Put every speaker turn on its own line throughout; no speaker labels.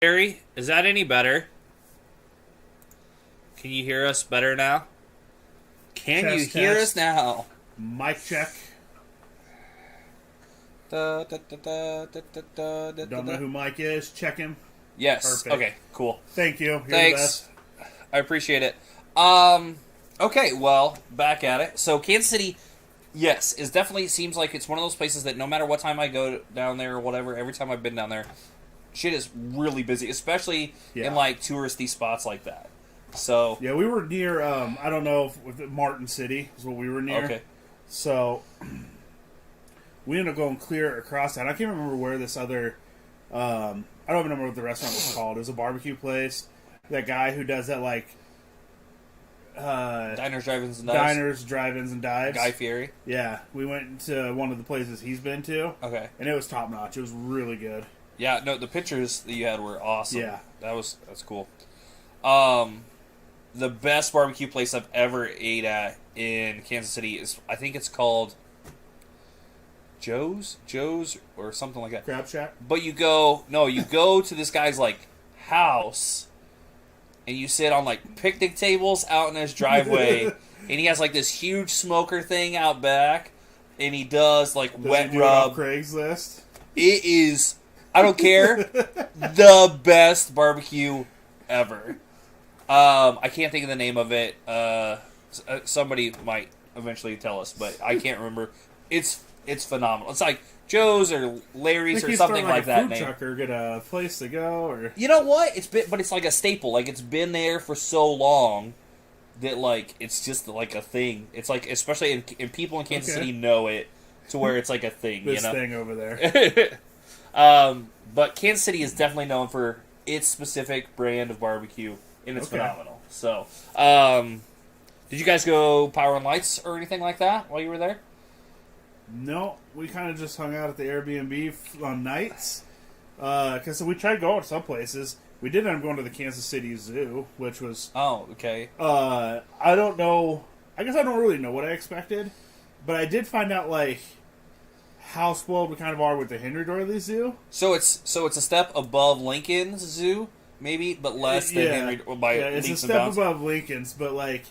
Harry, is that any better? Can you hear us better now? Can you
Test,
hear us
test.
now?
Mic check.
Da, da, da, da, da, da, da, da,
Don't know
da.
who Mike is. Check him.
Yes.
Perfect.
Okay. Cool.
Thank you. You're the
Thanks.
best.
I appreciate it. Okay. Well, back at it. So Kansas City, yes, is definitely seems like it's one of those places that no matter what time I go down there or whatever, every time I've been down there, shit is really busy, especially
Yeah.
in like touristy spots like that. So
Yeah, we were near. I don't know if Martin City is what we were near.
okay.
So we ended up going clear across that. I can't remember where this other. I don't even remember what the restaurant was called. It was a barbecue place. That guy who does that like
Diners, drive-ins, and dives.
diners, drive-ins, and dives.
Guy Fieri.
Yeah, we went to one of the places he's been to,
Okay.
and it was top notch. It was really good.
Yeah, no, the pictures that you had were awesome.
Yeah.
That's cool. The best barbecue place I've ever ate at in Kansas City is, I think it's called Joe's or something like that.
Crab Shack.
But you go to this guy's like house and you sit on like picnic tables out in his driveway and he has like this huge smoker thing out back and he does like
Does
wet
he do it off
rub.
Craigslist.
It is, I don't care, the best barbecue ever. I can't think of the name of it. Somebody might eventually tell us, but I can't remember. It's phenomenal. It's like Joe's or Larry's or something like that
a food
name.
truck or get a place to go or
You know what? But it's like a staple. Like it's been there for so long that like it's just like a thing. It's like especially in people in Kansas
Okay.
City know it to where it's like a thing.
this
you know.
thing over there.
But Kansas City is definitely known for its specific brand of barbecue, and it's
Okay.
phenomenal. So, did you guys go Power and Lights or anything like that while you were there?
No, we kind of just hung out at the Airbnb on nights. Because we tried going to some places. We did end up going to the Kansas City Zoo, which was
Oh, okay.
I don't know. I guess I don't really know what I expected, but I did find out like how spoiled we kind of are with the Henry Dorley Zoo.
So it's a step above Lincoln's Zoo, maybe, but less than Henry by
yeah, it's a
leaps and
step
bounds.
above Lincoln's, but like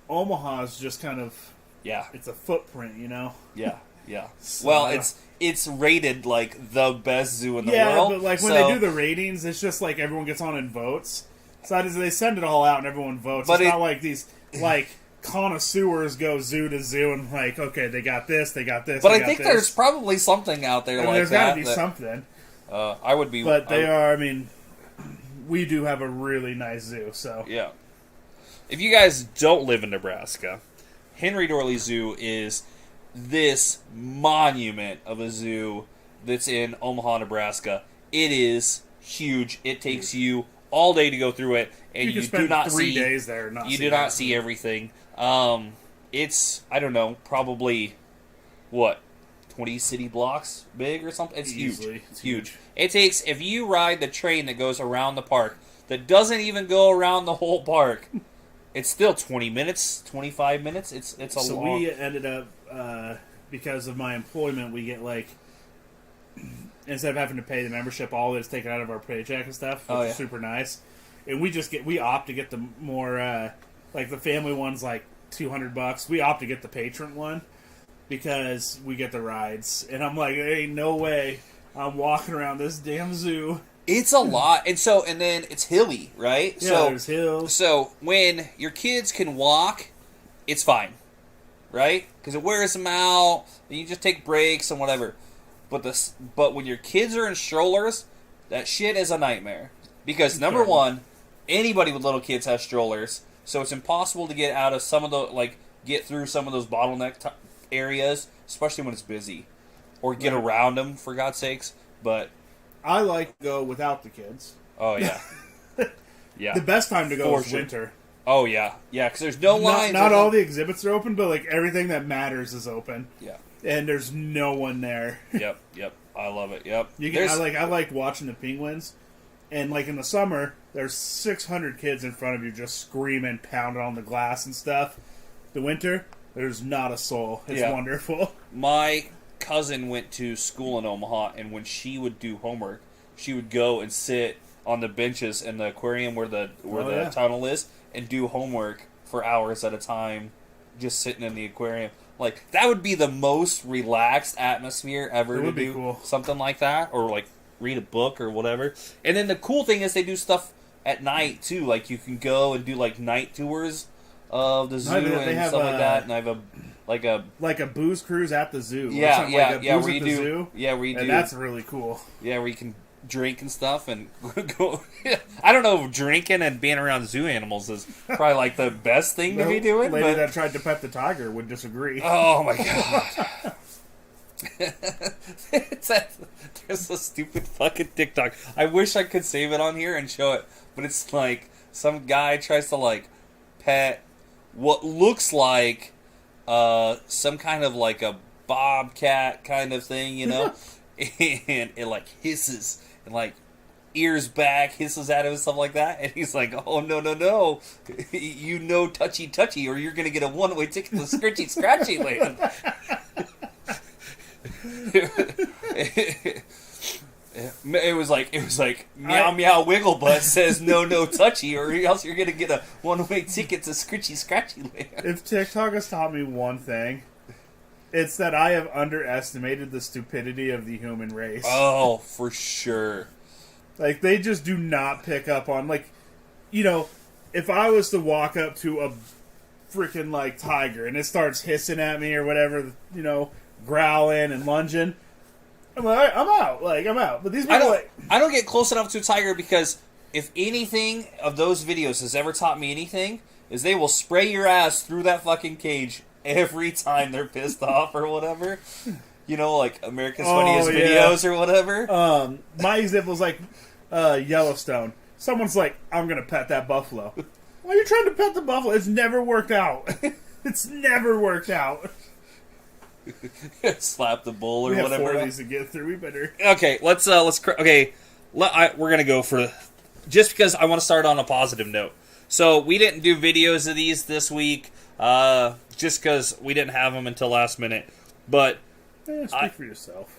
Omaha's just kind of
Yeah,
it's a footprint, you know.
yeah, yeah.
So,
Well, it's rated like the best zoo in the
yeah,
world.
but like when
so-
they do the ratings, it's just like everyone gets on and votes. So they send it all out and everyone votes.
But
It's
it-
not like these like connoisseurs go zoo to zoo and like, okay, they got this, they got this.
But
they
I
got
think
this.
there's probably something out there
I mean,
like
there's
that.
got to be something.
I would be.
But they
I-
are. I mean, we do have a really nice zoo. So
Yeah. If you guys don't live in Nebraska, Henry Dorley Zoo is this monument of a zoo that's in Omaha, Nebraska. It is huge. It takes you all day to go through it, and
you can
you
spend
do not
3
see
days there. And not
you
see
do not
that.
see everything. It's I don't know, probably what 20 city blocks big or something. It's
Easily.
huge.
It's
Huge.
huge.
It takes if you ride the train that goes around the park that doesn't even go around the whole park. It's still 20 minutes, 25 minutes. It's a
So
long.
we ended up because of my employment, we get like instead of having to pay the membership, all of it's taken out of our paycheck and stuff, which
Oh,
is
yeah.
super nice. And we opt to get the more like the family one's like $200. We opt to get the patron one because we get the rides. And I'm like, there ain't no way I'm walking around this damn zoo.
It's a lot, and then it's hilly, right?
Yeah,
so
there's hills.
so when your kids can walk, it's fine, right? Because it wears them out. And you just take breaks and whatever. But when your kids are in strollers, that shit is a nightmare. Because number
Terrible.
one, anybody with little kids has strollers, so it's impossible to get out of some of the get through some of those bottleneck areas, especially when it's busy, or get
Right.
around them for God's sakes. But
I like to go without the kids.
oh yeah, yeah.
The best time to go
For
is
sure.
winter.
Oh yeah, yeah. Because there's no lines.
Not all the exhibits are open, but like everything that matters is open,
Yeah.
and there's no one there.
Yep. Yep. I love it. Yep.
You can,
There's-
I like watching the penguins, and like in the summer, there's 600 kids in front of you just screaming, pounding on the glass and stuff. The winter, there's not a soul. It's
Yeah.
wonderful.
My cousin went to school in Omaha, and when she would do homework, she would go and sit on the benches in the aquarium where the tunnel is and do homework for hours at a time, just sitting in the aquarium. Like, that would be the most relaxed atmosphere ever to do
cool.
Something like that, or like read a book or whatever. And then the cool thing is they do stuff at night too. Like, you can go and do like night tours of the zoo and stuff like that. And I have a
booze cruise at the zoo.
Yeah,
or
yeah,
like
yeah.
Booze
Where
at
you
the
do,
zoo.
yeah, where you do.
And that's really cool.
Yeah, where you can drink and stuff and go. I don't know if drinking and being around zoo animals is probably like the best thing to be doing.
The lady that tried to pet the tiger would disagree.
Oh my god. There's a stupid fucking TikTok. I wish I could save it on here and show it, but it's like some guy tries to like pet what looks like some kind of like a bobcat kind of thing, you know, and it like hisses and like ears back, hisses at him and stuff like that, and he's like, "Oh no, you know, touchy, or you're gonna get a one-way ticket to Scritchy Scratchy Land." It was like meow meow wiggle butt says no touchy, or else you're gonna get a one-way ticket to Scritchy Scratchy Land.
If TikTok has taught me one thing, it's that I have underestimated the stupidity of the human race.
Oh, for sure.
Like, they just do not pick up on, like, you know, if I was to walk up to a freaking, like, tiger and it starts hissing at me or whatever, you know, growling and lunging, I'm like, I'm out. Like, I'm out. But these people,
I don't get close enough to a tiger because if anything of those videos has ever taught me anything, is they will spray your ass through that fucking cage every time they're pissed off or whatever. You know, like America's Funniest Videos or whatever.
My example is like Yellowstone. Someone's like, I'm going to pet that buffalo. Why are you trying to pet the buffalo? It's never worked out. It's never worked out.
Slap the bull or
we have
whatever.
4 of these to get through. We better.
Okay, we're gonna go for just because I want to start on a positive note. So we didn't do videos of these this week, just because we didn't have them until last minute. But
speak for yourself.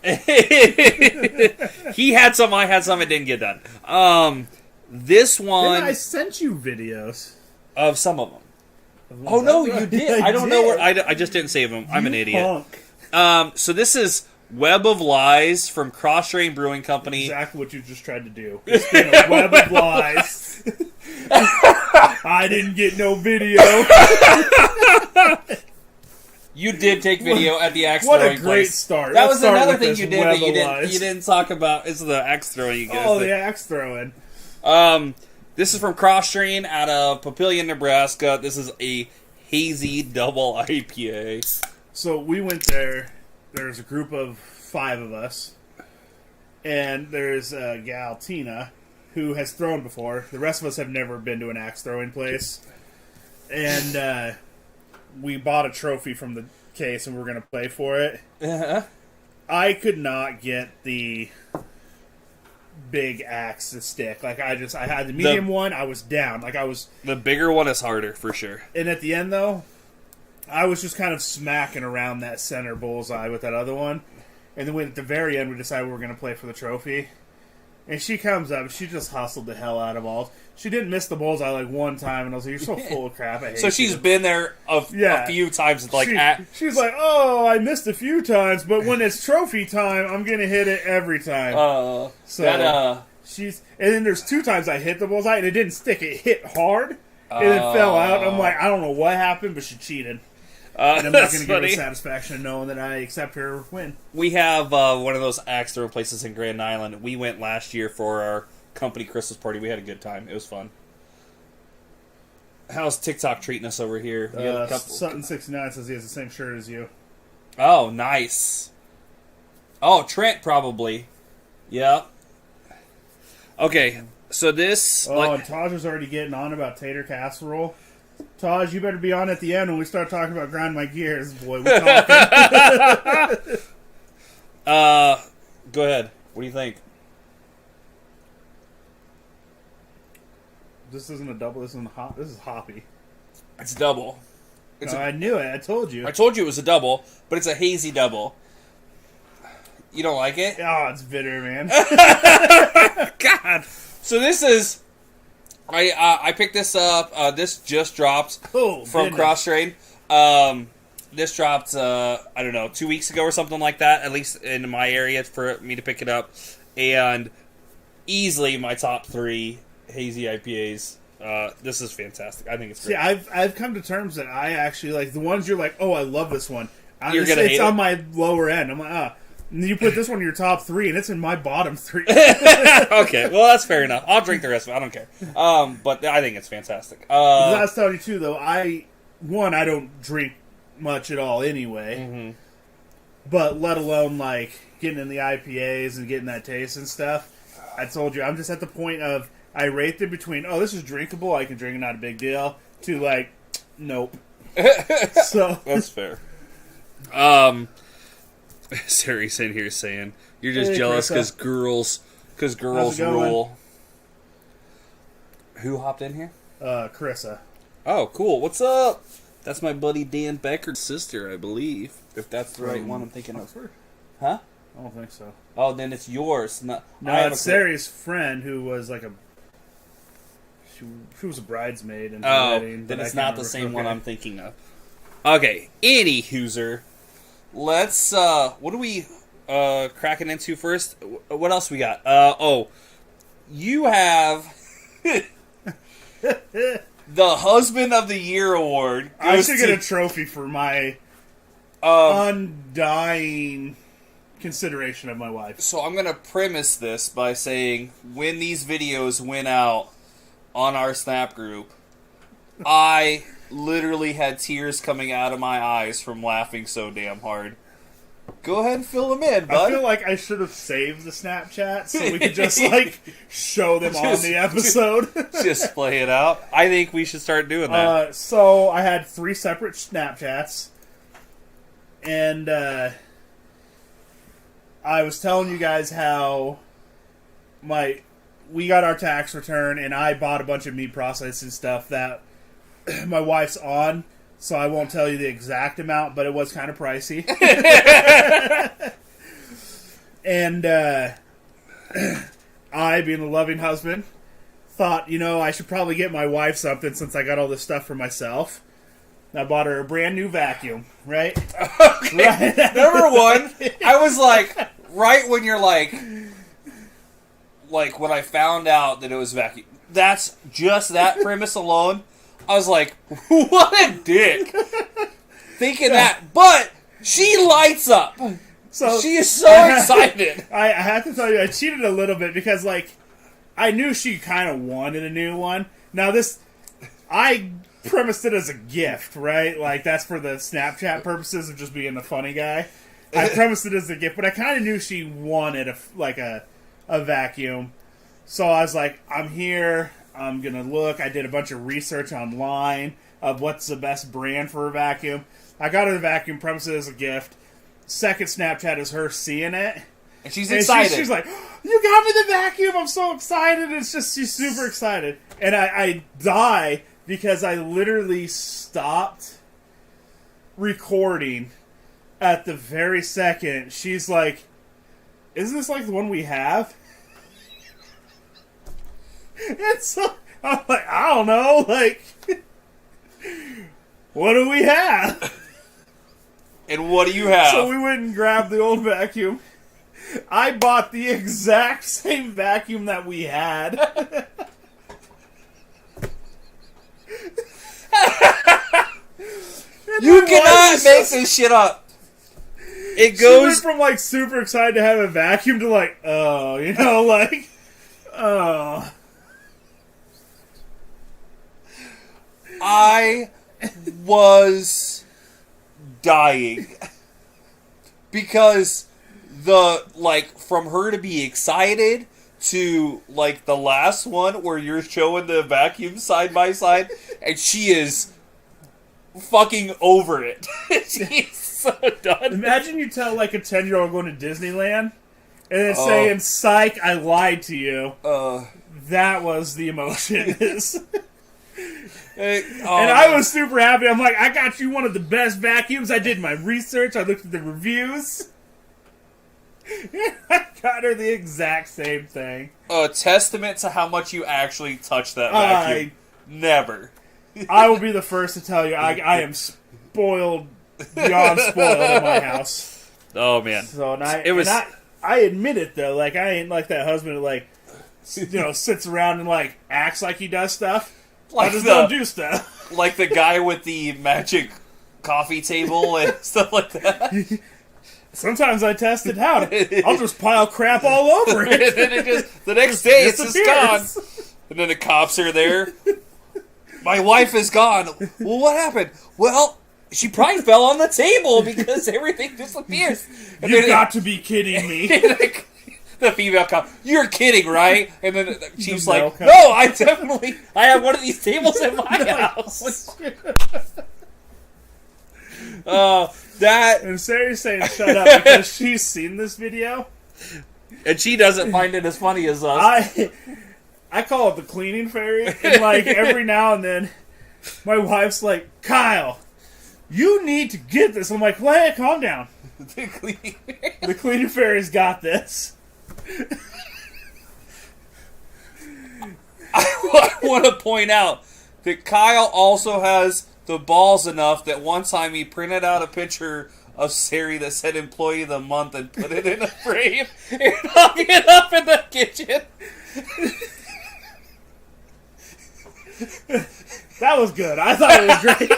He had some, I had some. It didn't get done. This one,
I sent you videos
of some of them. Oh no, you did. I don't know where. I just didn't save them. I'm an idiot. So this is Web of Lies from Cross Train Brewing Company.
Exactly what you just tried to do. It's been a web of lies. I didn't get no video.
You did take video at the axe
throwing
place.
What a great start.
That was another thing you did that you didn't talk about. Is the axe throwing you guys.
Oh, the axe throwing.
This is from Cross Train out of Papillion, Nebraska. This is a hazy double IPA.
So we went there. There's a group of 5 of us. And there's a gal, Tina, who has thrown before. The rest of us have never been to an axe throwing place. And we bought a trophy from the case and we're going to play for it.
Uh-huh.
I could not get the big axe to stick. Like, I had the medium one, I was down. Like, I was...
The bigger one is harder, for sure.
And at the end, though, I was just kind of smacking around that center bullseye with that other one. And then at the very end, we decided we were going to play for the trophy. And she comes up, and she just hustled the hell out of balls. She didn't miss the bullseye like one time, and I was like, "You're so full of crap." I hate
so she's been there a few times. Like
she's like, "Oh, I missed a few times, but when it's trophy time, I'm gonna hit it every time." She's and then there's 2 times I hit the bullseye and it didn't stick. It hit hard and it fell out. I'm like, I don't know what happened, but she cheated. And I'm not going to give her satisfaction of knowing that I accept her win.
We have one of those axe throw places in Grand Island. We went last year for our company Christmas party. We had a good time. It was fun. How's TikTok treating us over here?
Sutton69 says he has the same shirt as you.
Oh, nice. Oh, Trent probably. Yeah. Okay, so this...
and Taj is already getting on about tater casserole. Taj, you better be on at the end when we start talking about grind my gears, boy. We're talking.
Go ahead. What do you think?
This isn't a double. This is hoppy.
It's double.
I knew it. I told you.
I told you it was a double, but it's a hazy double. You don't like it?
Oh, it's bitter, man.
God. So this is... I picked this up. This just dropped from
goodness.
Cross Trade. This dropped, I don't know, 2 weeks ago or something like that, at least in my area for me to pick it up. And easily my top 3 hazy IPAs. This is fantastic. I think it's great.
See, I've come to terms that I actually like the ones you're like, oh, I love this one.
It's
on my lower end. I'm like, And you put this one in your top 3, and it's in my bottom 3.
Okay, well, that's fair enough. I'll drink the rest of it. I don't care. But I think it's fantastic.
I was telling you, too, though, I don't drink much at all anyway.
Mm-hmm.
But let alone, like, getting in the IPAs and getting that taste and stuff. I told you, I'm just at the point of, I rate them between, oh, this is drinkable, I can drink it, not a big deal, to, like, nope. So
that's fair. Sari's in here saying, you're just jealous because girls rule. Who hopped in here?
Carissa.
Oh, cool. What's up? That's my buddy Dan Becker's sister, I believe. If that's the right one I'm thinking of. Huh?
I don't think so.
Oh, then it's yours. No,
it's Sari's friend who was like she was a bridesmaid in the wedding.
Then it's not the same one I'm thinking of. Okay, any hooser. Let's, what are we cracking into first? What else we got? You have the Husband of the Year award.
I should get a trophy for my undying consideration of my wife.
So I'm going to premise this by saying when these videos went out on our Snap group, I literally had tears coming out of my eyes from laughing so damn hard. Go ahead and fill them in, bud.
I feel like I should have saved the Snapchat so we could just, like, show them on the episode.
Just play it out. I think we should start doing that.
So I had 3 separate Snapchats. And, I was telling you guys how we got our tax return, and I bought a bunch of meat processing stuff that my wife's on, so I won't tell you the exact amount, but it was kind of pricey. And I, being a loving husband, thought, I should probably get my wife something since I got all this stuff for myself. I bought her a brand new vacuum, right?
Okay. Right. Number one, I was like, right when you're like when I found out that it was vacuum, that's just that premise alone. I was like, what a dick. Thinking that. But she lights up. So she is so excited.
I have to tell you, I cheated a little bit because, I knew she kind of wanted a new one. Now, I premised it as a gift, right? Like, that's for the Snapchat purposes of just being a funny guy. I premised it as a gift, but I kind of knew she wanted a vacuum. So I was like, I'm here. I'm going to look. I did a bunch of research online of what's the best brand for a vacuum. I got her the vacuum, premised it as a gift. Second Snapchat is her seeing it.
And she's excited.
She's like, you got me the vacuum. I'm so excited. It's just, she's super excited. And I die because I literally stopped recording at the very second. She's like, isn't this like the one we have? And so I'm like, I don't know, what do we have?
And what do you have?
So we went and grabbed the old vacuum. I bought the exact same vacuum that we had.
You cannot make this shit up. It goes
she went from super excited to have a vacuum to oh.
I was dying because from her to be excited to the last one where you're showing the vacuum side by side and she is fucking over it. She's so done.
Imagine you tell a 10-year-old going to Disneyland and then saying, "Psych, I lied to you." That was the emotion. And I was super happy. I'm like, I got you one of the best vacuums. I did my research. I looked at the reviews. I got her the exact same thing.
A testament to how much you actually touch that vacuum. Never.
I will be the first to tell you, I am spoiled beyond spoiled in my house.
Oh man.
So I admit it though, like I ain't like that husband who like sits around and like acts like he does stuff.
Like
I just don't do stuff.
Like the guy with the magic coffee table and stuff like that.
Sometimes I test it out. I'll just pile crap all over it.
And then the next day it's just gone. And then the cops are there. My wife is gone. Well, what happened? Well, she probably fell on the table because everything disappears. And
You've got to be kidding me.
The female cop, you're kidding, right? And then the chief's like,
no,
I have one of these tables in my house.
And Sarah's saying shut up because she's seen this video.
And she doesn't find it as funny as us.
I call it the cleaning fairy. And like every now and then, my wife's like, Kyle, you need to get this. I'm like, well, hey, calm down. The cleaning fairy's got this.
I want to point out that Kyle also has the balls enough that one time he printed out a picture of Sari that said Employee of the Month and put it in a frame and hung it up in the kitchen.
That was good. I thought it was great.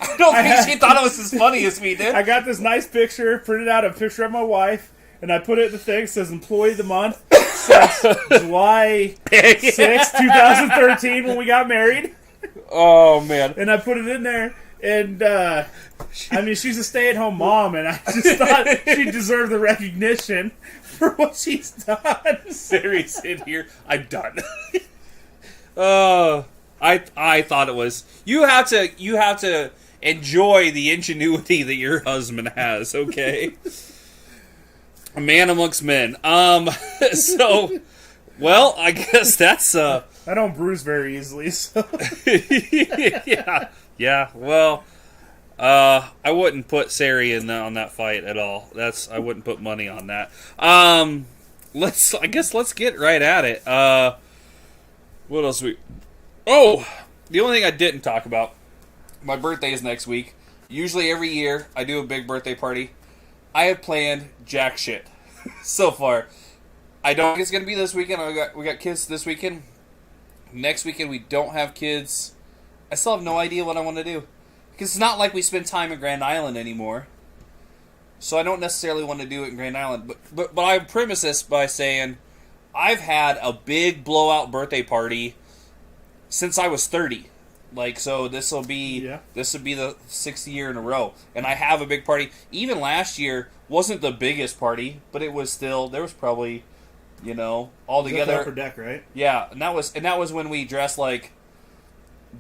I don't think she thought it was as funny as we did.
I got this nice picture, printed out a picture of my wife, and I put it in the thing. It says Employee of the Month since July 6, 2013 when we got married.
Oh, man.
And I put it in there, and I mean, she's a stay-at-home mom, and I just thought she deserved the recognition for what she's done.
Sari's in here. I'm done. I thought it was. You have to enjoy the ingenuity that your husband has. Okay, a man amongst men. So, well, I guess that's.
I don't bruise very easily, so.
Yeah. Well, I wouldn't put Sari on that fight at all. I wouldn't put money on that. Let's get right at it. What else the only thing I didn't talk about. My birthday is next week. Usually every year I do a big birthday party. I have planned jack shit so far. I don't think it's gonna be this weekend. We got kids this weekend. Next weekend we don't have kids. I still have no idea what I want to do. Because it's not like we spend time in Grand Island anymore. So I don't necessarily want to do it in Grand Island. But I premise this by saying I've had a big blowout birthday party since I was 30. Like, so this will be the 6th year in a row. And I have a big party. Even last year wasn't the biggest party, but it was still, there was probably, all together.
Upper Deck, right?
Yeah, and that was when we dressed like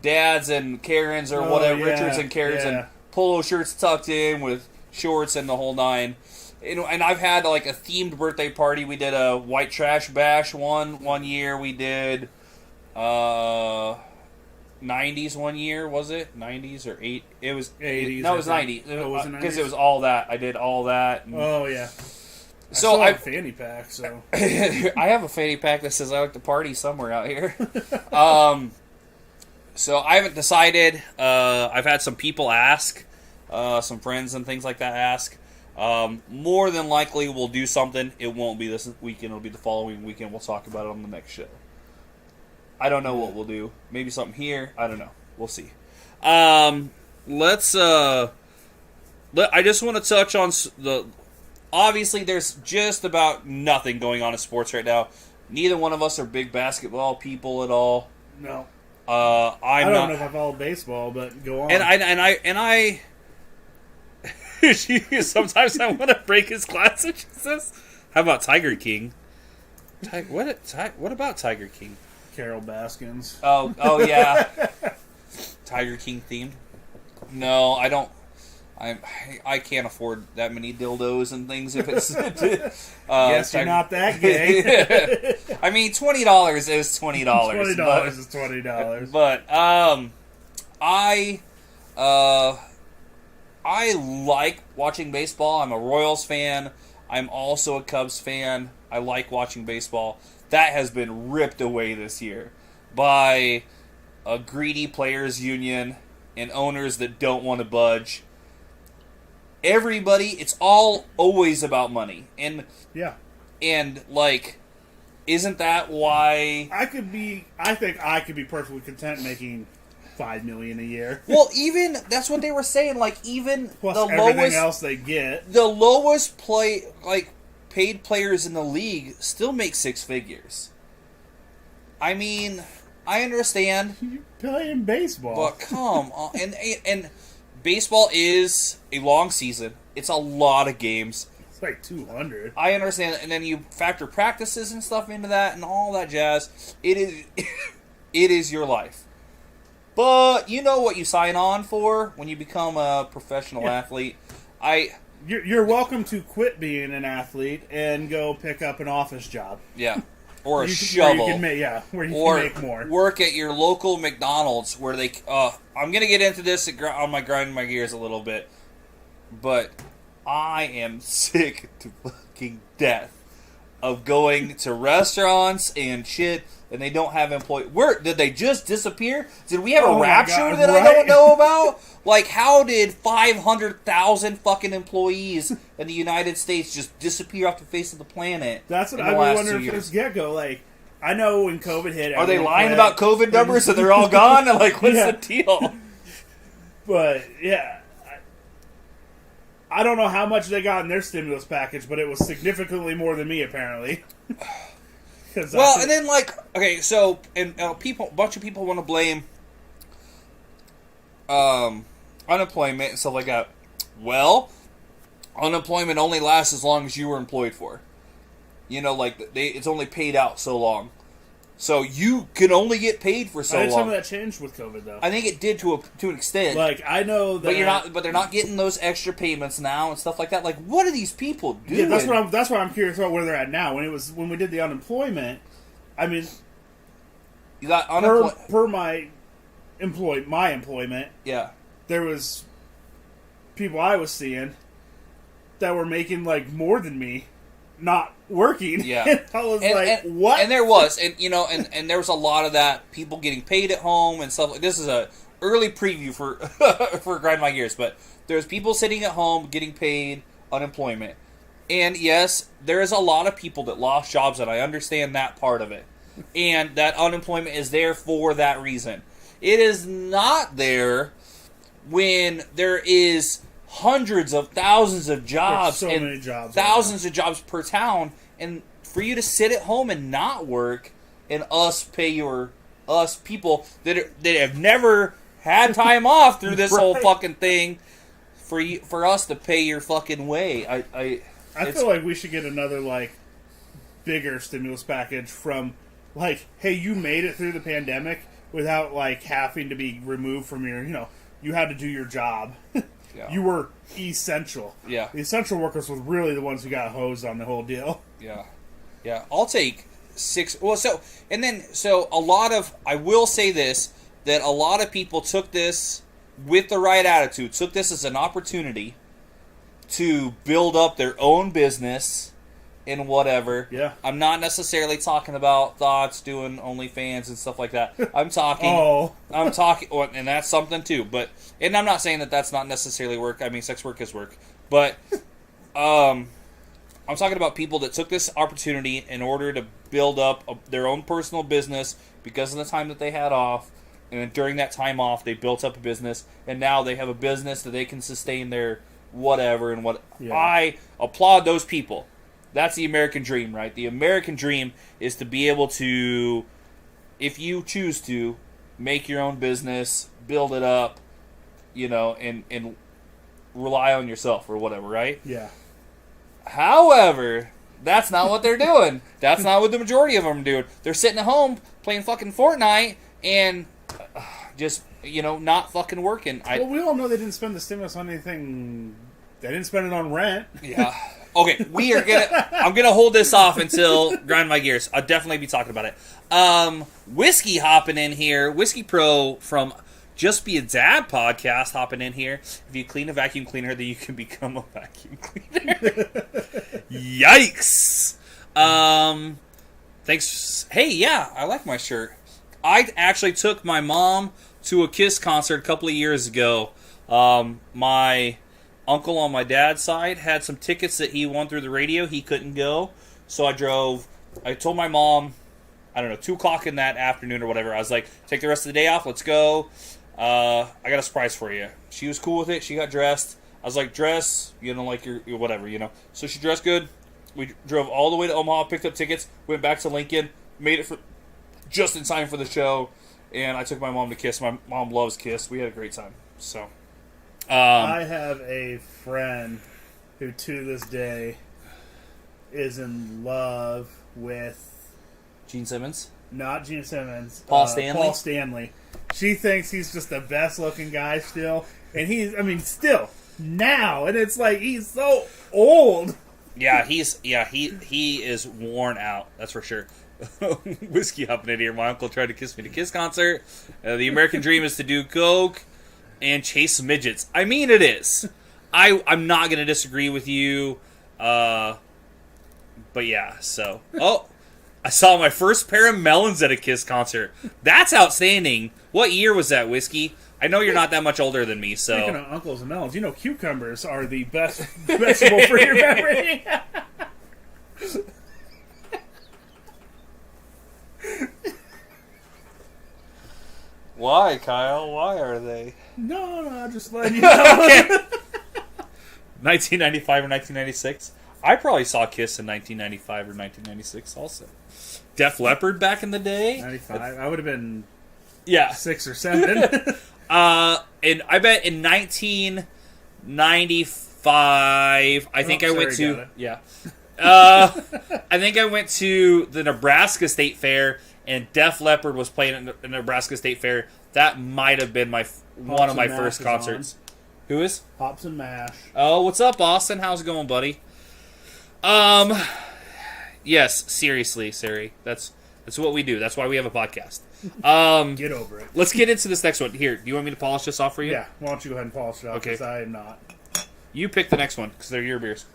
dads and Karens or whatever, Richards and Karens, and polo shirts tucked in with shorts and the whole nine. And I've had like a themed birthday party. We did a white trash bash one year. We did 90s one year, was it? 90s or 8? It was
80s.
No, it was 90s. Because it was all that. I did all that.
Oh, yeah.
So
I have a fanny pack, so.
I have a fanny pack that says I like to party somewhere out here. So I haven't decided. I've had some people ask, some friends and things like that ask. More than likely we'll do something. It won't be this weekend. It'll be the following weekend. We'll talk about it on the next show. I don't know what we'll do. Maybe something here. I don't know. We'll see. I just want to touch on obviously there's just about nothing going on in sports right now. Neither one of us are big basketball people at all.
No.
I
don't know if I follow baseball, but go on.
And I sometimes I want to break his glass. And she says, "How about Tiger King? What about Tiger King?"
Carol Baskins.
Oh yeah, Tiger King themed. No, I don't. I can't afford that many dildos and things. If it's
guess you're not that gay.
I mean, $20 is $20.
$20 is $20.
But I like watching baseball. I'm a Royals fan. I'm also a Cubs fan. I like watching baseball. That has been ripped away this year by a greedy players union and owners that don't want to budge. Everybody, it's all always about money. And
Yeah.
and like, isn't that why?
I think I could be perfectly content making $5 million a year.
Well, even that's what they were saying. Like, even
Plus
the
everything
lowest,
else they get.
the lowest paid players in the league still make six figures. I mean, I understand,
You playing baseball.
but come on, and baseball is a long season. It's a lot of games.
It's like 200.
I understand, and then you factor practices and stuff into that, and all that jazz. It is, it is your life. But you know what you sign on for when you become a professional athlete.
You're welcome to quit being an athlete and go pick up an office job.
Yeah, or a
Where
shovel,
you can make more.
work at your local McDonald's where they. I'm gonna get into this on my grinding my gears a little bit, but I am sick to fucking death of going to restaurants and shit, and they don't have employees. Where did they just disappear? Did we have
Oh
a
my
rapture
God,
that I
right?
don't know about? Like, how did 500,000 fucking employees in the United States just disappear off the face of the planet?
That's what
in
I've
the
been
last
wondering
2
from
years?
this get-go. Like, I know when COVID hit...
Are they
everyone
lying
quit.
about COVID numbers and they're all gone? Like, what's
Yeah.
the deal?
But, yeah... I don't know how much they got in their stimulus package, but it was significantly more than me, apparently.
Well, and then, like, okay, so, and a bunch of people want to blame unemployment and stuff like that. Well, unemployment only lasts as long as you were employed for. You know, like, it's only paid out so long. So you can only get paid for so
I think
long.
some of that changed with COVID, though.
I think it did to an extent.
Like, I know that...
But they're not getting those extra payments now and stuff like that. Like, what are these people doing?
Yeah, that's what I'm curious about where they're at now. When we did the unemployment, I mean,
You got
per my employment,
yeah.
there was people I was seeing that were making like more than me, not working.
Yeah.
And I was what?
And there was, and you know, and there was a lot of that, people getting paid at home and stuff. This is a early preview for for Grind My Gears, but there's people sitting at home getting paid unemployment. And yes, there is a lot of people that lost jobs, and I understand that part of it. And that unemployment is there for that reason. It is not there when there is hundreds of thousands of jobs
so
and
many jobs
thousands of jobs per town, and for you to sit at home and not work, and us people that have never had time off through this whole fucking thing, for us to pay your fucking way.
I feel like we should get another like bigger stimulus package from like, hey, you made it through the pandemic without like having to be removed from your, you had to do your job.
Yeah.
You were essential.
Yeah.
The essential workers were really the ones who got hosed on the whole deal.
Yeah. I'll take 6. Well, so a lot of, I will say this, that a lot of people took this with the right attitude, took this as an opportunity to build up their own business and whatever.
Yeah.
I'm not necessarily talking about thoughts doing OnlyFans and stuff like that. I'm talking. And that's something too. And I'm not saying that that's not necessarily work. I mean, sex work is work. But I'm talking about people that took this opportunity in order to build up their own personal business because of the time that they had off. And then during that time off, they built up a business, and now they have a business that they can sustain their whatever and what. Yeah. I applaud those people. That's the American dream, right? The American dream is to be able to, if you choose to, make your own business, build it up, and rely on yourself or whatever, right?
Yeah.
However, that's not what they're doing. That's not what the majority of them are doing. They're sitting at home playing fucking Fortnite and just, not fucking working.
Well, we all know they didn't spend the stimulus on anything. They didn't spend it on rent.
Yeah. Okay, I'm gonna hold this off until Grind My Gears. I'll definitely be talking about it. Whiskey hopping in here. Whiskey Pro from Just Be a Dad podcast hopping in here. If you clean a vacuum cleaner, then you can become a vacuum cleaner. Yikes! Thanks. Hey, yeah, I like my shirt. I actually took my mom to a Kiss concert a couple of years ago. My uncle on my dad's side had some tickets that he won through the radio. He couldn't go, so I told my mom, I don't know, 2 o'clock in that afternoon or whatever, I was like, take the rest of the day off, let's go. I got a surprise for you. She was cool with it. She got dressed. I was like, dress, like your whatever, So she dressed good. We drove all the way to Omaha, picked up tickets, went back to Lincoln, made it for just in time for the show, and I took my mom to Kiss. My mom loves Kiss. We had a great time. So,
I have a friend who, to this day, is in love with
Gene Simmons?
Not Gene Simmons.
Paul Stanley?
Paul Stanley. She thinks he's just the best looking guy still. And still, now. And it's like, he's so old.
Yeah, he is worn out. That's for sure. Whiskey hopping in here. My uncle tried to kiss me to Kiss concert. The American dream is to do coke and chase midgets. I mean, it is. I'm not going to disagree with you. But yeah, so. Oh, I saw my first pair of melons at a Kiss concert. That's outstanding. What year was that, Whiskey? I know you're not that much older than me, so.
Speaking of uncles and melons, cucumbers are the best vegetable for your memory.
Why, Kyle? Why are they?
No, just letting you know.
Okay. 1995 or 1996? I probably saw Kiss in 1995 or 1996 also. Def Leppard back in the day?
95. I would have been 6 or 7.
And I bet in 1995, I think I went to... Yeah. I think I went to the Nebraska State Fair, and Def Leppard was playing at the Nebraska State Fair. That might have been one of my first concerts. Who is?
Hops and Mash.
Oh, what's up, Austin? How's it going, buddy? Yes, seriously, Siri. That's what we do. That's why we have a podcast.
Get over it.
Let's get into this next one. Here, do you want me to polish this off for you?
Yeah, why don't you go ahead and polish it off, because I am not.
You pick the next one, because they're your beers.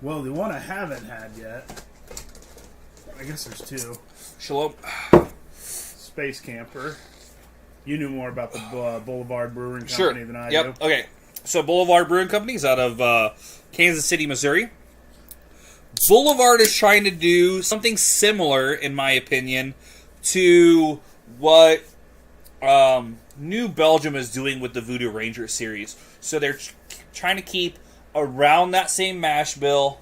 Well, the one I haven't had yet, I guess there's 2.
Shalom.
Space Camper. You knew more about the Boulevard Brewing Company than I do.
Okay. So Boulevard Brewing Company is out of Kansas City, Missouri. Boulevard is trying to do something similar, in my opinion, to what New Belgium is doing with the Voodoo Ranger series. So they're trying to keep around that same mash bill,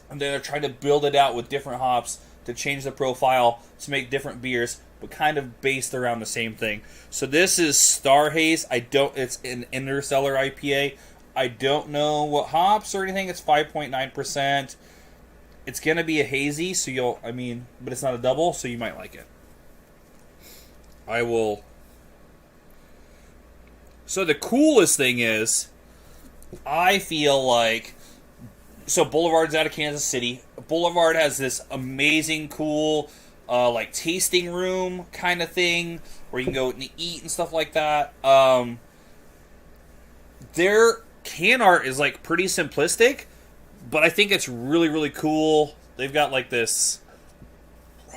and then they're trying to build it out with different hops to change the profile to make different beers, but kind of based around the same thing. So this is Star Haze. It's an Interstellar IPA. I don't know what hops or anything. It's 5.9%. It's gonna be a hazy, but it's not a double, so you might like it. I will. So the coolest thing is, I feel like, so Boulevard's out of Kansas City. Boulevard has this amazing, cool, tasting room kind of thing where you can go and eat and stuff like that. Their can art is pretty simplistic, but I think it's really, really cool. They've got this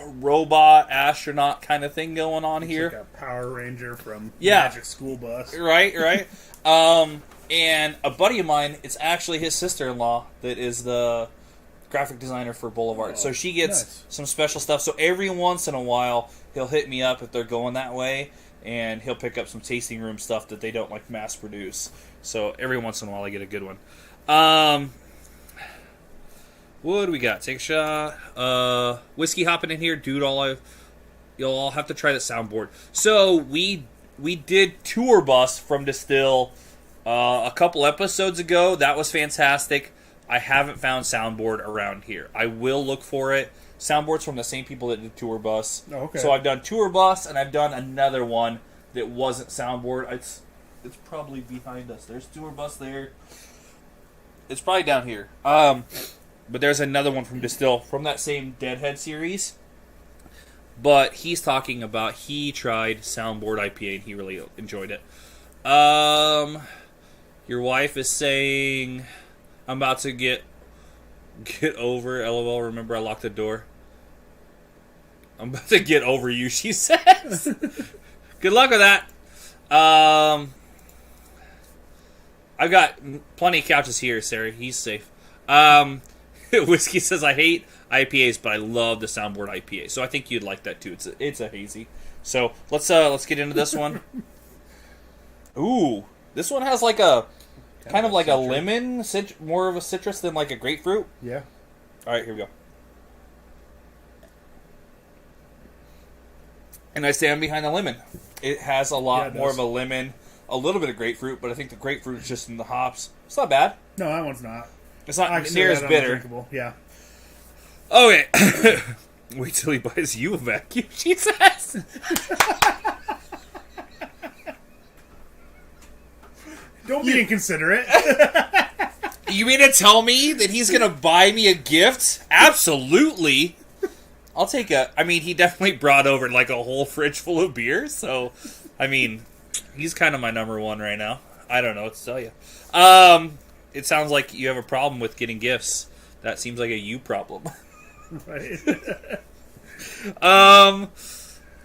robot astronaut kind of thing going on here.
Like a Power Ranger from Magic School Bus.
Right. And a buddy of mine, it's actually his sister-in-law that is the graphic designer for Boulevard. So she gets some special stuff. So every once in a while, he'll hit me up if they're going that way, and he'll pick up some tasting room stuff that they don't mass produce. So every once in a while, I get a good one. What do we got? Take a shot. Whiskey hopping in here, dude. You'll all have to try the soundboard. So we did Tour Bus from Distill a couple episodes ago. That was fantastic. I haven't found soundboard around here. I will look for it. Soundboard's from the same people that did Tour Bus.
Oh, okay.
So I've done Tour Bus, and I've done another one that wasn't soundboard. It's probably behind us. There's Tour Bus there. It's probably down here. But there's another one from Distill from that same Deadhead series. But he's talking about he tried Soundboard IPA and he really enjoyed it. Your wife is saying, I'm about to get over, LOL, remember I locked the door. I'm about to get over you, she says. Good luck with that. I've got plenty of couches here, Sarah. He's safe. Whiskey says, I hate IPAs, but I love the Soundboard IPA. So I think you'd like that too. It's a hazy. So let's get into this one. Ooh, this one has like a kind of like a lemon, more of a citrus than like a grapefruit.
Yeah.
All right, here we go. And I stand behind the lemon. It has a lot more of a lemon, a little bit of grapefruit, but I think the grapefruit is just in the hops. It's not bad.
No, that one's not.
It's not near as bitter.
Yeah.
Okay. Wait till he buys you a vacuum, she says.
Don't be inconsiderate.
You mean to tell me that he's going to buy me a gift? Absolutely. I'll take I mean, he definitely brought over like a whole fridge full of beer, so, I mean, he's kind of my number one right now. I don't know what to tell you. It sounds like you have a problem with getting gifts. That seems like a you problem.
Right.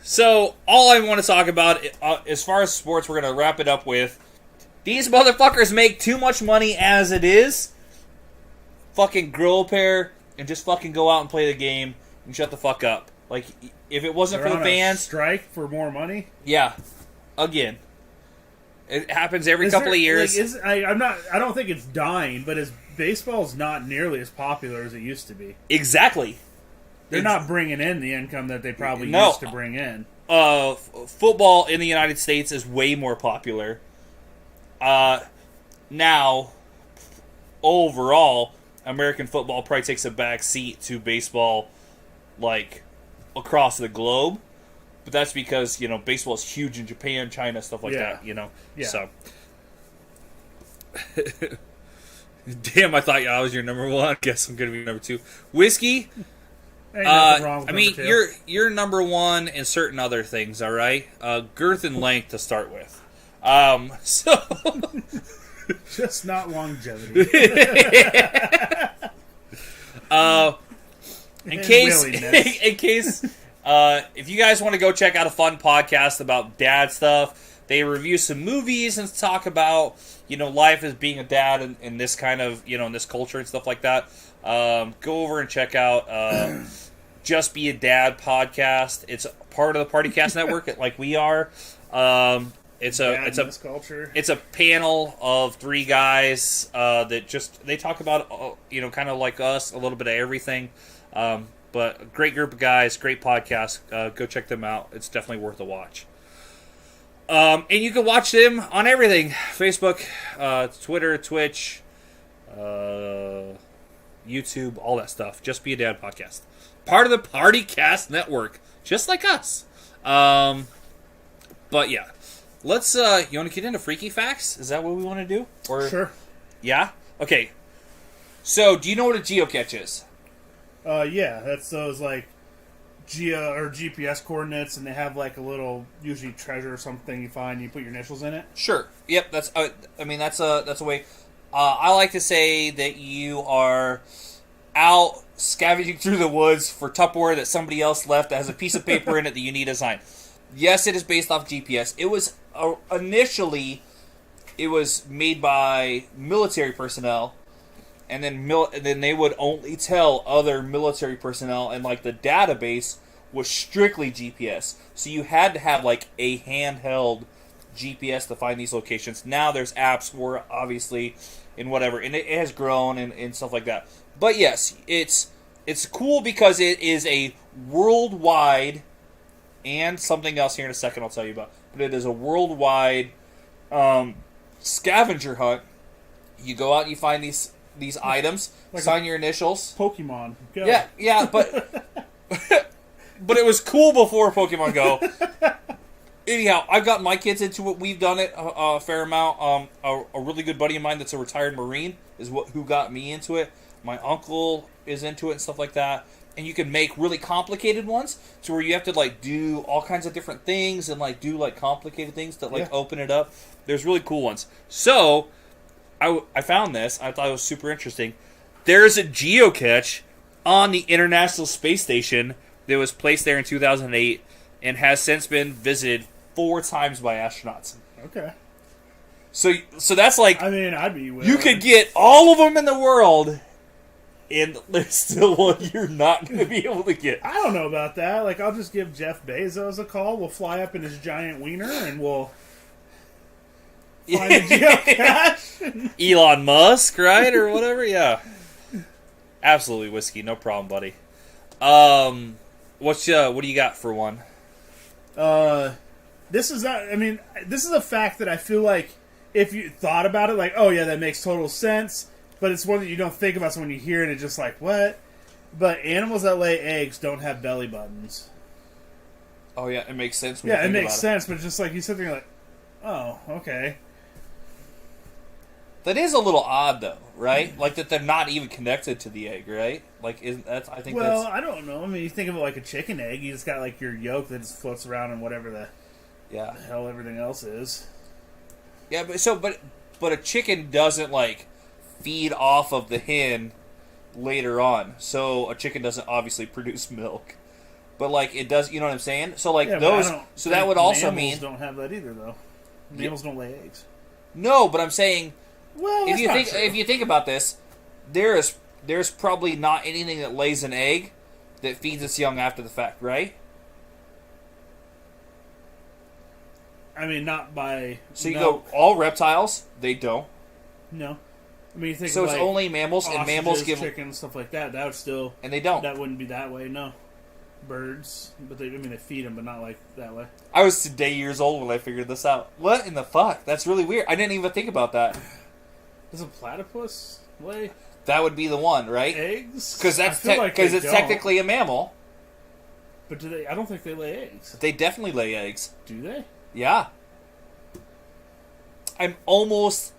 So, all I want to talk about, as far as sports, we're going to wrap it up with, these motherfuckers make too much money as it is. Fucking grow a pair and just fucking go out and play the game and shut the fuck up. Like, if it wasn't for the fans...
strike for more money?
Yeah. Again. It happens every couple of years.
Like, I don't think it's dying, but baseball's not nearly as popular as it used to be.
Exactly.
They're not bringing in the income that they probably used to bring in.
Football in the United States is way more popular. Now, overall, American football probably takes a back seat to baseball, like, across the globe. But that's because, you know, baseball is huge in Japan, China, stuff like that, you know?
Yeah.
So. Damn, I thought I was your number one. Guess I'm going to be number two. Whiskey?
Ain't nothing wrong with
I mean,
two.
you're number one in certain other things, all right? Girth and length to start with. So...
Just not longevity.
In case, if you guys want to go check out a fun podcast about dad stuff, they review some movies and talk about, you know, life as being a dad in this kind of, you know, in this culture and stuff like that. Go over and check out Just Be a Dad podcast. It's part of the PartyCast network, like we are. It's a panel of three guys that they talk about, you know, kind of like us, a little bit of everything. But a great group of guys, great podcast. Go check them out. It's definitely worth a watch. And you can watch them on everything: Facebook, Twitter, Twitch, YouTube, all that stuff. Just Be a Dad podcast, part of the PartyCast network, just like us. But yeah. Let's, you want to get into Freaky Facts? Is that what we want to do? Or,
sure.
Yeah? Okay. So, do you know what a geocache is?
Yeah, that's those, like, GPS coordinates, and they have, like, a little, usually treasure or something you find, you put your initials in it.
Sure. Yep, that's a way. I like to say that you are out scavenging through the woods for Tupperware that somebody else left that has a piece of paper in it that you need to sign. Yes, it is based off GPS. It was initially made by military personnel, and then they would only tell other military personnel, and like the database was strictly GPS. So you had to have like a handheld GPS to find these locations. Now there's apps for obviously and whatever, and it has grown and stuff like that. But yes, it's cool because it is a worldwide. And something else here in a second I'll tell you about. But it is a worldwide scavenger hunt. You go out and you find these items, like sign your initials.
Pokemon Go.
Yeah, but but it was cool before Pokemon Go. Anyhow, I've got my kids into it. We've done it a fair amount. A really good buddy of mine that's a retired Marine is who got me into it. My uncle is into it and stuff like that. and you can make really complicated ones to where you have to like do all kinds of different things and like do like complicated things to like open it up. There's really cool ones. So I found this. I thought it was super interesting. There's a geocache on the International Space Station that was placed there in 2008 and has since been visited 4 times by astronauts.
Okay.
So that's like,
I mean, I'd be willing.
you could get all of them in the world, and there's still one you're not going to be able to get.
I don't know about that. Like, I'll just give Jeff Bezos a call. We'll fly up in his giant wiener, and we'll find a geocache.
Elon Musk, right? Or whatever, yeah. Absolutely, Whiskey. No problem, buddy. What do you got for one?
This is not, I mean, this is a fact that I feel like if you thought about it, like, oh yeah, that makes total sense, but it's one that you don't think about, so when you hear it, it's just like, what? But animals that lay eggs don't have belly buttons.
Oh yeah, it makes sense when
Yeah,
you think
it makes
about
sense, but just like, you sit there like, oh, okay.
That is a little odd, though, right? Like that they're not even connected to the egg, right? Like, isn't that? I think.
Well,
that's...
I don't know. I mean, you think of it like a chicken egg. You just got like your yolk that just floats around and whatever the hell everything else is.
Yeah, but a chicken doesn't like feed off of the hen later on, so a chicken doesn't obviously produce milk. But like it does, you know what I'm saying? So like those, so that would also mean
mammals don't have that either, though. Mammals don't lay eggs.
No, but I'm saying.
Well,
if you think about this, there's probably not anything that lays an egg that feeds its young after the fact, right?
I mean, not by.
So you go all reptiles, they don't.
No, I mean you think.
So
of
it's
like
only mammals, and mammals give
chickens, stuff like that. That would still,
and they don't.
That wouldn't be that way. No, birds, but they feed them, but not like that way.
I was today years old when I figured this out. What in the fuck? That's really weird. I didn't even think about that.
Does a platypus lay?
That would be the one, right?
Eggs?
Because it's technically a mammal.
But do they? I don't think they lay eggs.
They definitely lay eggs.
Do they?
Yeah. I'm almost.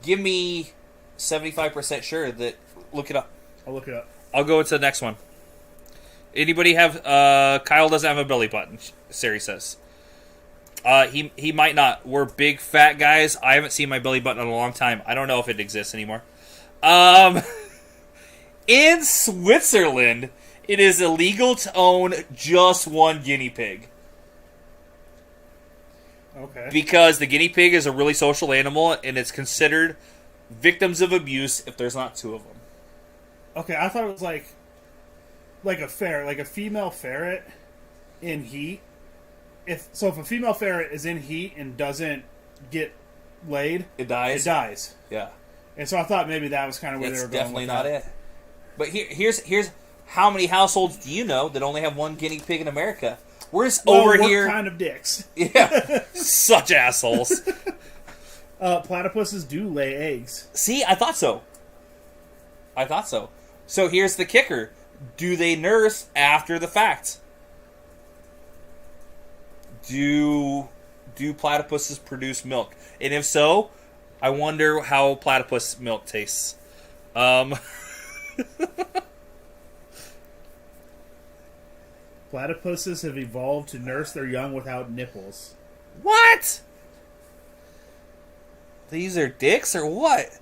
Give me 75% sure that. Look it up.
I'll look it up.
I'll go into the next one. Anybody have? Kyle doesn't have a belly button. Sari says. He might not. We're big fat guys. I haven't seen my belly button in a long time. I don't know if it exists anymore. In Switzerland, it is illegal to own just one guinea pig.
Okay.
Because the guinea pig is a really social animal, and it's considered victims of abuse if there's not 2 of them.
Okay, I thought it was like a ferret, like a female ferret in heat. If a female ferret is in heat and doesn't get laid,
it dies.
It dies.
Yeah.
And so I thought maybe that was kind of where they were going.
Definitely not it. But here's how many households do you know that only have one guinea pig in America? We're here.
What kind of dicks?
Yeah, such assholes.
Platypuses do lay eggs.
See, I thought so. So here's the kicker: do they nurse after the fact? Do platypuses produce milk? And if so, I wonder how platypus milk tastes.
Platypuses have evolved to nurse their young without nipples.
What? These are dicks or what?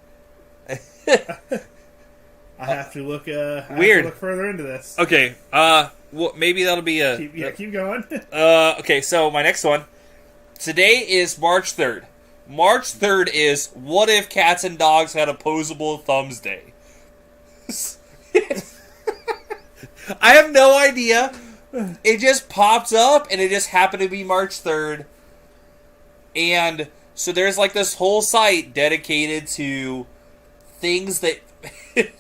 I have to look.
Weird.
Have to look further into this.
Okay. Well, maybe that'll be a.
Keep going.
Okay. So my next one. Today is March 3rd. March 3rd is What If Cats and Dogs Had Opposable Thumbs Day. I have no idea. It just pops up, and it just happened to be March 3rd. And so there's like this whole site dedicated to things that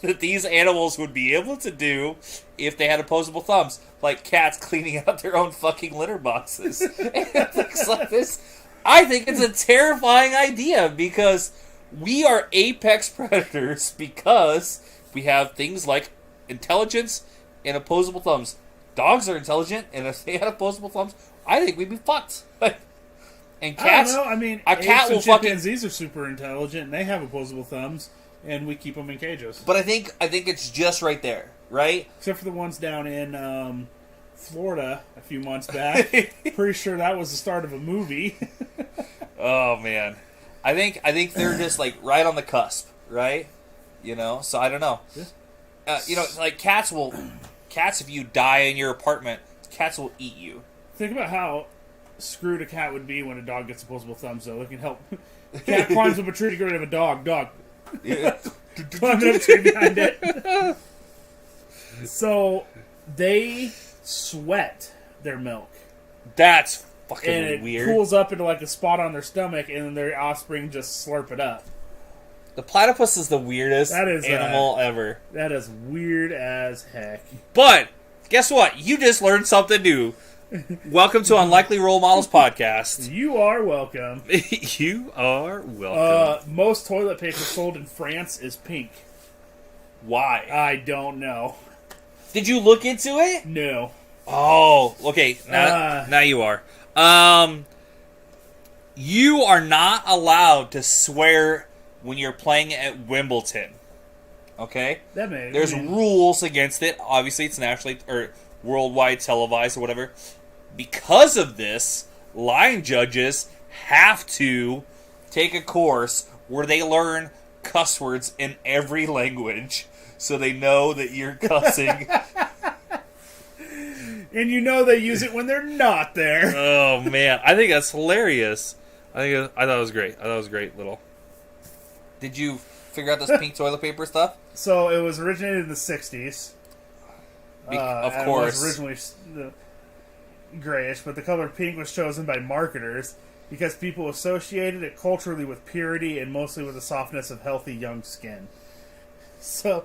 that these animals would be able to do if they had opposable thumbs. Like cats cleaning out their own fucking litter boxes. And things like this. I think it's a terrifying idea because we are apex predators because we have things like intelligence and opposable thumbs. Dogs are intelligent, and if they had opposable thumbs, I think we'd be fucked. And cats,
I don't know. I mean,
a cat will fucking.
Chimpanzees are super intelligent, and they have opposable thumbs, and we keep them in cages.
But I think it's just right there. right?
Except for the ones down in Florida a few months back. Pretty sure that was the start of a movie.
Oh man, I think they're just like right on the cusp, right? You know, so I don't know. You know, like cats, if you die in your apartment, cats will eat you.
Think about how screwed a cat would be when a dog gets opposable thumbs, though. It can help. Cat climbs up a tree to get rid of a dog.
Yeah.
Climbing up a tree behind it. So, they sweat their milk.
That's fucking
and it
weird.
cools up into like a spot on their stomach, and then their offspring just slurp it up.
The platypus is the weirdest animal ever.
That is weird as heck.
But guess what? You just learned something new. Welcome to Unlikely Role Models Podcast.
You are welcome.
You are welcome.
Most toilet paper sold in France is pink.
Why?
I don't know.
Did you look into it?
No.
Oh, okay. Now you are. You are not allowed to swear when you're playing at Wimbledon. Okay? There's rules against it. Obviously, it's nationally or worldwide televised or whatever. Because of this, line judges have to take a course where they learn cuss words in every language so they know that you're cussing.
And you know they use it when they're not there.
Oh, man. I think that's hilarious. I thought it was great. I thought it was great, little. Did you figure out this pink toilet paper stuff?
So it was originated in the 60s.
Of course.
It was originally grayish, but the color pink was chosen by marketers because people associated it culturally with purity and mostly with the softness of healthy young skin. So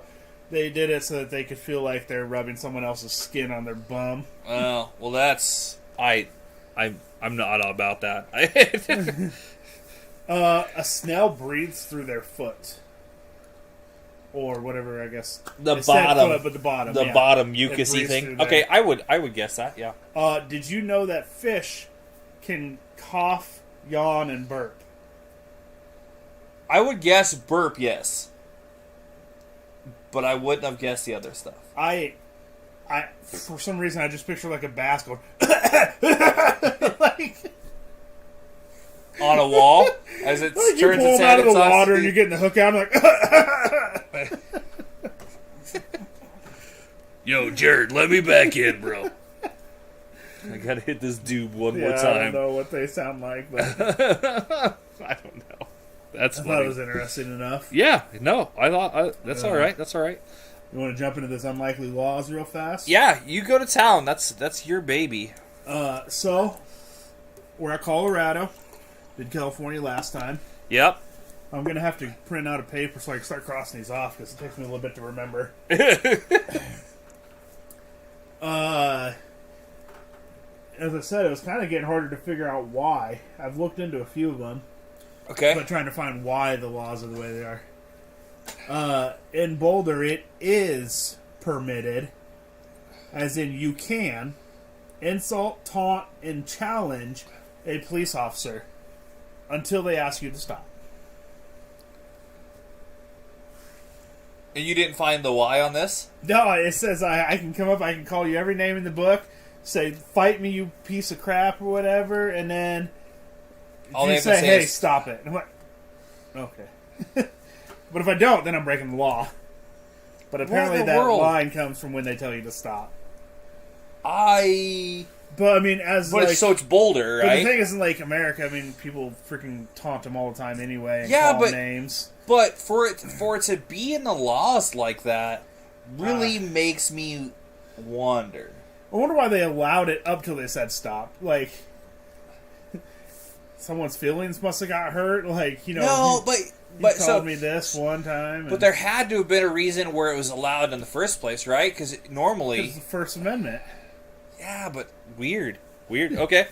they did it so that they could feel like they're rubbing someone else's skin on their bum.
Oh, well, that's... I'm not about that.
A snail breathes through their foot. Or whatever, I guess.
The bottom.
Foot, but the bottom.
The bottom mucusy thing. Okay, I would guess that, yeah.
Did you know that fish can cough, yawn, and burp?
I would guess burp, yes. But I wouldn't have guessed the other stuff.
I for some reason, I just picture like a bass going... like...
On a wall? As it
like
turns
you pull
its
them
head
out of the
and
water and you're getting the hook out and like...
Yo, Jared, let me back in, bro. I gotta hit this dude one more time.
I don't know what they sound like, but...
I don't know. That's funny.
I thought it was interesting enough.
Yeah, no, I thought... that's alright, that's alright.
You want to jump into this unlikely laws real fast?
Yeah, you go to town. That's your baby.
So, we're at Colorado. Did California last time.
Yep.
I'm going to have to print out a paper so I can start crossing these off because it takes me a little bit to remember. As I said, it was kind of getting harder to figure out why. I've looked into a few of them.
Okay.
But trying to find why the laws are the way they are. In Boulder, it is permitted, as in you can, insult, taunt, and challenge a police officer until they ask you to stop.
And you didn't find the why on this?
No, it says I can come up, I can call you every name in the book, say, fight me, you piece of crap, or whatever, and then
all
you
they
say,
say
hey,
is...
stop it. And I'm like, okay. But if I don't, then I'm breaking the law. But apparently that line comes from when they tell you to stop. But I mean,
so it's Boulder, right?
But the thing is, in like America, I mean, people freaking taunt them all the time anyway and call names.
But for it to be in the laws like that really makes me wonder.
I wonder why they allowed it up till they said stop. Like, someone's feelings must have got hurt. Like, you know.
No, but
he called me this one time.
But there had to have been a reason where it was allowed in the first place, right? Because normally...
It's the First Amendment.
Yeah, but weird. Okay.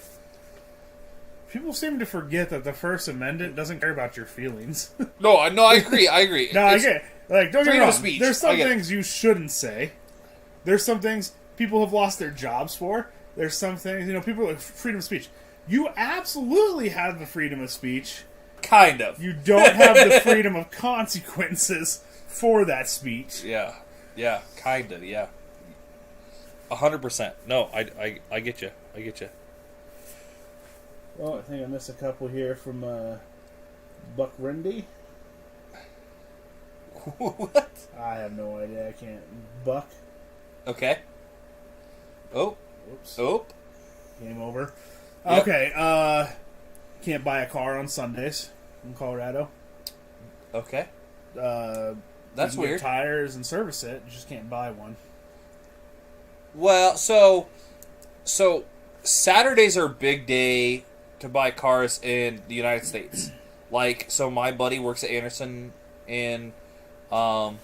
People seem to forget that the First Amendment doesn't care about your feelings.
No, I agree.
No, I get it. Like, don't get me wrong.
Speech.
There's some things you shouldn't say. There's some things people have lost their jobs for. There's some things, people like freedom of speech. You absolutely have the freedom of speech.
Kind of.
You don't have the freedom of consequences for that speech.
Yeah. Yeah, kind of, yeah. 100%. No, I get you. I get you.
Well, I think I missed a couple here from Buck Rindy.
What?
I have no idea. I can't. Buck.
Okay. Oh.
Oops.
Oh.
Game over.
Yep.
Okay. Can't buy a car on Sundays in Colorado.
Okay.
That's
That's
you can
weird.
Get tires and service it. You just can't buy one.
Well, so Saturdays are a big day to buy cars in the United States. Like, so my buddy works at Anderson in Grand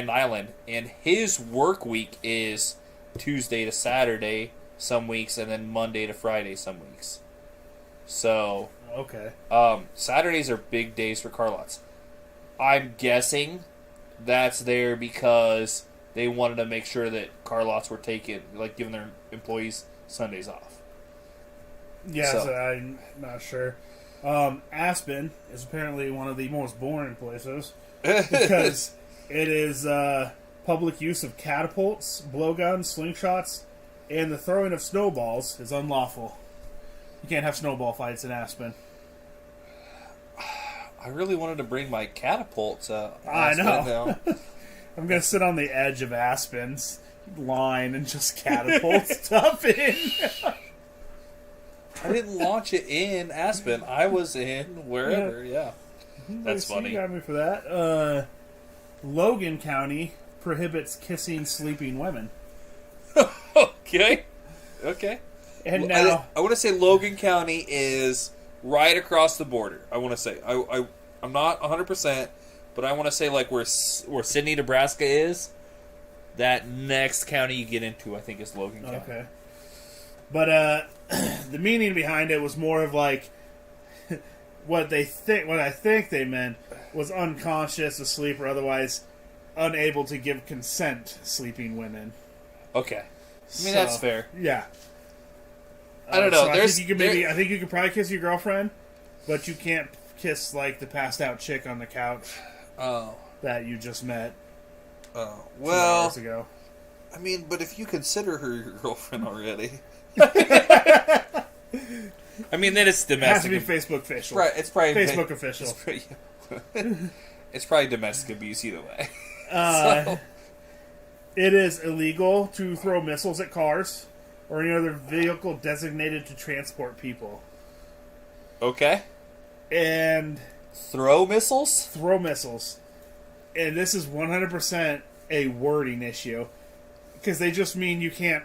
Island, and his work week is Tuesday to Saturday some weeks, and then Monday to Friday some weeks. So
Okay.
Saturdays are big days for car lots. I'm guessing that's there because they wanted to make sure that car lots were taken, like giving their employees Sundays off.
Yeah,
So-
so I'm not sure. Aspen is apparently one of the most boring places because it is public use of catapults, blowguns, slingshots, and the throwing of snowballs is unlawful. You can't have snowball fights in Aspen.
I really wanted to bring my catapult to
I
Aspen
know.
now.
I'm gonna sit on the edge of Aspen's line and just catapult stuff in.
I didn't launch it in Aspen. I was in wherever, yeah. That's
So
funny.
You got me for that. Logan County prohibits kissing sleeping women.
Okay. Okay.
And now,
I want to say Logan County is right across the border. I want to say. I'm not 100%, but I want to say like where Sidney, Nebraska is, that next county you get into, I think, is Logan County.
okay. But the meaning behind it was more of like what I think they meant was unconscious, asleep, or otherwise unable to give consent sleeping women.
Okay. I mean, that's fair.
Yeah.
I don't know.
So
There's,
I think you could probably kiss your girlfriend, but you can't kiss like the passed out chick on the couch that you just met 2
well,
hours ago.
I mean, but if you consider her your girlfriend already, I mean, then it's
It has to
domestic.
be Facebook official.
Right, it's probably
Facebook official.
It's probably domestic abuse either way.
So. It is illegal to throw missiles at cars or any other vehicle designated to transport people.
Okay.
And
Throw missiles?
throw missiles. And this is 100% a wording issue. Because they just mean you can't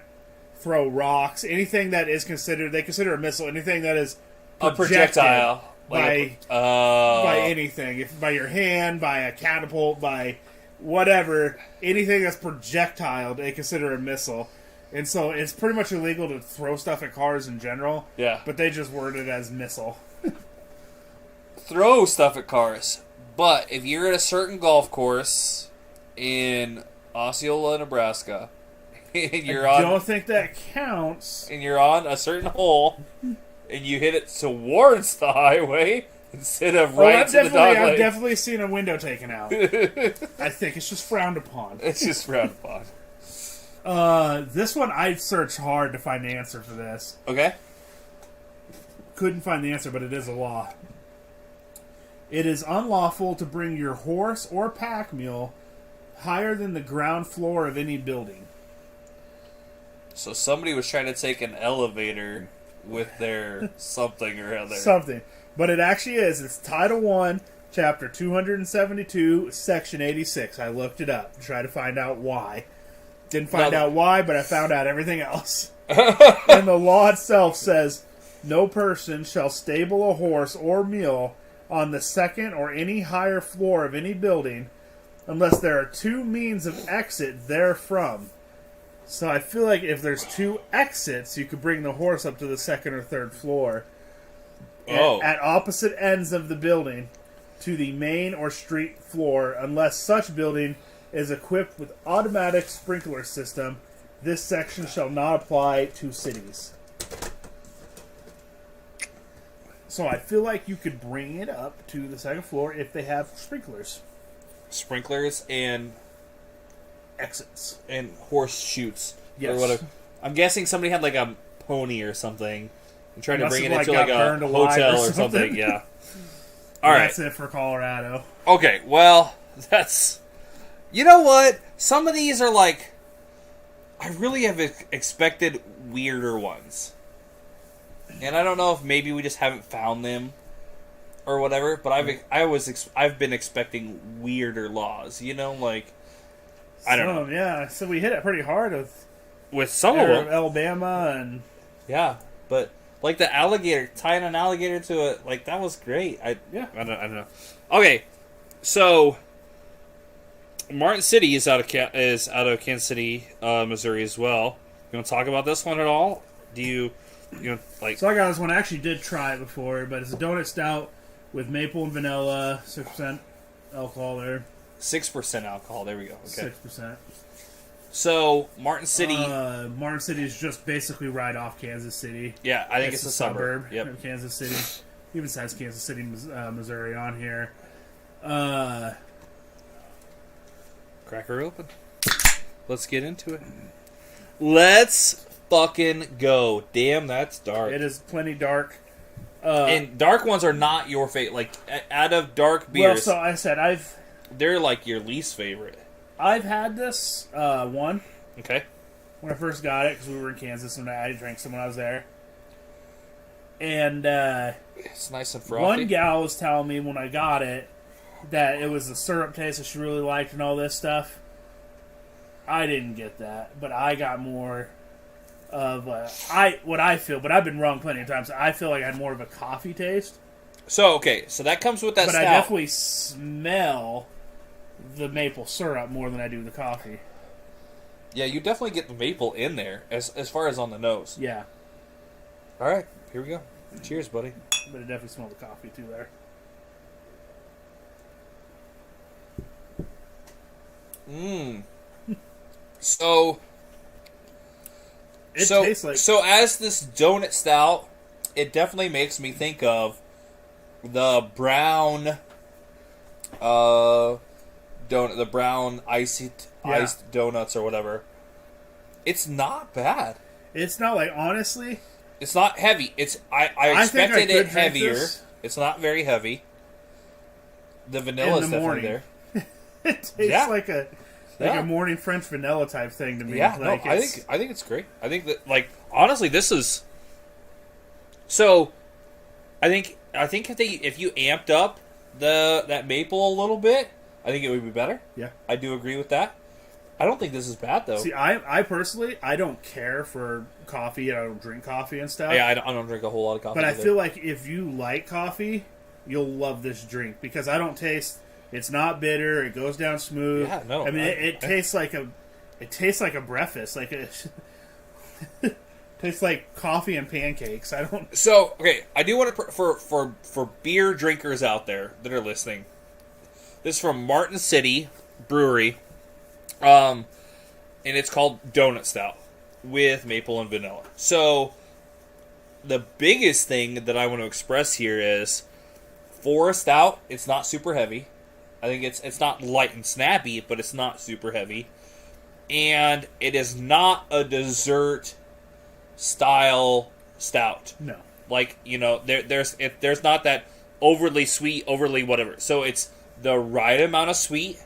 throw rocks. Anything that is considered, they consider a missile, anything that is
A projectile.
by anything. If by your hand, by a catapult, by whatever, anything that's projectile, they consider a missile. And so it's pretty much illegal to throw stuff at cars in general.
Yeah.
But they just word it as missile.
Throw stuff at cars. But if you're at a certain golf course in Osceola, Nebraska, and
I don't think that counts.
you're on a certain hole, and you hit it towards the highway instead of right to the dog
I've
leg,
definitely seen a window taken out. I think it's just frowned upon.
it's just frowned upon.
This one I searched hard to find the answer for this.
Okay.
Couldn't find the answer, but it is a law. It is unlawful to bring your horse or pack mule higher than the ground floor of any building.
So somebody was trying to take an elevator with their something or other.
Something. But it actually is. It's Title 1, Chapter 272, Section 86. I looked it up to try to find out why. Didn't find out why, but I found out everything else. And the law itself says, no person shall stable a horse or mule on the second or any higher floor of any building unless there are two means of exit therefrom. So I feel like if there's two exits, you could bring the horse up to the second or third floor. At opposite ends of the building to the main or street floor unless such building is equipped with automatic sprinkler system. This section shall not apply to cities. So I feel like you could bring it up to the second floor if they have sprinklers.
Sprinklers and
exits.
And horseshoes.
Yes.
Or whatever. I'm guessing somebody had like a pony or something and tried to
Must
bring it
have,
into
like,
like
got
a
burned alive
hotel
or
or something. Yeah.
All
All right.
That's it for Colorado.
Okay, well, that's... You know what? Some of these are like... I really have expected weirder ones. And I don't know if maybe we just haven't found them or whatever, but I've been expecting weirder laws, you know, like I don't know.
Yeah, so we hit it pretty hard
With some of them,
Alabama and
yeah, but like the alligator, tying an alligator to it, like that was great. I don't know. Okay, so Martin City is out of Kansas City, Missouri as well. You want to talk about this one at all? Do you like?
So I got this one. I actually did try it before, but it's a donut stout with maple and vanilla, 6% alcohol there.
6% alcohol. There we go. Okay.
6%.
So Martin City.
Martin City is just basically right off Kansas City.
Yeah, I think it's a suburb. Yep.
Of Kansas City. Even says Kansas City, Missouri on here.
Crack her open. Let's get into it. Let's fucking go. Damn, that's dark.
It is plenty dark.
And dark ones are not your favorite. Like, out of dark beers,
Well, so I said
they're like your least favorite.
I've had this one
Okay.
when I first got it because we were in Kansas and I drank some when I was there. And
It's nice and frothy.
one gal was telling me when I got it that it was the syrup taste that she really liked and all this stuff. I didn't get that, but I got more of what I feel, but I've been wrong plenty of times. I feel like I had more of a coffee taste.
So, okay, so that comes with that
But
stout.
I definitely smell the maple syrup more than I do the coffee.
Yeah, you definitely get the maple in there, as far as on the nose.
Yeah.
All right, here we go. Cheers, buddy.
But it definitely smells the coffee too there.
So...
It tastes like...
So as this donut stout, it definitely makes me think of the brown donut, the brown iced donuts or whatever. It's not bad.
It's not like, honestly...
It's not heavy. I expected it heavier. It's not very heavy. The vanilla is definitely there.
It tastes like a morning French vanilla type thing to me.
Yeah,
like,
no, I think it's great. I think that, like, honestly, this is... So, I think if you amped up that maple a little bit, I think it would be better.
Yeah.
I do agree with that. I don't think this is bad, though.
See, I personally, I don't care for coffee. I don't drink coffee and stuff.
Yeah, I don't drink a whole lot of coffee.
But
either.
I feel like if you like coffee, you'll love this drink because I don't taste... It's not bitter. It goes down smooth.
Yeah, no.
I mean, it tastes like a breakfast. Like tastes like coffee and pancakes. I don't.
So okay, I do want to for beer drinkers out there that are listening. This is from Martin City Brewery, and it's called Donut Stout with maple and vanilla. So the biggest thing that I want to express here is for a stout, it's not super heavy. I think it's not light and snappy, but it's not super heavy. And it is not a dessert style stout.
No.
Like, you know, there's not that overly sweet, overly whatever. So it's the right amount of sweet,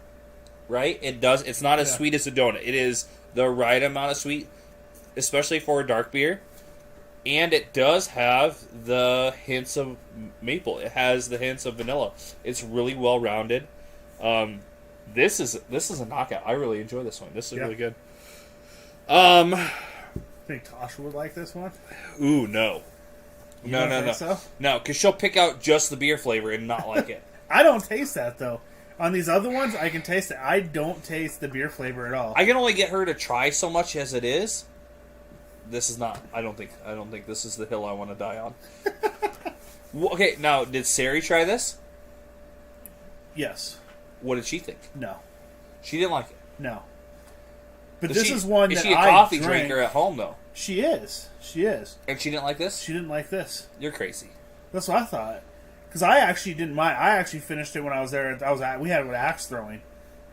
right? It's not as sweet as a donut. It is the right amount of sweet, especially for a dark beer. And it does have the hints of maple. It has the hints of vanilla. It's really well rounded. This is a knockout. I really enjoy this one. This is really good.
Think Tasha would like this one?
Ooh, no. No.
So?
No, because she'll pick out just the beer flavor and not like it.
I don't taste that though. On these other ones, I can taste it. I don't taste the beer flavor at all.
I can only get her to try so much as it is. This is not. I don't think this is the hill I want to die on. Well, okay, now did Sari try this?
Yes.
What did she think?
No.
She didn't like it.
No. But this is one that I
Is she a coffee drinker at home though?
She is.
And she didn't like this?
She didn't like this.
You're crazy.
That's what I thought. Because I actually didn't mind. I actually finished it when I was there. We had it with axe throwing.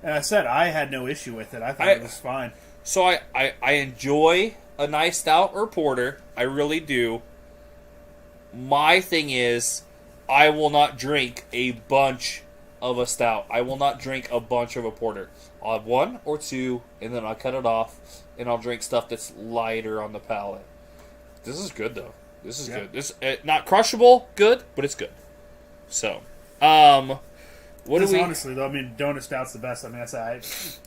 And I said I had no issue with it. I thought it was fine.
So I enjoy a nice stout or porter. I really do. My thing is, I will not drink a bunch of a stout. I will not drink a bunch of a porter. I'll have one or two, and then I'll cut it off, and I'll drink stuff that's lighter on the palate. This is good, though. This is good. This not crushable, good, but it's good. So,
honestly, though, I mean, donut stout's the best. I mean,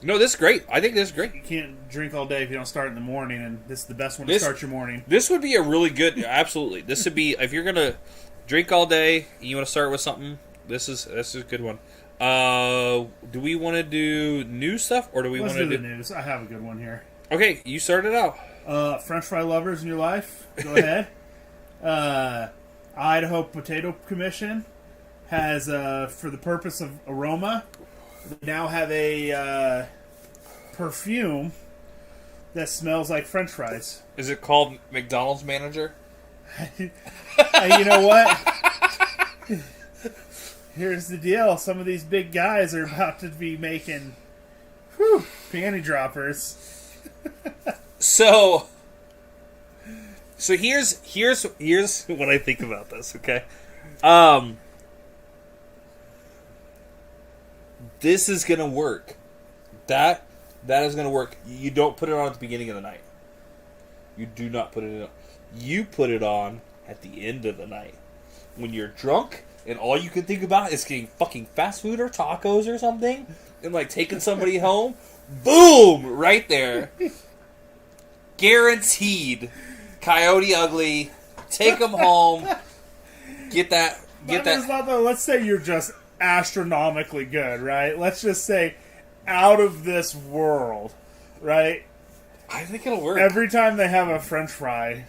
no, this is great. I think this is great.
You can't drink all day if you don't start in the morning, and this is the best one to start your morning.
This would be a really good, absolutely. This would be, if you're going to drink all day, you want to start with something, this is a good one. Do we want to do new stuff, or do we want to do
the news? I have a good one here.
Okay, you start it out.
French fry lovers in your life, go ahead. Idaho Potato Commission has, for the purpose of aroma, they now have a perfume that smells like French fries.
Is it called McDonald's Manager?
You know what? Here's the deal. Some of these big guys are about to be making panty droppers.
So here's what I think about this, okay? This is gonna work. That is gonna work. You don't put it on at the beginning of the night. You do not put it on. You put it on at the end of the night. When you're drunk and all you can think about is getting fucking fast food or tacos or something and like taking somebody home. Boom! Right there. Guaranteed. Coyote Ugly. Take them home. Get that.
Let's say you're just astronomically good, right? Let's just say out of this world, right?
I think it'll work.
Every time they have a French fry,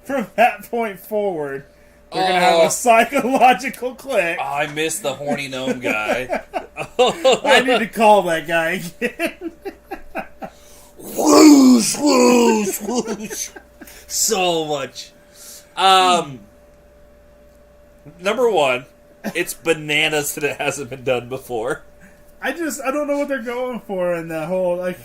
from that point forward, they're going to have a psychological click.
Oh, I missed the horny gnome guy.
I need to call that guy again.
Whoosh, whoosh, whoosh. So much. Number one, it's bananas that it hasn't been done before.
I don't know what they're going for in the whole, like,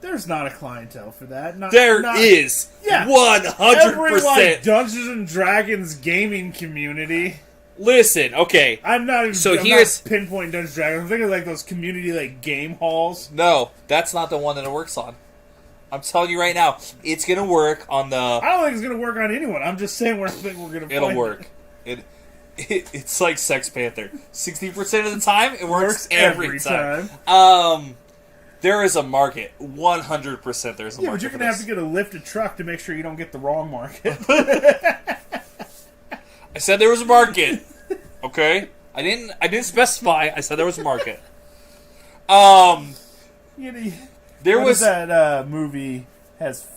there's not a clientele for that.
There is.
Yeah.
100%.
Every, like, Dungeons and Dragons gaming community.
Listen, okay.
I'm not even not pinpointing Dungeons and Dragons. I'm thinking like those community, like, game halls.
No, that's not the one that it works on. I'm telling you right now, it's going to work on the...
I don't think it's going to work on anyone. I'm just saying where I think we're going to
It'll work. It's like Sex Panther. 60% of the time, it works every time. There is a market. 100% there's a market.
Yeah, but you're going to have to get a lifted truck to make sure you don't get the wrong market.
I said there was a market. Okay? I didn't specify. I said there was a market.
There was that movie has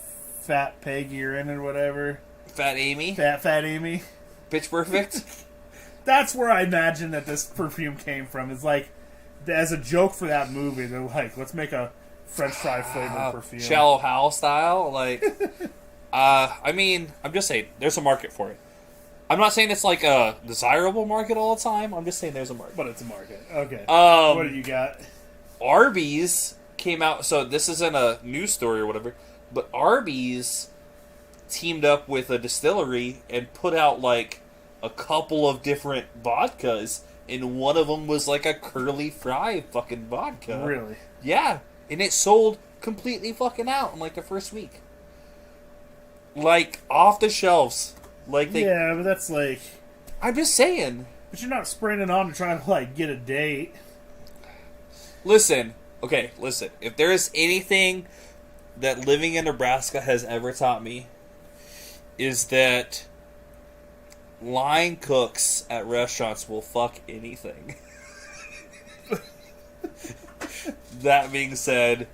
Fat Peggy or in it or whatever.
Fat Amy?
Fat Amy.
Pitch Perfect?
That's where I imagine that this perfume came from. It's like, as a joke for that movie, they're like, let's make a French fry flavored perfume.
Shallow Hal style? Like, I mean, I'm just saying, there's a market for it. I'm not saying it's like a desirable market all the time. I'm just saying there's a market.
But it's a market. Okay. What do you got?
Arby's came out, so this isn't a news story or whatever, but Arby's teamed up with a distillery and put out like a couple of different vodkas, and one of them was like a curly fry fucking vodka.
Really?
Yeah, and it sold completely fucking out in like the first week. Like off the shelves. Like
yeah, but that's like...
I'm just saying.
But you're not spraying it on to try to like get a date.
Listen. Okay, listen. If there is anything that living in Nebraska has ever taught me, is that line cooks at restaurants will fuck anything. That being said,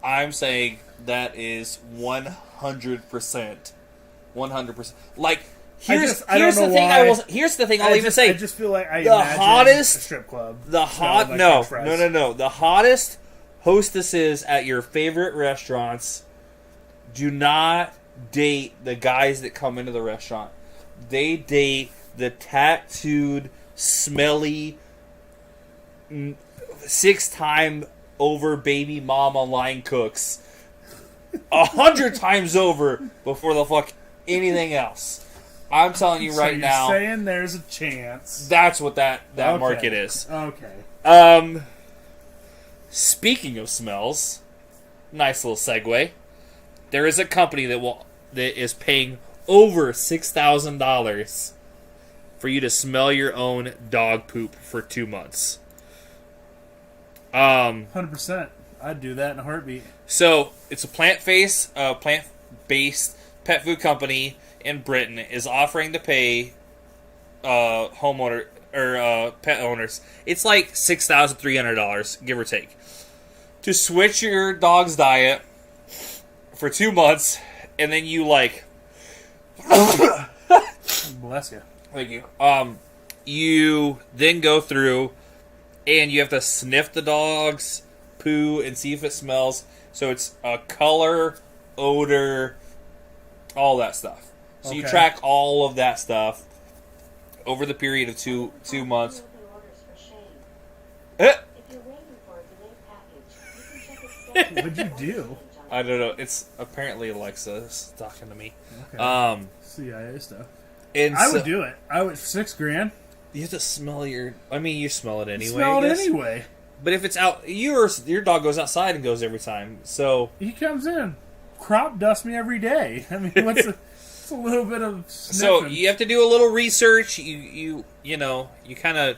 I'm saying that is 100%. 100%. Like, here's the thing I'll even say.
I just feel like
the hottest
a strip club.
The hottest hostesses at your favorite restaurants do not date the guys that come into the restaurant. They date the tattooed, smelly, 6-time over baby mama line cooks 100 times over before they'll fuck anything else. I'm telling you right now.
Saying there's a chance.
That's what that
Okay.
market is.
Okay.
Speaking of smells, nice little segue. There is a company that is paying over $6,000 for you to smell your own dog poop for 2 months.
100%. I'd do that in a heartbeat.
So it's a plant-based pet food company in Britain is offering to pay homeowner or pet owners. It's like $6,300, give or take, to switch your dog's diet for 2 months, and then you like.
Bless you.
Thank you. You then go through, and you have to sniff the dog's poo and see if it smells. So it's color, odor, all that stuff. So you track all of that stuff over the period of two months.
What'd you do?
I don't know. It's apparently Alexa's talking to me.
Okay. CIA stuff.
And
I would do it. I would $6,000.
You have to smell your. I mean, you smell it anyway.
Smell it anyway.
But if it's out, your dog goes outside and goes every time. So
he comes in, crop dust me every day. I mean, it's a little bit of sniffing.
So you have to do a little research. You kind of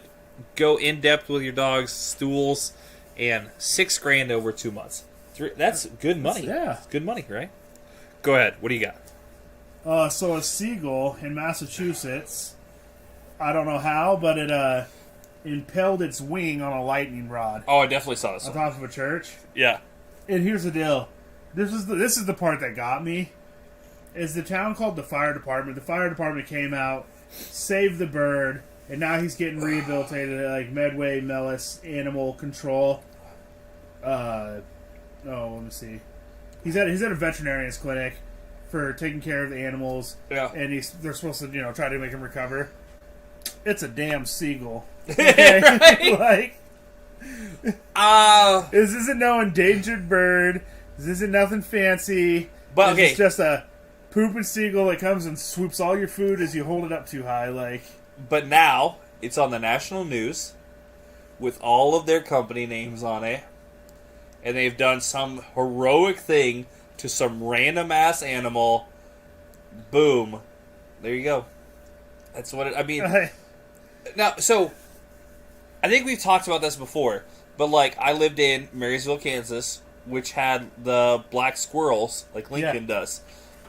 go in depth with your dog's stools, and $6,000 over 2 months. That's good money.
Yeah,
it's good money, right? Go ahead. What do you got?
So a seagull in Massachusetts, I don't know how, but it impaled its wing on a lightning rod.
Oh, I definitely saw this
on top of a church.
Yeah.
And here's the deal. This is the part that got me. Is the town called the fire department. The fire department came out, saved the bird, and now he's getting rehabilitated at like Medway Mellis Animal Control. Let me see. He's at a veterinarian's clinic for taking care of the animals.
Yeah.
And they're supposed to, try to make him recover. It's a damn seagull. Okay?
Right?
This isn't no endangered bird. This isn't nothing fancy.
But okay.
It's just a pooping seagull that comes and swoops all your food as you hold it up too high.
But now it's on the national news with all of their company names on it, and they've done some heroic thing to some random ass animal. Boom, there you go. That's what I mean. Now, so I think we've talked about this before, but I lived in Marysville, Kansas, which had the black squirrels like Lincoln does.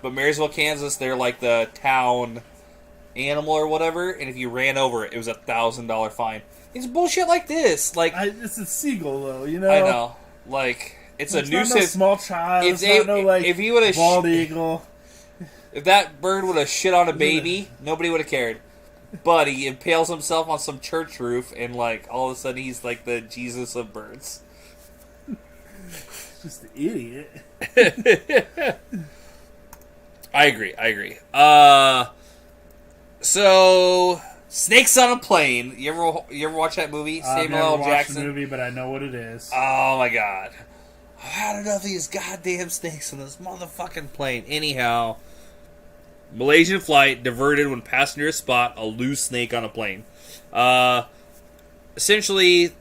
But Marysville, Kansas, they're like the town animal or whatever, and if you ran over it, it was $1,000 fine. It's bullshit like this.
It's a seagull, though. I
know. It's a nuisance.
Not no small child. It's not no
if he would have
bald eagle.
If that bird would have shit on a baby, nobody would have cared. But he impales himself on some church roof, and all of a sudden he's like the Jesus of birds.
Just an idiot.
I agree. So Snakes on a Plane. You ever watch that movie?
Samuel L. Jackson. The movie, but I know what it is.
Oh my god! I've had enough of these goddamn snakes on this motherfucking plane. Anyhow, Malaysian flight diverted when passengers spot a loose snake on a plane. Essentially,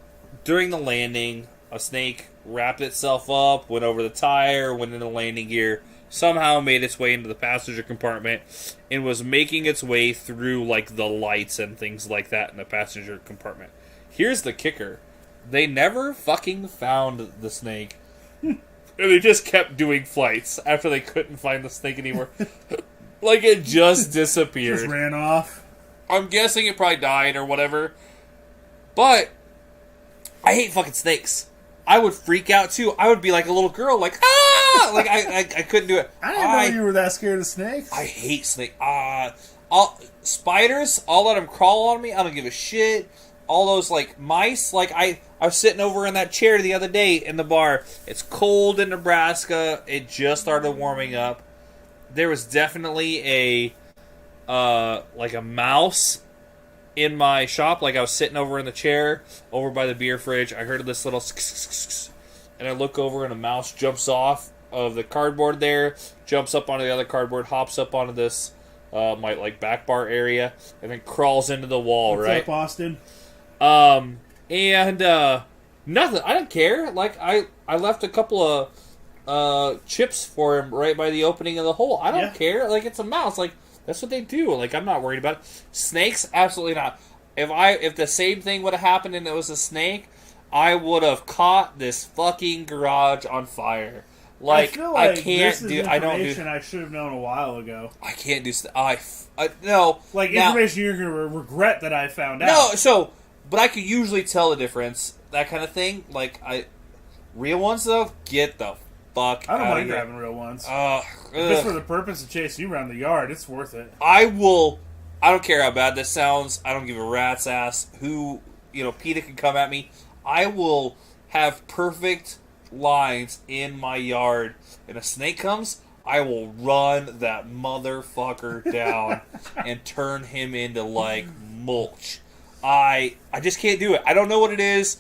during the landing, a snake wrapped itself up, went over the tire, went into landing gear, somehow made its way into the passenger compartment, and was making its way through the lights and things like that in the passenger compartment. Here's the kicker. They never fucking found the snake. And they just kept doing flights after they couldn't find the snake anymore. It just disappeared.
Just ran off.
I'm guessing it probably died or whatever. But I hate fucking snakes. I would freak out too. I would be like a little girl, ah! I couldn't do it.
I didn't know you were that scared of snakes.
I hate snakes. Spiders, I'll let them crawl on me. I don't give a shit. All those mice, I was sitting over in that chair the other day in the bar. It's cold in Nebraska. It just started warming up. There was definitely a mouse in my shop. Like I was sitting over in the chair, over by the beer fridge. I heard this little and I look over and a mouse jumps off of the cardboard there, jumps up onto the other cardboard, hops up onto this my like back bar area, and then crawls into the wall.
What's
right,
up, Austin?
And nothing. I don't care. Like I left a couple of chips for him right by the opening of the hole. I don't care. Like it's a mouse. Like that's what they do. Like I'm not worried about it. Snakes, absolutely not. If the same thing would have happened and it was a snake, I would have caught this fucking garage on fire. Like,
I feel like
I can't
this is
do. I don't do.
information I should have known a while ago.
I can't do. No.
Like
now,
information you're gonna regret that I found out.
No, so, but I could usually tell the difference. That kind of thing. Like real ones though, get the fuck.
I don't
out
mind
of here.
grabbing real ones. If it's for the purpose of chasing you around the yard, it's worth it.
I will. I don't care how bad this sounds. I don't give a rat's ass who PETA can come at me. I will have perfect lines in my yard, and a snake comes, I will run that motherfucker down and turn him into like mulch. I just can't do it. I don't know what it is.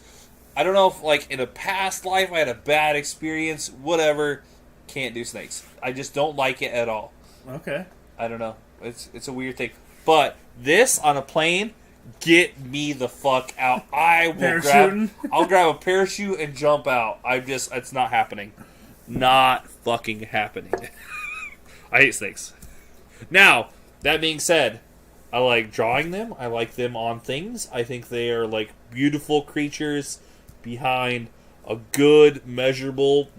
I don't know if like in a past life I had a bad experience. Whatever. Can't do snakes. I just don't like it at all.
Okay.
I don't know. It's a weird thing. But this on a plane, get me the fuck out. I will I'll grab a parachute and jump out. It's not happening. Not fucking happening. I hate snakes. Now, that being said, I like drawing them. I like them on things. I think they are like beautiful creatures behind a good measurable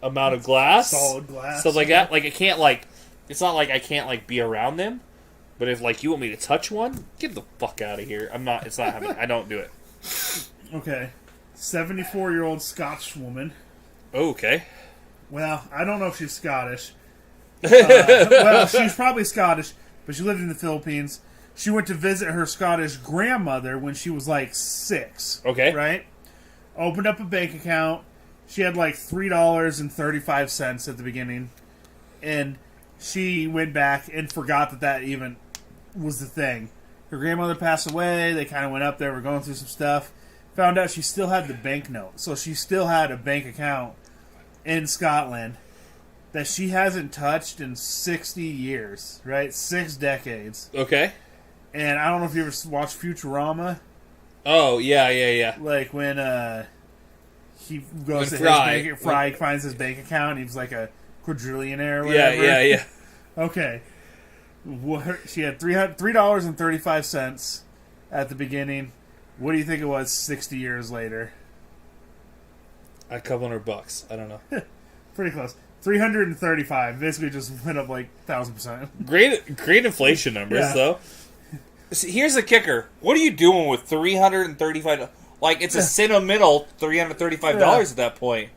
amount of glass.
Solid glass.
Stuff like that. Like it's not like I can't like be around them. But if like you want me to touch one, get the fuck out of here. It's not happening. I don't do it.
Okay. 74-year-old Scotch woman.
Okay.
Well, I don't know if she's Scottish. Well, she's probably Scottish, but she lived in the Philippines. She went to visit her Scottish grandmother when she was like 6.
Okay.
Right? Opened up a bank account. She had like $3.35 at the beginning. And she went back and forgot that even was the thing. Her grandmother passed away. They kind of went up there. Were going through some stuff. Found out she still had the banknote. So she still had a bank account in Scotland that she hasn't touched in 60 years. Right? 6 decades.
Okay.
And I don't know if you ever watched Futurama.
Oh, yeah.
Like when he goes to Fry finds his bank account and he's like a quadrillionaire or whatever.
Yeah.
Okay. She had $3.35 at the beginning. What do you think it was 60 years later?
A couple $100. I don't know.
Pretty close. 335. Basically just went up like 1,000%.
Great inflation numbers, though. See, here's the kicker. What are you doing with $335? Like, it's a sentimental $335 at that point.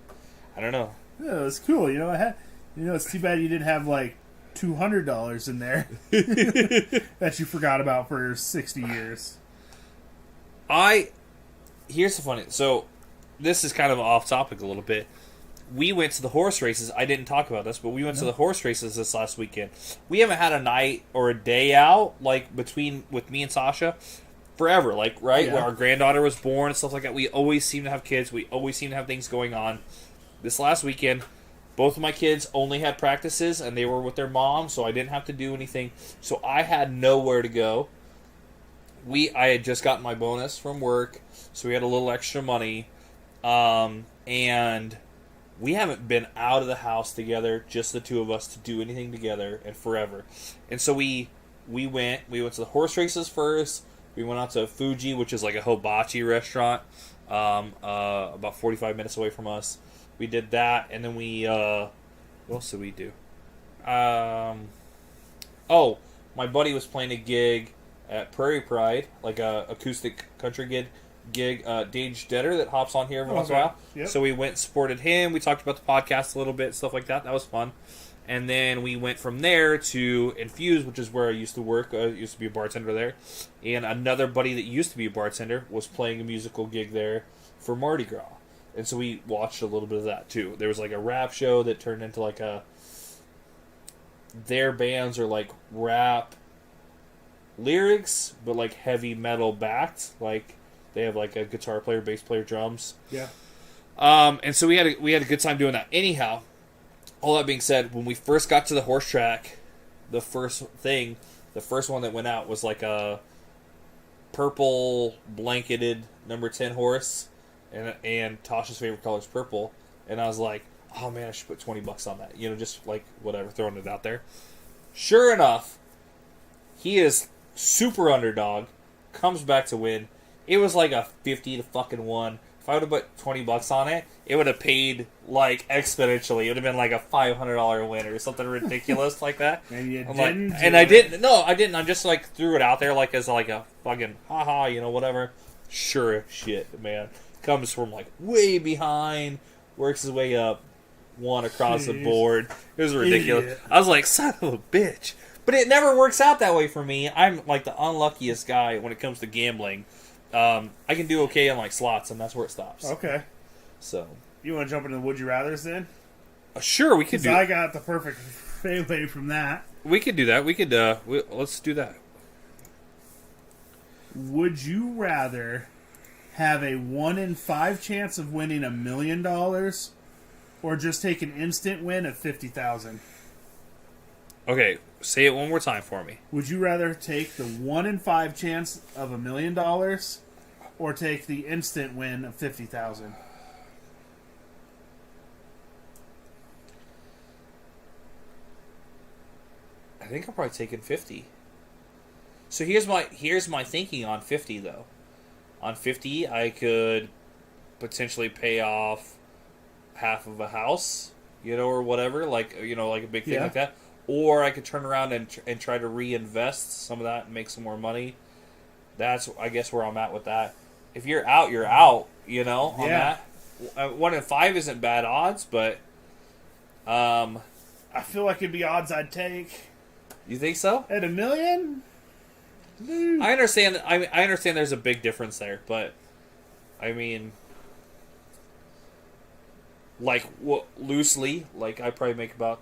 I don't know.
Yeah, it's cool. It's too bad you didn't have like $200 in there that you forgot about for 60 years.
Here's the funny. So, this is kind of off topic a little bit. We went to the horse races. I didn't talk about this, but we went to the horse races this last weekend. We haven't had a night or a day out like with me and Sasha forever. Like right where our granddaughter was born and stuff like that. We always seem to have kids. We always seem to have things going on. This last weekend, both of my kids only had practices and they were with their mom, so I didn't have to do anything. So I had nowhere to go. I had just gotten my bonus from work, so we had a little extra money, and we haven't been out of the house together, just the two of us, to do anything together in forever. And so we went to the horse races first. We went out to Fuji, which is like a hibachi restaurant, about 45 minutes away from us. We did that, and then what else did we do? My buddy was playing a gig at Prairie Pride, like a acoustic country gig. Dage Detter that hops on here every once in a while.
Yep.
So we went and supported him. We talked about the podcast a little bit, stuff like that. That was fun. And then we went from there to Infuse, which is where I used to work. I used to be a bartender there. And another buddy that used to be a bartender was playing a musical gig there for Mardi Gras. And so we watched a little bit of that too. There was like a rap show that turned into like their bands are like rap lyrics, but like heavy metal backed. Like they have like a guitar player, bass player, drums.
Yeah.
And so we had a good time doing that. Anyhow, all that being said, when we first got to the horse track, the first one that went out was like a purple blanketed number 10 horse, and Tasha's favorite color is purple. And I was like, oh man, I should put $20 on that. Just like whatever, throwing it out there. Sure enough, he is super underdog, comes back to win. It was like a 50 to fucking 1. If I would have put $20 on it, it would have paid like exponentially. It would have been like a $500 win or something ridiculous like that.
And you
I
didn't.
didn't. No, I didn't. I just like threw it out there like as like a fucking haha, whatever. Sure as shit, man. Comes from like way behind, works his way up, won across the board. It was ridiculous.
Idiot.
I was like, son of a bitch. But it never works out that way for me. I'm like the unluckiest guy when it comes to gambling. I can do okay on like slots, and that's where it stops.
Okay.
So
You want to jump into the Would You Rathers then?
Sure, we could do.
I got the perfect failway from that.
We could do that. We could. Let's do that.
Would you rather have a 1 in 5 chance of winning $1 million, or just take an instant win of $50,000?
Okay, say it one more time for me.
Would you rather take the 1 in 5 chance of $1 million, or take the instant win of $50,000?
I think I'm probably taking 50. So here's my thinking on 50 though. On 50, I could potentially pay off half of a house, or whatever, like like a big thing like that. Or I could turn around and try to reinvest some of that and make some more money. That's, I guess, where I'm at with that. If you're out, you're out, on that. 1 in 5 isn't bad odds, but
I feel like it'd be odds I'd take.
You think so?
At $1 million? Dude.
I understand. I understand. There's a big difference there, but I mean, like loosely, like I probably make about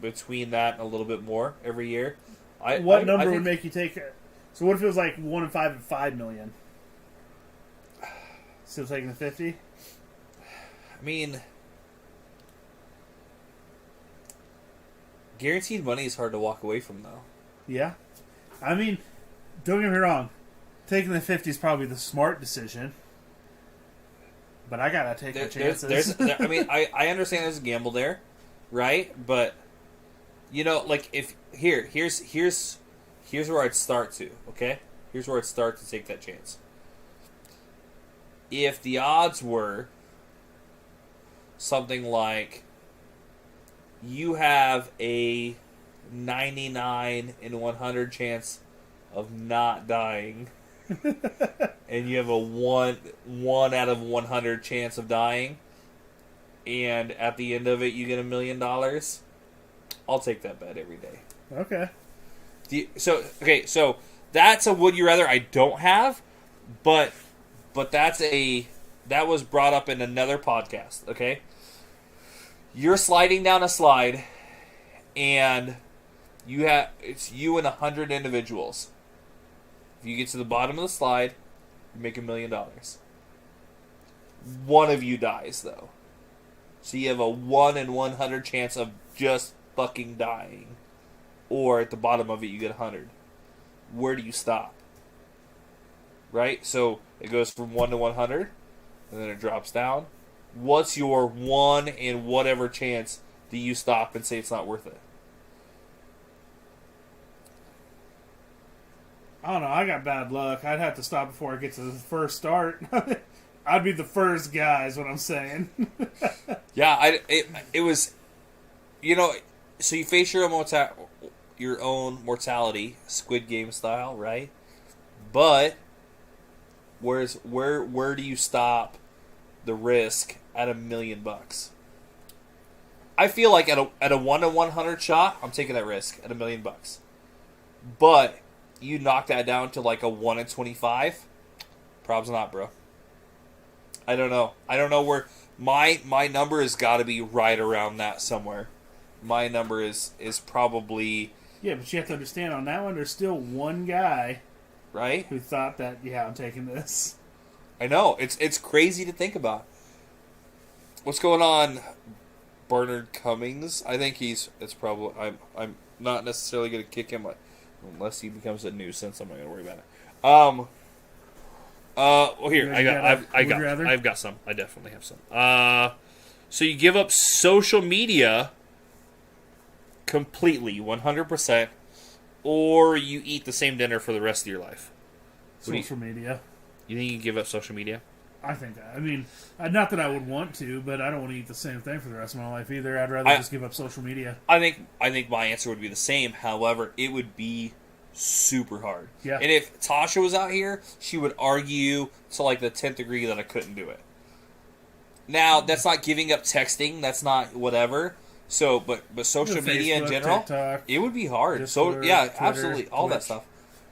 between that and a little bit more every year.
What number would make you take it? So what if it was like 1 in 5 and $5 million? Still taking the 50?
I mean, guaranteed money is hard to walk away from, though.
Yeah. I mean, don't get me wrong. Taking the 50 is probably the smart decision. But I gotta take my chances.
I mean, I understand there's a gamble there, right? But like if here's where I'd start to. Okay, here's where I'd start to take that chance. If the odds were something like you have a 99 in 100 chance of not dying, and you have a 1 out of 100 chance of dying, and at the end of it you get $1 million, I'll take that bet every day.
Okay.
So that's a would you rather I don't have, but that was brought up in another podcast. Okay, you're sliding down a slide, and it's you and 100 individuals. If you get to the bottom of the slide, you make $1 million. One of you dies though, so you have a 1 in 100 chance of just fucking dying, or at the bottom of it you get 100. Where do you stop? Right, so it goes from 1 to 100, and then it drops down. What's your 1 in whatever chance do you stop and say it's not worth it?
I don't know. I got bad luck. I'd have to stop before I get to the first start. I'd be the first guy is what I'm saying.
Yeah, it was, so you face your own mortality, Squid Game style, right? But where do you stop the risk at $1 million? I feel like at a 1 in 100 shot, I'm taking that risk at $1 million. But you knock that down to like a 1 in 25, probs not, bro. I don't know where my number has got to be right around that somewhere. My number is probably
Yeah, but you have to understand, on that one, there's still one guy
right?
who thought that, yeah, I'm taking this.
I know. It's crazy to think about. What's going on, Bernard Cummings? I think it's probably I'm not necessarily going to kick him unless he becomes a nuisance. I'm not going to worry about it. Well, here I've got some. I definitely have some. So you give up social media completely, 100%, or you eat the same dinner for the rest of your life.
Social media.
You think you give up social media?
I think that. I mean, not that I would want to, but I don't want to eat the same thing for the rest of my life either. I'd rather just give up social media.
I think my answer would be the same. However, it would be super hard.
Yeah.
And if Tasha was out here, she would argue to like the 10th degree that I couldn't do it. Now, that's not giving up texting. That's not whatever. So, but social media
Facebook,
in general,
TikTok,
it would be hard.
Discord,
So, yeah,
Twitter,
absolutely, all that
Twitch.
stuff.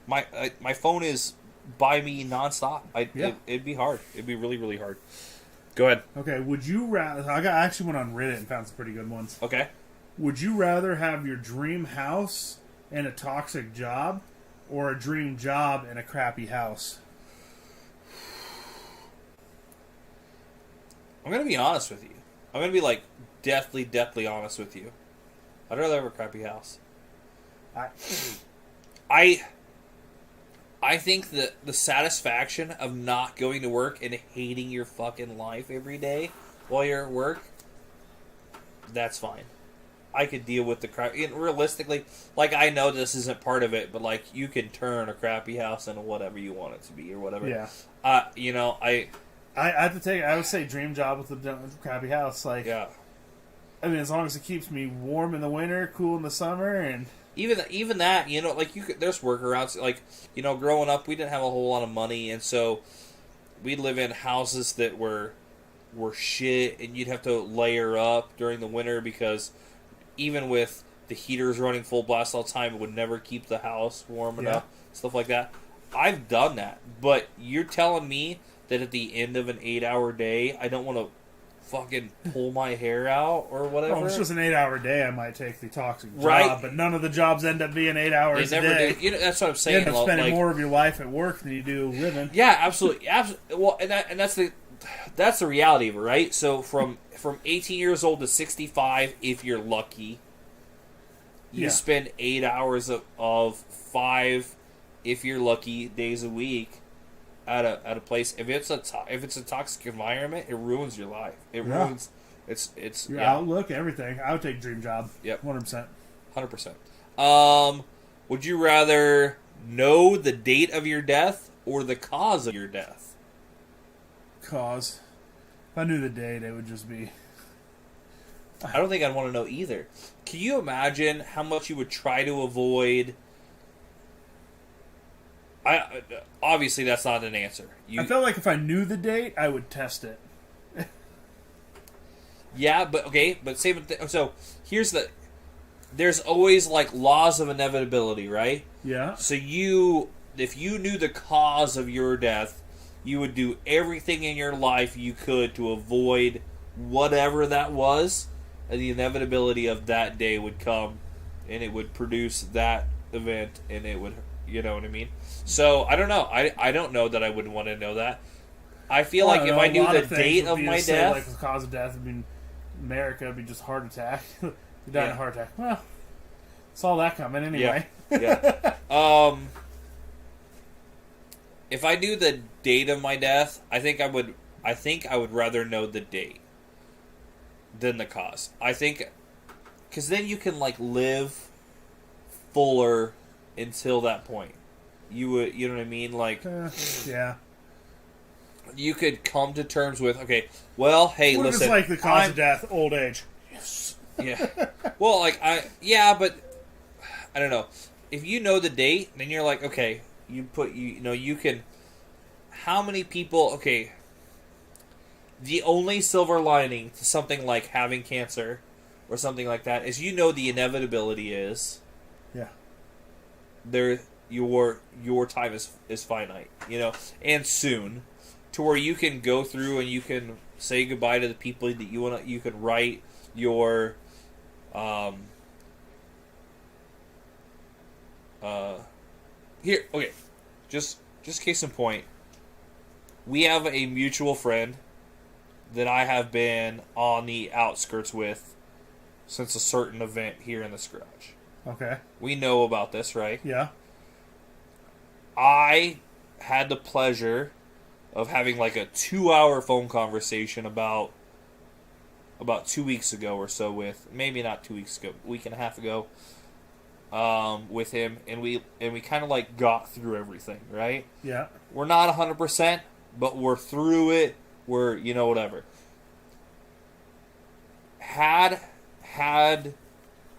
My phone is by me nonstop. It'd be hard. It'd be really, really hard. Go ahead.
Okay, would you rather... I actually went on Reddit and found some pretty good ones.
Okay.
Would you rather have your dream house and a toxic job, or a dream job and a crappy house?
I'm going to be honest with you. I'm going to be, like, deathly honest with you. I'd rather have a crappy house. I think that the satisfaction of not going to work and hating your fucking life every day while you're at work, that's fine. I could deal with the crap. Realistically, like, I know this isn't part of it, but, like, you can turn a crappy house into whatever you want it to be or whatever.
Yeah.
I
have to take... I would say dream job with a crappy house. Like,
yeah.
I mean, as long as it keeps me warm in the winter, cool in the summer, and...
Even that, like, there's workarounds. Like, growing up, we didn't have a whole lot of money, and so we'd live in houses that were shit, and you'd have to layer up during the winter because even with the heaters running full blast all the time, it would never keep the house warm enough, stuff like that. I've done that, but you're telling me that at the end of an 8-hour day, I don't want to fucking pull my hair out or whatever.
Well, if it's just an 8-hour day, I might take the toxic job,
right?
But none of the jobs end up being 8 hours a day.
Do. That's what I'm saying.
You end up spending more of your life at work than you do living.
Yeah, absolutely. Well, and that's the reality of it, right? So from 18 years old to 65, if you're lucky, you spend 8 hours of 5, if you're lucky, days a week at a place. If it's a toxic environment, it ruins your life. It ruins it's
your outlook, everything. I would take dream job.
Yep,
100%.
100%. Would you rather know the date of your death or the cause of your death?
Cause. If I knew the date, it would just be...
I don't think I'd want to know either. Can you imagine how much you would try to avoid? Obviously that's not an answer.
I felt like if I knew the date, I would test it.
Yeah, but okay, but same. So here's there's always like laws of inevitability, right?
Yeah.
So if you knew the cause of your death, you would do everything in your life you could to avoid whatever that was, and the inevitability of that day would come, and it would produce that event, and it would, you know what I mean? So I don't know. I don't know that I would want to know that. I feel like if I knew the date of my death,
like the cause of death, I mean, America would be just heart attack. You died in a heart attack. Well, saw that coming anyway.
Yeah. If I knew the date of my death, I think I would rather know the date than the cause. I think, because then you can like live fuller until that point. You would, you know what I mean? Like,
yeah.
You could come to terms with, okay, well, hey,
what
listen.
If it's like the cause of death, old age?
Yes. Yeah. Well, but I don't know. If you know the date, then you're like, okay, you can. How many people? Okay. The only silver lining to something like having cancer or something like that is the inevitability is.
Yeah.
Your time is finite, and soon, to where you can go through and you can say goodbye to the people that you want. You can write your Here, okay, just case in point, we have a mutual friend that I have been on the outskirts with since a certain event here in this garage.
Okay.
We know about this, right?
Yeah.
I had the pleasure of having like a 2-hour phone conversation about 2 weeks ago or so with, maybe not 2 weeks ago, a week and a half ago, with him, and we kind of like got through everything, right?
Yeah.
We're not 100%, but we're through it. We're, whatever. Had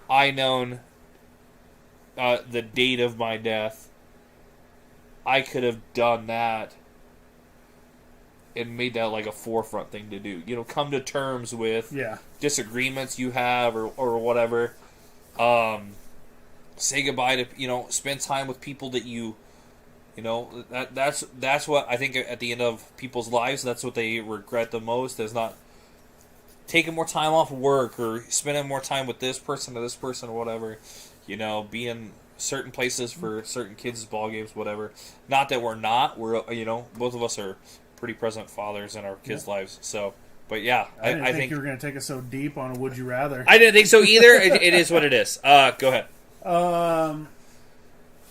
I known the date of my death, I could have done that and made that like a forefront thing to do. Come to terms with disagreements you have or whatever. Say goodbye to, spend time with people that that's what I think at the end of people's lives, that's what they regret the most, is not taking more time off work or spending more time with this person or whatever, being certain places for certain kids' ball games, whatever. Not that we're both of us are pretty present fathers in our kids' lives. So, but yeah,
I didn't think you were going to take us so deep on a would you rather.
I didn't think so either. It is what it is. Go ahead.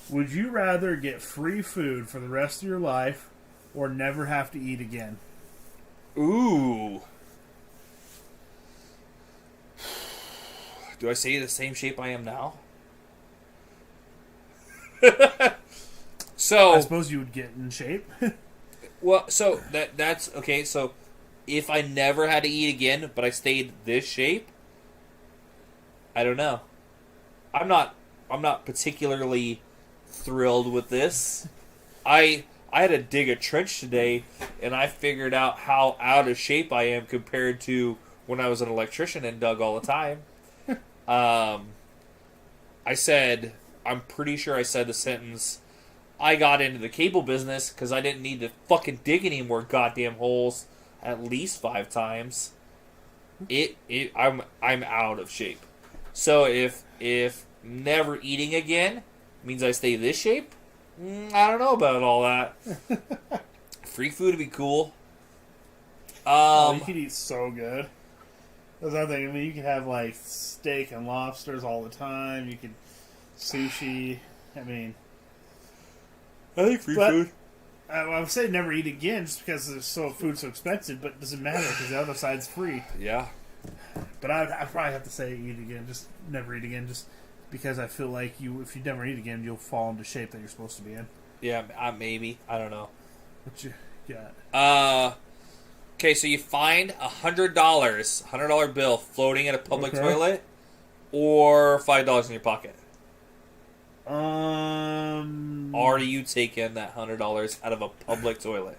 Would you rather get free food for the rest of your life or never have to eat again?
Ooh. Do I stay the same shape I am now? So
I suppose you would get in shape.
Well, so that's okay. So if I never had to eat again, but I stayed this shape, I don't know. I'm not particularly thrilled with this. I had to dig a trench today, and I figured out how out of shape I am compared to when I was an electrician and dug all the time. I'm pretty sure I said the sentence, I got into the cable business because I didn't need to fucking dig any more goddamn holes at least 5 times. I'm out of shape. So if never eating again means I stay this shape, I don't know about all that. Free food would be cool.
You could eat so good. That's another thing. I mean, you can have like steak and lobsters all the time. You could sushi. I mean,
I think free food.
I would say never eat again, just because food's so expensive. But it doesn't matter because the other side's free.
Yeah.
But I probably have to say eat again, just never eat again, just because I feel like if you never eat again, you'll fall into shape that you're supposed to be in.
Yeah, maybe. I don't know.
What you got?
Okay, so you find $100 bill floating in a public toilet, or $5 in your pocket. Are you taking that $100 out of a public toilet?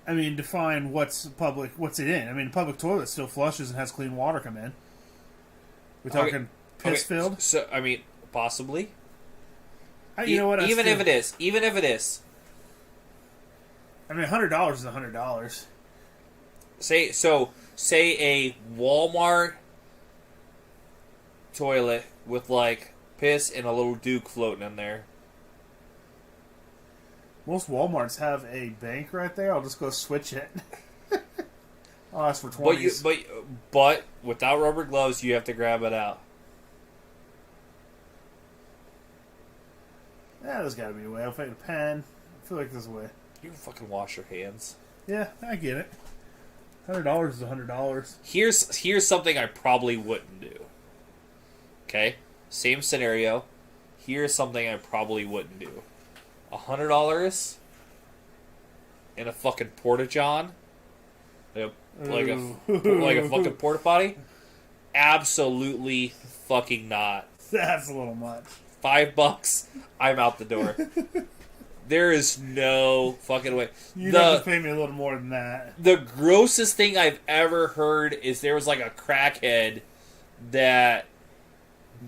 I mean, define what's public. What's it in? I mean, a public toilet still flushes and has clean water come in. We're talking piss filled.
So I mean, possibly.
You know what?
Even if it is.
I mean, $100 is $100.
Say a Walmart toilet with like piss and a little Duke floating in there.
Most Walmarts have a bank right there. I'll just go switch it. I'll ask for 20s.
But without rubber gloves, you have to grab it out.
Yeah, there's got to be a way. I'll take a pen. I feel like there's a way.
You can fucking wash your hands.
Yeah, I get it. $100 is $100.
Here's something I probably wouldn't do. Okay? Same scenario. Here's something I probably wouldn't do. $100 in a fucking porta-john, like a fucking porta potty. Absolutely fucking not.
That's a little much.
$5, I'm out the door. There is no fucking way.
You'd have to pay me a little more than that.
The grossest thing I've ever heard is there was like a crackhead that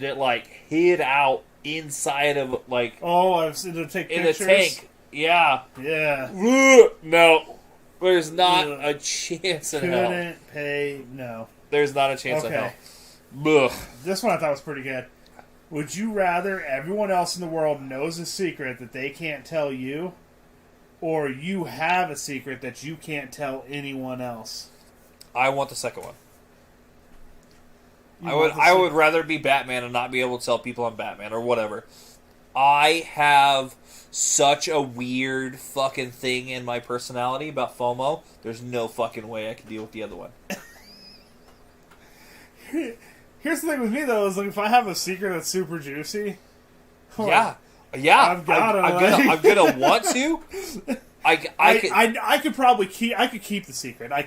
like hid out inside of like
I've seen them take pictures
in a tank. Yeah. No, there's not a chance in hell.
Couldn't pay. No.
There's not a chance in hell. Ugh.
This one I thought was pretty good. Would you rather everyone else in the world knows a secret that they can't tell you, or you have a secret that you can't tell anyone else?
I want the second one. I would rather be Batman and not be able to tell people I'm Batman or whatever. I have such a weird fucking thing in my personality about FOMO. There's no fucking way I can deal with the other one.
Here's the thing with me though, is like if I have a secret that's super juicy,
yeah,
I'm
gonna want to.
I could probably keep the secret. I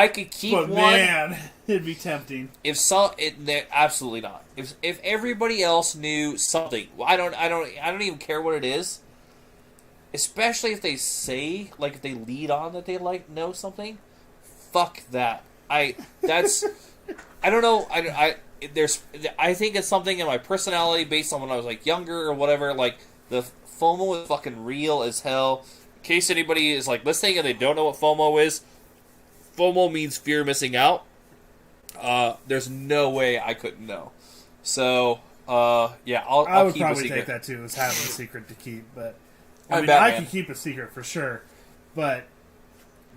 could
keep
but
one.
Man, it'd be tempting.
Absolutely not. If everybody else knew something, I don't even care what it is. Especially if they say, like, if they lead on that they know something. Fuck that. I don't know. I think it's something in my personality based on when I was like younger or whatever. Like the FOMO is fucking real as hell. In case anybody is like listening and they don't know what FOMO is, FOMO means fear of missing out. There's no way I couldn't know. So yeah, I'll
would
keep
probably
a secret.
take that too as having a secret to keep. But
I'm
I
Batman.
can keep a secret for sure. But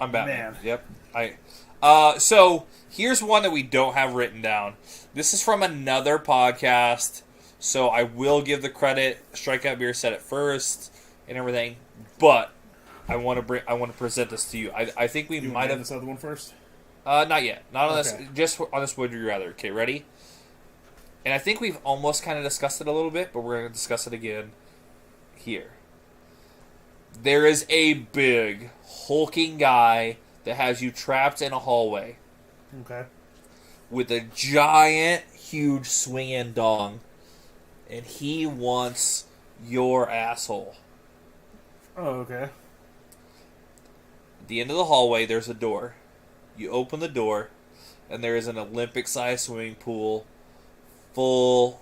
I'm Batman.
Man.
Yep. So here's one that we don't have written down. This is from another podcast, so I will give the credit. Strikeout Beer said it first and everything, but I want to present this to you. I think we might have
this other one first.
Not yet. Not on
Okay.
this. Just on this. Would you rather? Okay, ready? And I think we've almost kind of discussed it a little bit, but we're going to discuss it again here. There is a big hulking guy that has you trapped in a hallway.
Okay.
With a giant, huge swinging dong. And he wants your asshole.
Oh, okay.
At the end of the hallway, there's a door. You open the door, and there is an Olympic-sized swimming pool full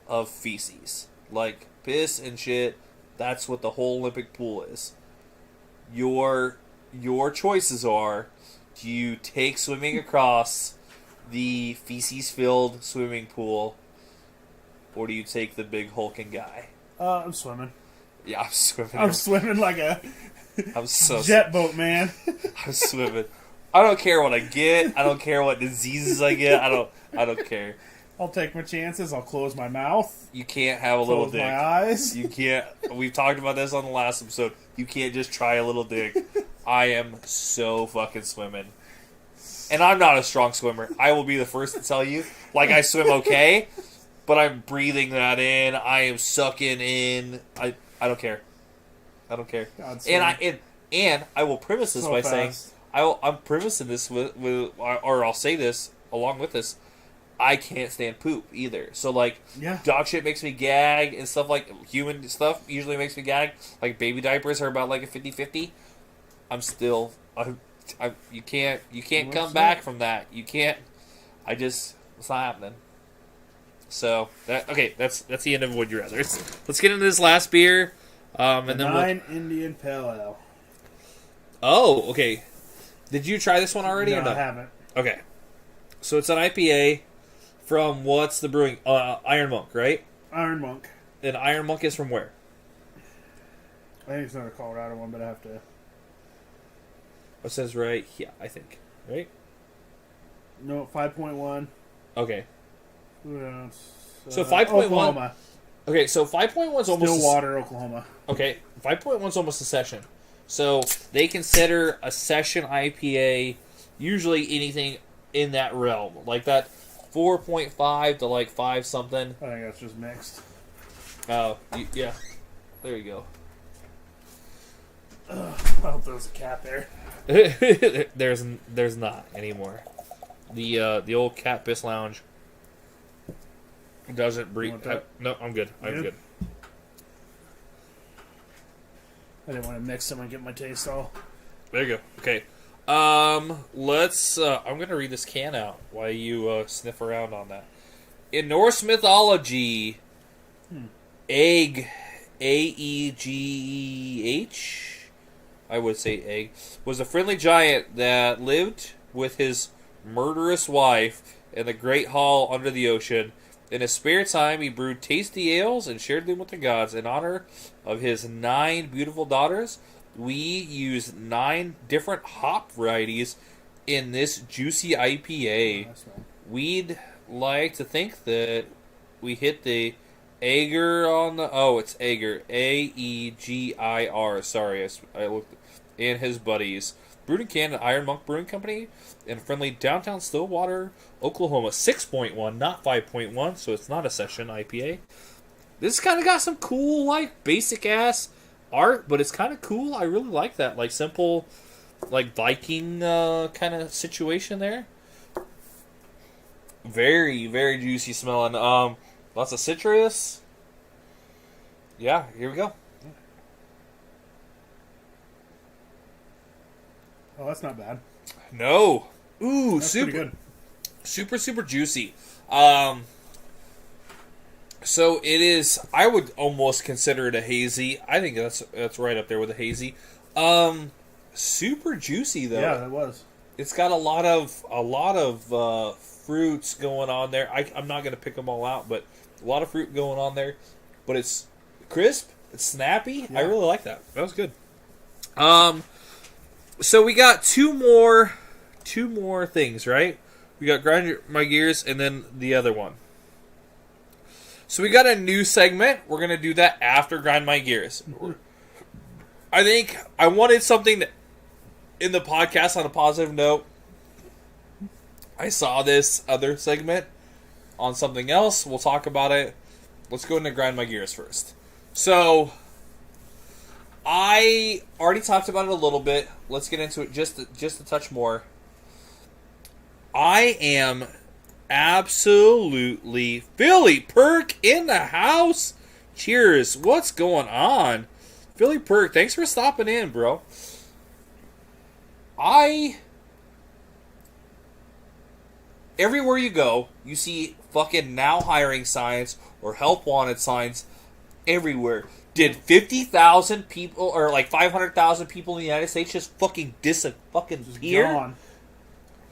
of feces. Like piss and shit. That's what the whole Olympic pool is. Your choices are, do you take swimming across the feces-filled swimming pool, or do you take the big hulking guy?
I'm swimming.
Yeah, I'm swimming.
I'm swimming like a
I'm so
jet boat, man.
I'm swimming. I don't care what I get. I don't care what diseases I get. I don't care.
I'll take my chances. I'll close my mouth.
You can't have a little
Close
dick.
my eyes.
You can't. We've talked about this on the last episode. You can't just try a little dick. I am so fucking swimming. And I'm not a strong swimmer. I will be the first to tell you. Like, I swim okay, but I'm breathing that in. I am sucking in. I don't care. I don't care. And I will preface this by saying, I'm prefacing this with, or I'll say this along with this, I can't stand poop either. So, like,
Yeah.
dog shit makes me gag and stuff like human stuff usually makes me gag. Like, baby diapers are about like a 50-50. I'm still, you can't come back from that. You can't, it's not happening. So, that's the end of Would You Rather. Let's get into this last beer. And then
Nine Indian Pale Ale.
Oh, okay. Did you try this one already or
No,
no?
I haven't.
Okay. So it's an IPA from what's the brewing? Iron Monk, right?
Iron Monk.
And Iron Monk is from where?
I think it's not a Colorado one, but I have to.
It says right here, I think. Right?
No, 5.1.
Okay.
So
So 5.1.
Oklahoma.
Okay, so 5.1 is almost
Stillwater, Oklahoma.
Okay, 5.1 is almost a session. So they consider a session IPA usually anything in that realm. Like that 4.5 to like 5 something.
I think that's just mixed.
Oh, yeah. There you go.
I hope there was a cat there.
there's not anymore. The old Cat Piss Lounge doesn't breathe. No, I'm good. I'm good.
I didn't want to mix them and get my taste all.
There you go. Okay. Let's. I'm gonna read this can out while you sniff around on that. In Norse mythology, Egg, Aegh, I would say Egg, was a friendly giant that lived with his murderous wife in the Great Hall under the ocean. In his spare time, he brewed tasty ales and shared them with the gods. In honor of his 9 beautiful daughters, we used 9 different hop varieties in this juicy IPA.
Oh, that's right.
We'd like to think that we hit the Aegir on the... Oh, it's Aegir. Aegir. Sorry, I looked... And his buddies. Brewed in Canada, Iron Monk Brewing Company, in friendly downtown Stillwater, Oklahoma. 6.1, not 5.1, so it's not a session IPA. This kind of got some cool, like, basic-ass art, but it's kind of cool. I really like that. Like, simple, like, Viking kind of situation there. Very, very juicy smelling. Lots of citrus. Yeah, here we go.
Oh, that's not bad.
No. Ooh,
That's
super
pretty good.
super juicy. So it is. I would almost consider it a hazy. I think that's right up there with a hazy. Super juicy though.
Yeah, that was.
It's got a lot of fruits going on there. I'm not gonna pick them all out, but a lot of fruit going on there. But it's crisp. It's snappy.
Yeah.
I really like that. That was good. So we got two more things, right? We got Grind My Gears and then the other one. So we got a new segment. We're going to do that after Grind My Gears. I think I wanted something in the podcast on a positive note. I saw this other segment on something else. We'll talk about it. Let's go into Grind My Gears first. So I already talked about it a little bit. Let's get into it just a touch more. I am absolutely Philly Perk in the house. Cheers. What's going on? Philly Perk, thanks for stopping in, bro. Everywhere you go, you see fucking now hiring signs or help wanted signs everywhere. Did 50,000 people or like 500,000 people in the United States just fucking disappear?
Gone.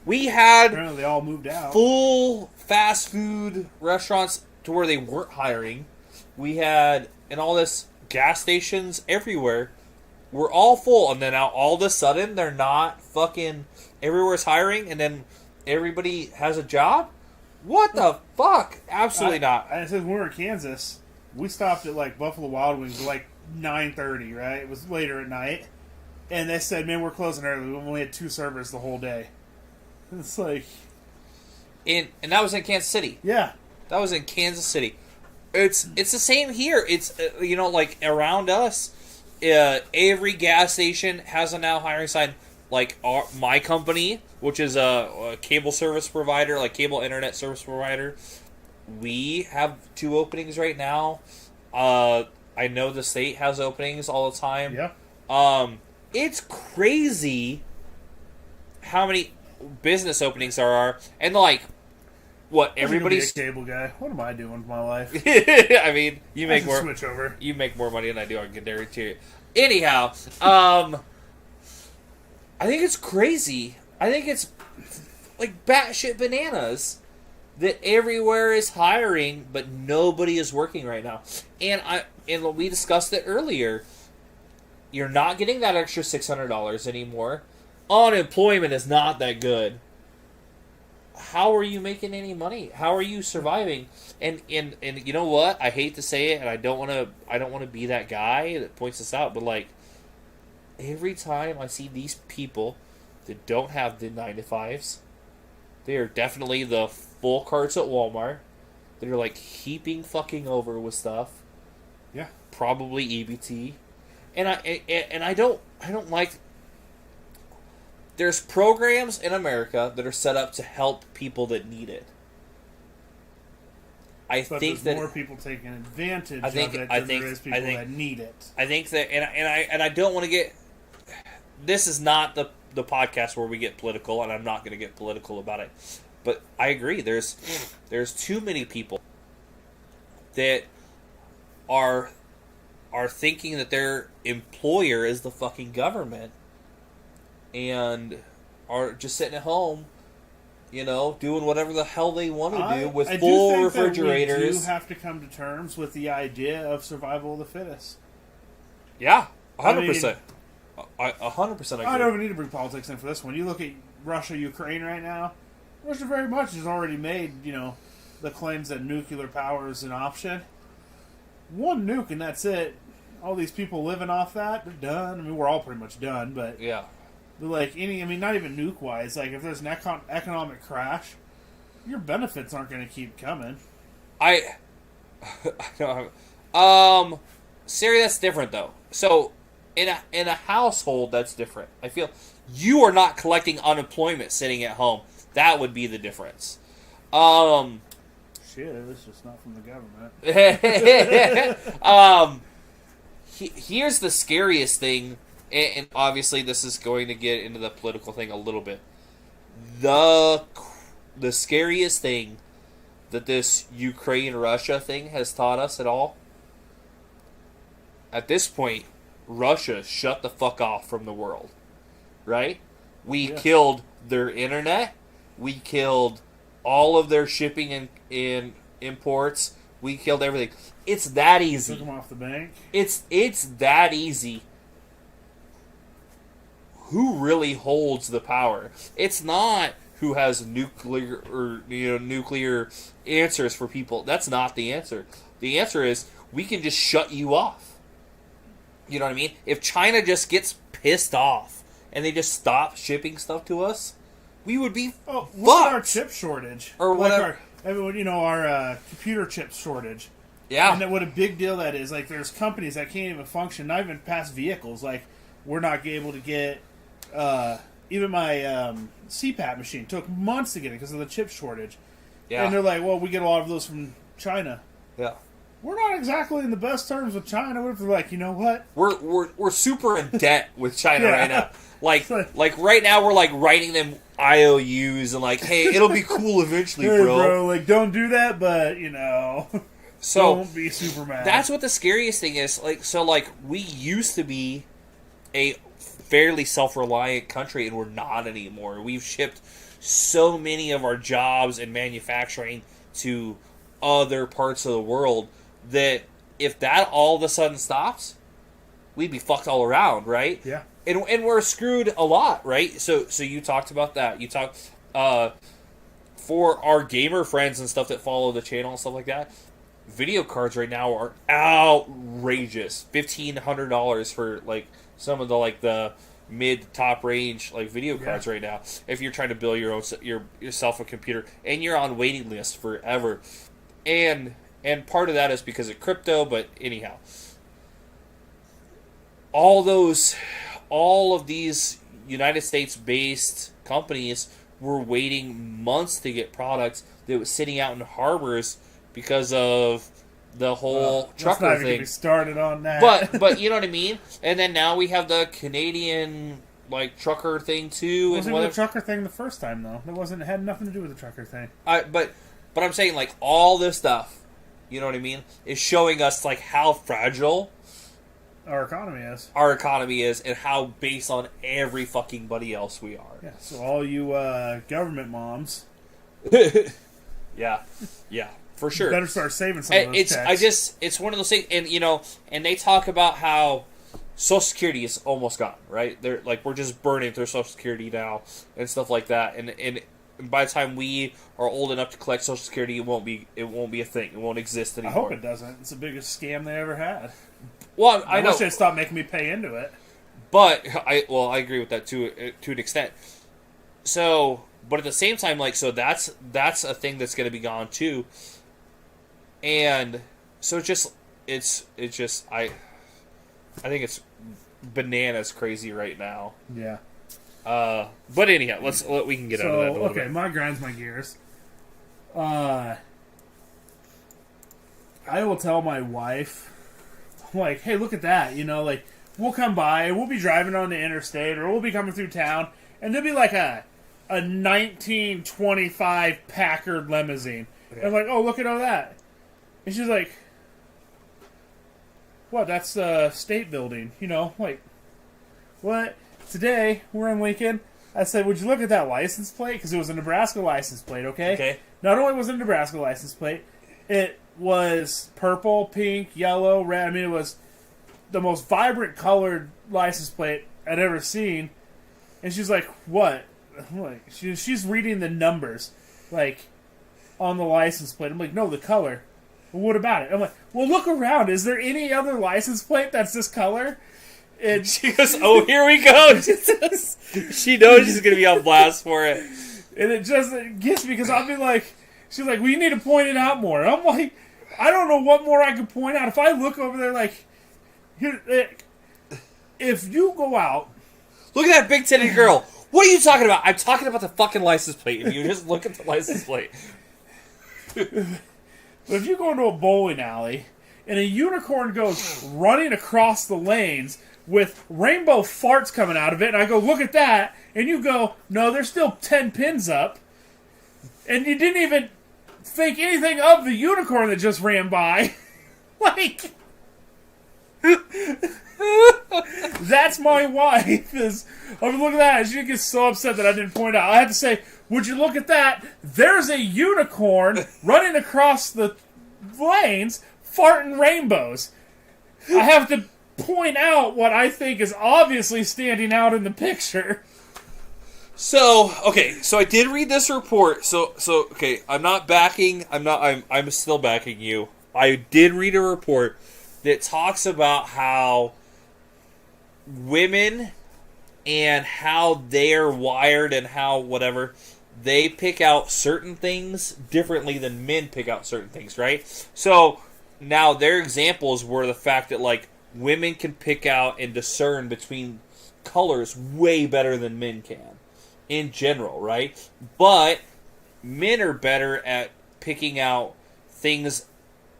We had
Apparently they all moved out.
full fast food restaurants to where they weren't hiring. We had, and all this gas stations everywhere were all full, and then now all of a sudden they're not fucking, everywhere's hiring, and then everybody has a job? What the fuck? Absolutely not.
And it says when we were in Kansas, we stopped at like Buffalo Wild Wings at like 9:30, right? It was later at night. And they said, man, we're closing early. We only had 2 servers the whole day. It's like...
And that was in Kansas City.
Yeah.
That was in Kansas City. It's the same here. It's, like around us, every gas station has a now hiring sign. Like my company, which is a cable service provider, like cable internet service provider, we have 2 openings right now. I know the state has openings all the time.
Yeah.
It's crazy how many business openings there are, and like, what everybody's
a cable guy. What am I doing with my life?
I mean, you
I
make
should
more.
switch over.
You make more money than I do. I can guarantee you. Anyhow, I think it's crazy. I think it's like batshit bananas that everywhere is hiring, but nobody is working right now. And we discussed it earlier. You're not getting that extra $600 anymore. Unemployment is not that good. How are you making any money? How are you surviving? And you know what? I hate to say it, and I don't want to be that guy that points this out, but like every time I see these people that don't have the 9-to-5s, they are definitely the full carts at Walmart. They're like heaping fucking over with stuff.
Yeah.
Probably EBT. And I don't like. There's programs in America that are set up to help people that need it.
But
think
there's
that
more people taking advantage of it than there is people that need it.
I think that, and I don't want to get. This is not the podcast where we get political, and I'm not going to get political about it. But I agree. There's too many people that are thinking that their employer is the fucking government, and are just sitting at home doing whatever the hell they want to do with
I
full
do think
refrigerators.
That we do have to come to terms with the idea of survival of the fittest.
Yeah, 100%. 100% agree.
I don't even need to bring politics in for this one. You look at Russia, Ukraine right now. Russia very much has already made, the claims that nuclear power is an option. One nuke and that's it. All these people living off that, they're done. I mean, we're all pretty much done, but
yeah.
Not even nuke-wise. Like, if there's an economic crash, your benefits aren't going to keep coming.
I don't Siri, that's different though. So in a household, that's different. I feel you are not collecting unemployment sitting at home. That would be the difference.
Shit, it's just not from the government.
Here's the scariest thing, and obviously this is going to get into the political thing a little bit. The scariest thing that this Ukraine-Russia thing has taught us at all, at this point, Russia shut the fuck off from the world, right? We killed their internet. We killed all of their shipping and imports. We killed everything. It's that easy.
Took them off the bank.
It's that easy. Who really holds the power? It's not who has nuclear answers for people. That's not the answer. The answer is we can just shut you off. You know what I mean? If China just gets pissed off and they just stop shipping stuff to us, we would be
look
fucked.
at our chip shortage.
Or whatever.
Our computer chip shortage.
Yeah.
And what a big deal that is. Like, there's companies that can't even function, not even past vehicles. Like, we're not able to get... even my CPAP machine took months to get it because of the chip shortage.
Yeah.
And they're like, well, we get a lot of those from China.
Yeah.
We're not exactly in the best terms with China. What if they're like, you know what?
We're super in debt with China right now. Like right now we're like writing them IOUs and like, hey, it'll be cool eventually,
hey,
bro.
Like, don't do that, but
so
don't be super mad.
That's what the scariest thing is. Like we used to be a fairly self-reliant country, and we're not anymore. We've shipped so many of our jobs and manufacturing to other parts of the world that if that all of a sudden stops, we'd be fucked all around, right?
Yeah.
And we're screwed a lot, right? So you talked about that. You talked for our gamer friends and stuff that follow the channel and stuff like that. Video cards right now are outrageous. $1,500 for like some of the mid to top range like video cards right now. If you're trying to build yourself a computer and you're on waiting list forever, and part of that is because of crypto. But anyhow, all of these United States based companies were waiting months to get products that was sitting out in harbors because of the whole trucker
let's not
thing.
Get me started on that.
But you know what I mean. And then now we have the Canadian trucker thing too.
It wasn't the trucker thing the first time though. It had nothing to do with the trucker thing.
But I'm saying all this stuff, you know what I mean, is showing us how fragile
our economy is.
Our economy is, and how based on every fucking buddy else we are.
Yeah. So all you government moms.
Yeah. For sure.
Better start saving some of those checks.
It's one of those things, and and they talk about how Social Security is almost gone, right? They're we're just burning through Social Security now and stuff like that, and by the time we are old enough to collect Social Security, it won't be a thing. It won't exist anymore.
I hope it doesn't. It's the biggest scam they ever had.
Well, I know.
wish they'd stop making me pay into it.
But I agree with that to an extent. So, but at the same time, so that's a thing that's going to be gone too. And so it's just I think it's bananas crazy right now.
Yeah.
But anyhow, we can get out of that a little bit.
My grinds my gears. I will tell my wife, hey, look at that. We'll come by, we'll be driving on the interstate, or we'll be coming through town, and there'll be a 1925 Packard limousine. Okay. And I'm like, oh, look at all that. And she's like, what? That's the state building. What? Today, we're in Lincoln. I said, would you look at that license plate? Because it was a Nebraska license plate, okay?
Okay.
Not only was it a Nebraska license plate, it was purple, pink, yellow, red. I mean, it was the most vibrant colored license plate I'd ever seen. And she's like, what? I'm like, she's reading the numbers, like, on the license plate. I'm like, no, the color. Well, what about it? I'm like, well, look around. Is there any other license plate that's this color? And
she goes, oh, here we go. She knows she's going to be on blast for it.
And it gets me because I'll be like, she's like, well, you need to point it out more. I'm like, I don't know what more I can point out. If I look over there, like, here, if you go out.
Look at that big-titted girl. What are you talking about? I'm talking about the fucking license plate. If you just look at the license plate.
But if you go into a bowling alley and a unicorn goes running across the lanes with rainbow farts coming out of it, and I go, look at that, and you go, no, there's still 10 pins up, and you didn't even think anything of the unicorn that just ran by. Like, that's my wife. I'm looking at that, and she gets so upset that I didn't point out. I had to say, would you look at that? There's a unicorn running across the lanes, farting rainbows. I have to point out what I think is obviously standing out in the picture.
So I did read this report. So okay, I'm still backing you. I did read a report that talks about how women and how they're wired and how whatever they pick out certain things differently than men pick out certain things, right? So now their examples were the fact that like women can pick out and discern between colors way better than men can in general, right? But men are better at picking out things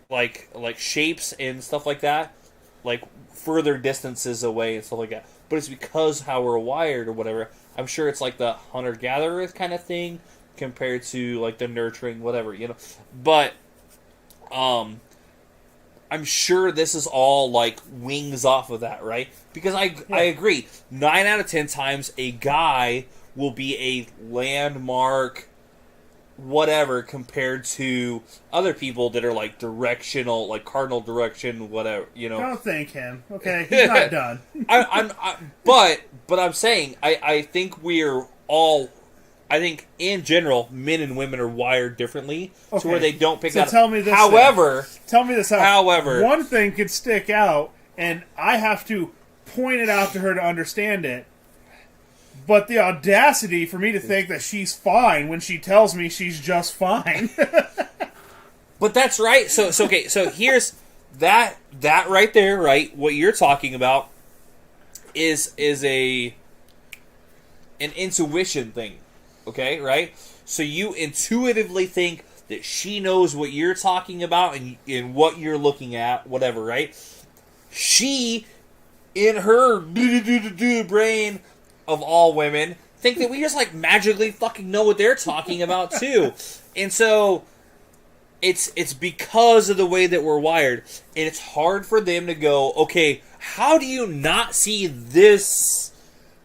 like shapes and stuff like that, like further distances away and stuff like that. But it's because how we're wired or whatever. I'm sure it's like the hunter-gatherer kind of thing compared to like the nurturing whatever, you know. But I'm sure this is all like wings off of that, right? Because I agree. 9 out of 10 times a guy will be a landmark whatever compared to other people that are like directional, like cardinal direction, whatever, you know.
Don't thank him. Okay, he's not done.
But I'm saying I think we're all. I think in general, men and women are wired differently to where they don't pick out.
Tell me this. Tell me this.
However,
one thing could stick out, and I have to point it out to her to understand it. But the audacity for me to think that she's fine when she tells me she's just fine.
But that's right. So okay. So here's that right there. Right, what you're talking about is an intuition thing. Okay, right? So you intuitively think that she knows what you're talking about and what you're looking at, whatever, right? She, in her brain of all women, think that we just like magically fucking know what they're talking about too. And so it's because of the way that we're wired, and it's hard for them to go, okay, how do you not see this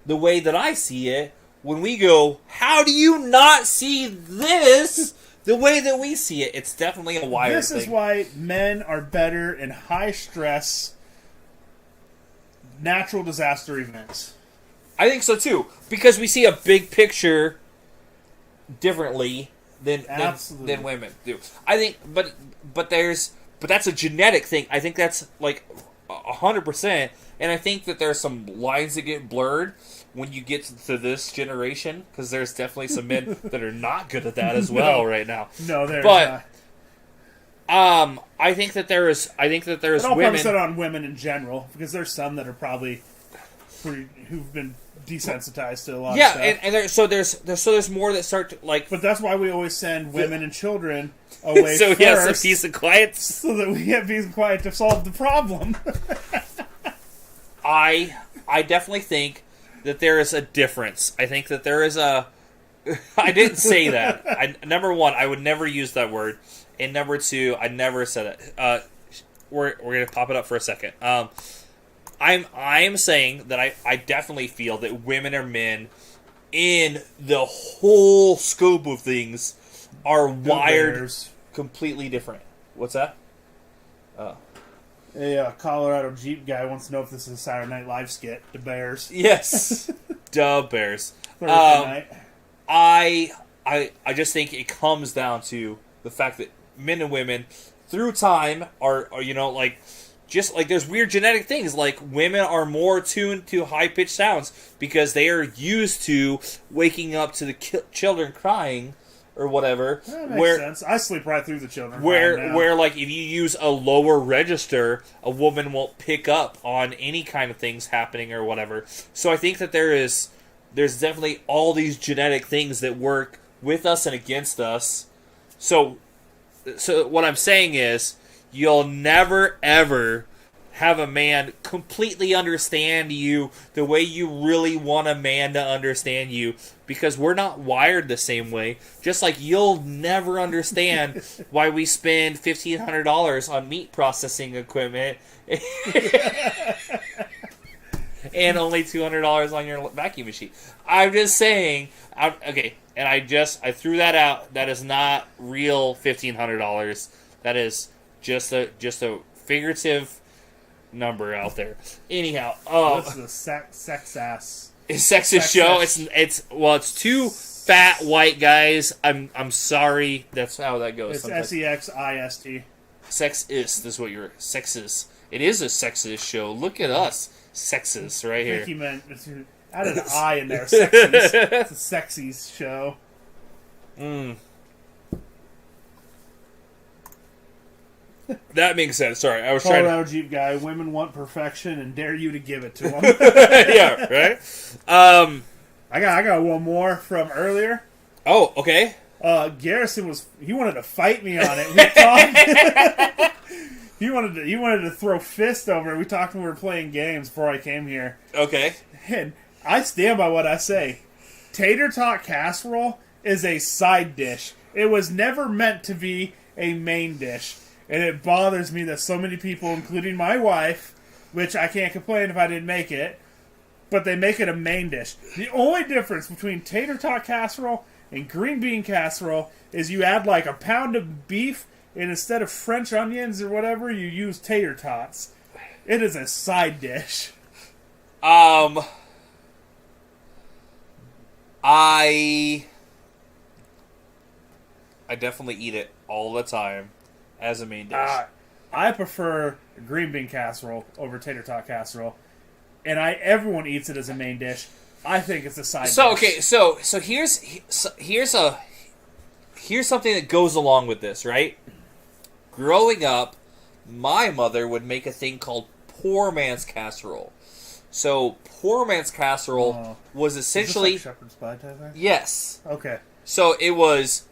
the way that I see it? When we go, how do you not see this the way that we see it? It's definitely a wired thing.
This is why men are better in high-stress natural disaster events.
I think so, too. Because we see a big picture differently than women do. I think, but that's a genetic thing. I think that's like 100%. And I think that there's some lines that get blurred when you get to this generation, because there's definitely some men that are not good at that as well right now.
No, there's not.
I think that there's
I'll
women.
focus it on women in general, because there's some that are probably who've been desensitized to a lot of stuff.
and there's more that start to like.
But that's why we always send women and children away
so
first.
he has some peace and quiet,
so that we have peace and quiet to solve the problem.
I definitely think that there is a difference. I think that there is a... I didn't say that. Number one, I would never use that word. And number two, I never said it. We're going to pop it up for a second. I am saying that I definitely feel that women and men in the whole scope of things are wired
Bears.
completely different. What's that?
A Colorado Jeep guy wants to know if this is a Saturday Night Live skit. The Bears.
Yes. Duh, Bears.
Thursday night.
I just think it comes down to the fact that men and women, through time, are like, just like there's weird genetic things. Like women are more tuned to high pitched sounds because they are used to waking up to the children crying or whatever.
That makes sense. I sleep right through the children.
Where like if you use a lower register, a woman won't pick up on any kind of things happening or whatever. So I think that there's definitely all these genetic things that work with us and against us. So what I'm saying is, you'll never ever have a man completely understand you the way you really want a man to understand you, because we're not wired the same way. Just like you'll never understand why we spend $1,500 on meat processing equipment and only $200 on your vacuum machine. I'm just saying, okay, and I threw that out. That is not real $1,500. That is just a figurative number out there. Anyhow,
this is a sex ass.
Sexist show. It's two fat white guys. I'm sorry. That's how that goes.
It's SEXIST.
Sexist is what you're sexist. It is a sexist show. Look at us, sexist right here.
I think you meant added an I in there. Sexies. It's a sexies show.
That makes sense. Sorry, I was
Colorado Jeep guy. Women want perfection and dare you to give it to them.
Yeah, right.
I got one more from earlier.
Oh, okay.
Garrison wanted to fight me on it. We talked. He wanted to throw fist over it. We talked when we were playing games before I came here.
Okay.
And I stand by what I say. Tater tot casserole is a side dish. It was never meant to be a main dish. And it bothers me that so many people, including my wife, which I can't complain if I didn't make it, but they make it a main dish. The only difference between tater tot casserole and green bean casserole is you add like a pound of beef, and instead of French onions or whatever, you use tater tots. It is a side dish.
I definitely eat it all the time as a main dish.
I prefer green bean casserole over tater tot casserole, and everyone eats it as a main dish. I think it's a side dish.
Okay, so here's something that goes along with this, right? Growing up, my mother would make a thing called poor man's casserole. So poor man's casserole was essentially
is this like shepherd's pie type thing?
Yes.
Okay.
So it was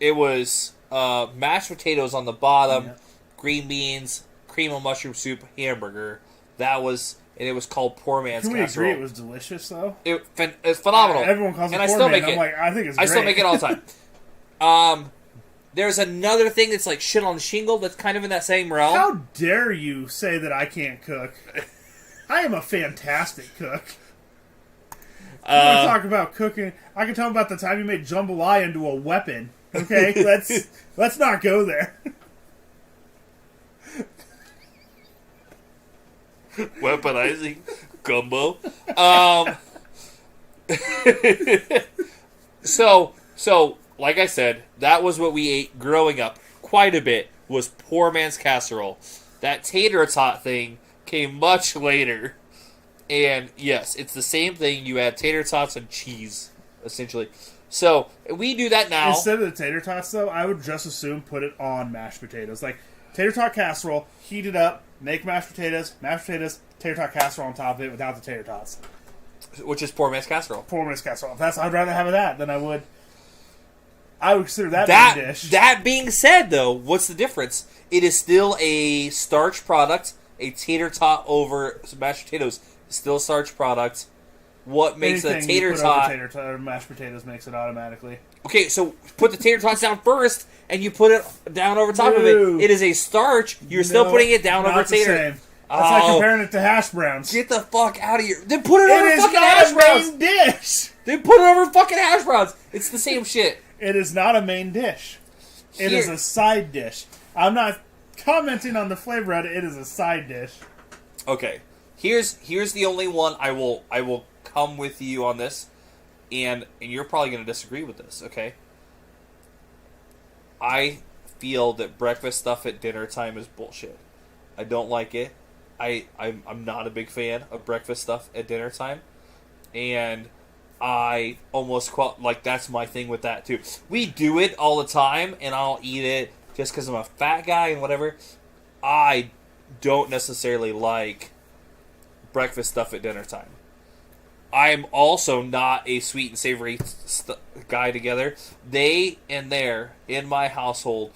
mashed potatoes on the bottom, green beans, cream of mushroom soup, hamburger. It was called poor man's casserole.
Can we agree it was delicious though?
It's phenomenal.
Everyone calls it
and
poor
I still
man.
make it.
I'm like, I think it's great.
I still make it all the time. There's another thing that's like shit on a shingle that's kind of in that same realm.
How dare you say that I can't cook? I am a fantastic cook. You want to talk about cooking? I can tell about the time you made jambalaya into a weapon. Okay, let's not go there.
Weaponizing gumbo. So like I said, that was what we ate growing up quite a bit, was poor man's casserole. That tater tot thing came much later. And yes, it's the same thing. You add tater tots and cheese, essentially. So we do that now.
Instead of the tater tots, though, I would just assume put it on mashed potatoes. Like, tater tot casserole, heat it up, make mashed potatoes, tater tot casserole on top of it without the tater tots.
Which is poor man's casserole.
Poor man's casserole. I'd rather have that than I would consider that main dish.
That being said, though, what's the difference? It is still a starch product. A tater tot over mashed potatoes is still a starch product. What makes a tater tot...
mashed potatoes makes it automatically.
Okay, so put the tater tots down first, and you put it down over top of it. It is a starch. You're still putting it down over tater.
That's like comparing it to hash browns.
Get the fuck out of here. Then put it over
It is
fucking
not
hash
a
browns.
main dish.
Then put it over fucking hash browns. It's the same shit.
It is not a main dish. It is a side dish. I'm not commenting on the flavor of it. It is a side dish.
Okay. Here's the only one I will come with you on this, and you're probably going to disagree with this, okay? I feel that breakfast stuff at dinner time is bullshit. I don't like it. I'm not a big fan of breakfast stuff at dinner time, and I almost like that's my thing with that too. We do it all the time, and I'll eat it just because I'm a fat guy and whatever. I don't necessarily like breakfast stuff at dinner time. I'm also not a sweet and savory guy together. They and there in my household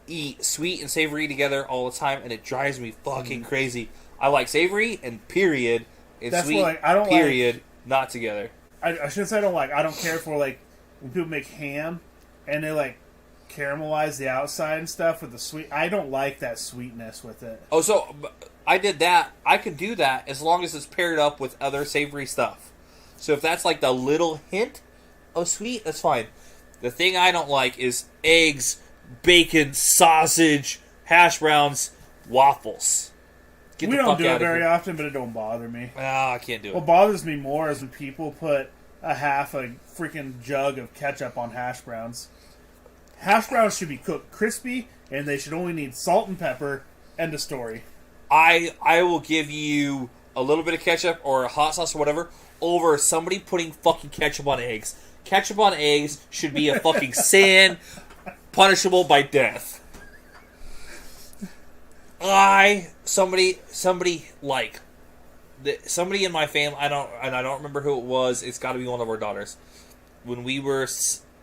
eat sweet and savory together all the time, and it drives me fucking crazy. I like savory and period, and
That's
sweet
what, I don't
period,
like,
not together.
I shouldn't say I don't like. I don't care for like when people make ham and they like caramelize the outside and stuff with the sweet. I don't like that sweetness with it.
Oh, so I did that. I can do that as long as it's paired up with other savory stuff. So if that's like the little hint of sweet, that's fine. The thing I don't like is eggs, bacon, sausage, hash browns, waffles.
We don't do it very often, but it don't bother me.
I can't do it.
What bothers me more is when people put a freaking jug of ketchup on hash browns. Hash browns should be cooked crispy, and they should only need salt and pepper. End of story.
I will give you a little bit of ketchup or a hot sauce or whatever over somebody putting fucking ketchup on eggs. Ketchup on eggs should be a fucking sin, punishable by death. Somebody in my family, I don't remember who it was. It's got to be one of our daughters. When we were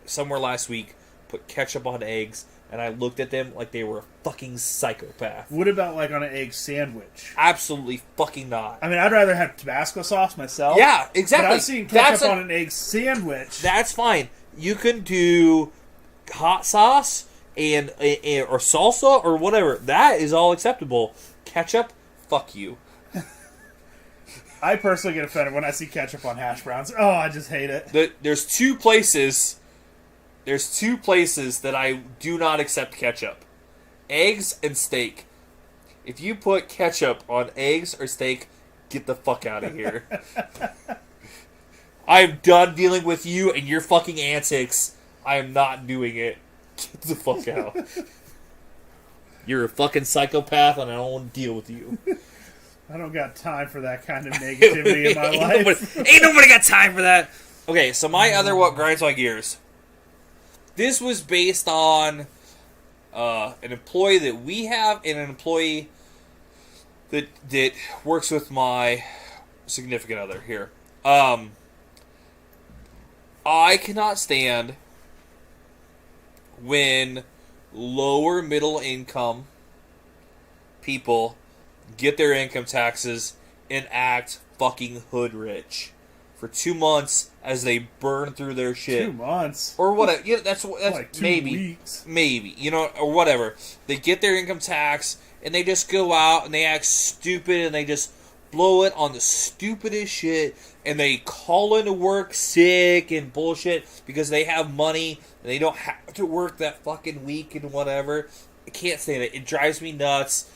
somewhere last week, put ketchup on eggs, and I looked at them like they were a fucking psychopath.
What about like on an egg sandwich?
Absolutely fucking not.
I mean, I'd rather have Tabasco sauce myself.
Yeah, exactly.
But I've seen ketchup on an egg sandwich.
That's fine. You can do hot sauce and or salsa or whatever. That is all acceptable. Ketchup, fuck you.
I personally get offended when I see ketchup on hash browns. Oh, I just hate it.
There's two places that I do not accept ketchup. Eggs and steak. If you put ketchup on eggs or steak, get the fuck out of here. I'm done dealing with you and your fucking antics. I am not doing it. Get the fuck out. You're a fucking psychopath and I don't want to deal with you.
I don't got time for that kind of negativity in my life.
Ain't nobody got time for that. Okay, so my other what grinds my gears. This was based on an employee that we have and an employee that works with my significant other here. I cannot stand when lower middle income people get their income taxes and act fucking hood rich for 2 months as they burn through their shit.
2 months
or whatever. Yeah, that's
like 2 weeks.
Maybe or whatever. They get their income tax and they just go out and they act stupid and they just blow it on the stupidest shit and they call into work sick and bullshit because they have money and they don't have to work that fucking week and whatever. I can't stand it. It drives me nuts.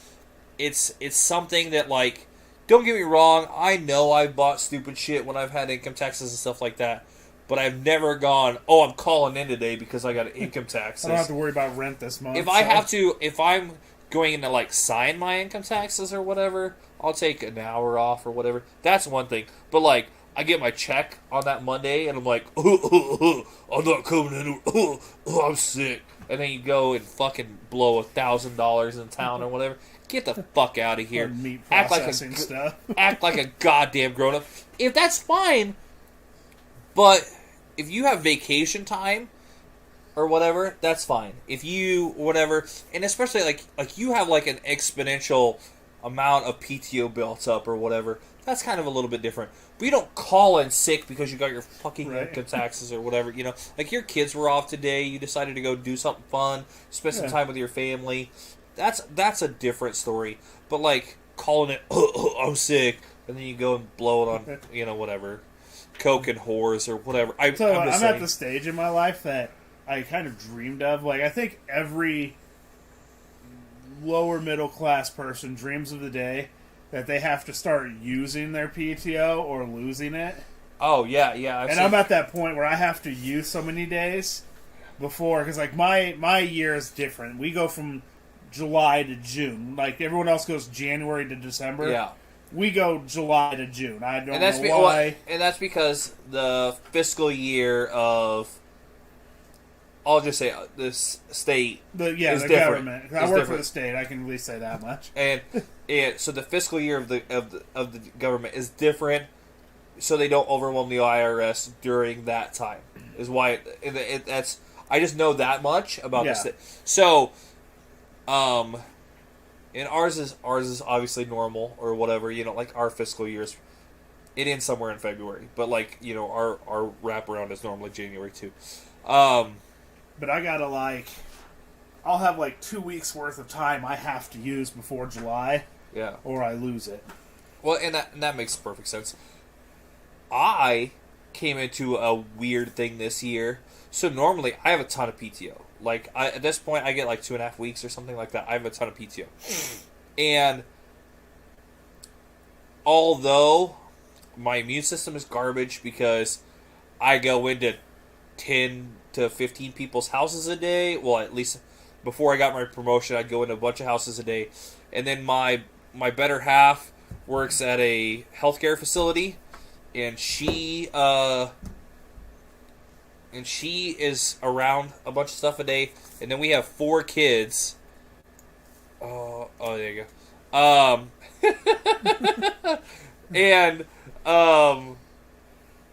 It's something that, like, don't get me wrong, I know I've bought stupid shit when I've had income taxes and stuff like that, but I've never gone, oh, I'm calling in today because I got income taxes.
I don't have to worry about rent this month.
If I'm going in to, like, sign my income taxes or whatever, I'll take an hour off or whatever. That's one thing. But, like, I get my check on that Monday, and I'm like, I'm not coming in. I'm sick. And then you go and fucking blow $1,000 in town or whatever. Get the fuck out of here.
Meat processing stuff.
Act like a goddamn grown-up. If that's fine, but if you have vacation time or whatever, that's fine. If you, whatever, and especially like you have like an exponential amount of PTO built up or whatever, that's kind of a little bit different. But you don't call in sick because you got your fucking income taxes or whatever, you know. Like your kids were off today, you decided to go do something fun, spend some time with your family. That's a different story. But like calling it, I'm sick, and then you go and blow it on, whatever, Coke and whores or whatever. I'm
at the stage in my life that I kind of dreamed of. Like, I think every lower middle class person dreams of the day that they have to start using their PTO or losing it.
Oh, yeah.
I'm at that point where I have to use so many days before, because, like, my year is different. We go from July to June. Like, everyone else goes January to December.
Yeah.
We go July to June. I don't know why.
And that's because the fiscal year of, I'll just say, this state is
the
different.
Government. I work for the state. I can at least say that much.
And so the fiscal year of the government is different, so they don't overwhelm the IRS during that time. Is why that's. I just know that much about the state. So, and ours is obviously normal or whatever. Like our fiscal years, it ends somewhere in February. But like our wraparound is normally January too.
But I gotta I'll have 2 weeks worth of time I have to use before July.
Yeah.
Or I lose it.
Well, and that makes perfect sense. I came into a weird thing this year. So normally I have a ton of PTO. Like at this point I get 2.5 weeks or something like that. I have a ton of PTO. And although my immune system is garbage because I go into 10 to 15 people's houses a day. Well, at least before I got my promotion, I'd go into a bunch of houses a day. And then my better half works at a healthcare facility, and she is around a bunch of stuff a day. And then we have 4 kids. There you go.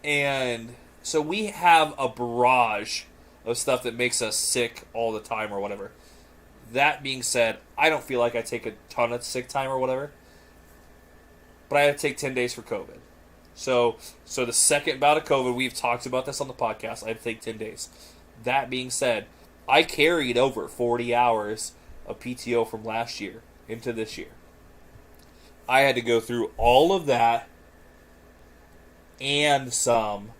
And so we have a barrage of stuff that makes us sick all the time or whatever. That being said, I don't feel like I take a ton of sick time or whatever. But I had to take 10 days for COVID. So the second bout of COVID, we've talked about this on the podcast, I had to take 10 days. That being said, I carried over 40 hours of PTO from last year into this year. I had to go through all of that and some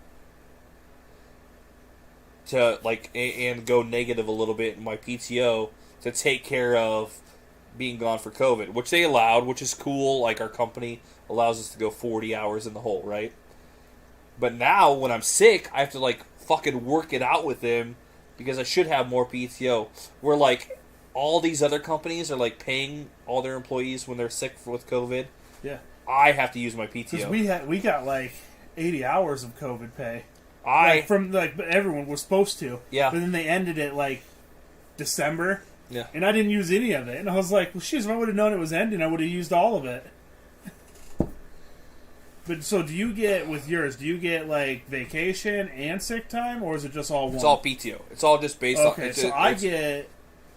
to and go negative a little bit in my PTO to take care of being gone for COVID, which they allowed, which is cool. Like our company allows us to go 40 hours in the hole, right? But now when I'm sick, I have to fucking work it out with them because I should have more PTO. Where all these other companies are paying all their employees when they're sick with COVID.
Yeah,
I have to use my PTO.
We got 80 hours of COVID pay. But everyone was supposed to.
Yeah.
But then they ended it December.
Yeah.
And I didn't use any of it. And I was like, well, jeez, if I would have known it was ending, I would have used all of it. But so do you get vacation and sick time, or is it just all one?
It's all PTO. It's all just based on...
Okay, so I get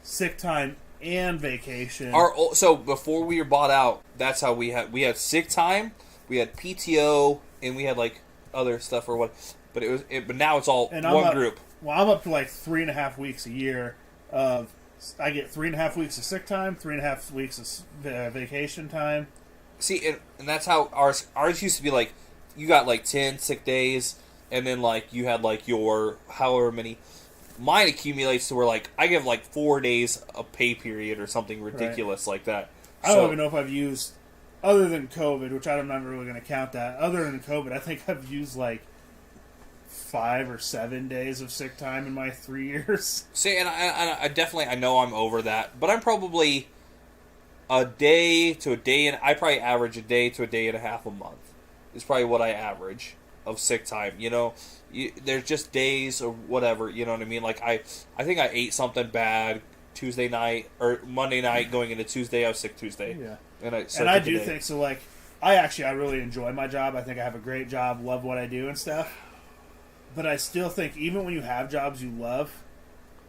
sick time and vacation.
So before we were bought out, that's how we had sick time, we had PTO, and we had other stuff or what. But but now it's all one group.
Well, I'm up to 3.5 weeks a year of... I get 3.5 weeks of sick time, 3.5 weeks of vacation time.
See, and that's how ours used to be. You got 10 sick days, and then you had your however many. Mine accumulates to where I give 4 days a pay period or something ridiculous like that.
I don't even know if I've used, other than COVID, which I'm not really going to count that. Other than COVID, I think I've used 5 or 7 days of sick time in my 3 years.
See, and I definitely, I know I'm over that, but I'm probably a day to a day, and I probably average a day to a day and a half a month. Is probably what I average of sick time. There's just days or whatever. You know what I mean? I think I ate something bad Tuesday night or Monday night going into Tuesday. I was sick Tuesday.
Yeah,
and
I do think so. I really enjoy my job. I think I have a great job. Love what I do and stuff. But I still think even when you have jobs you love,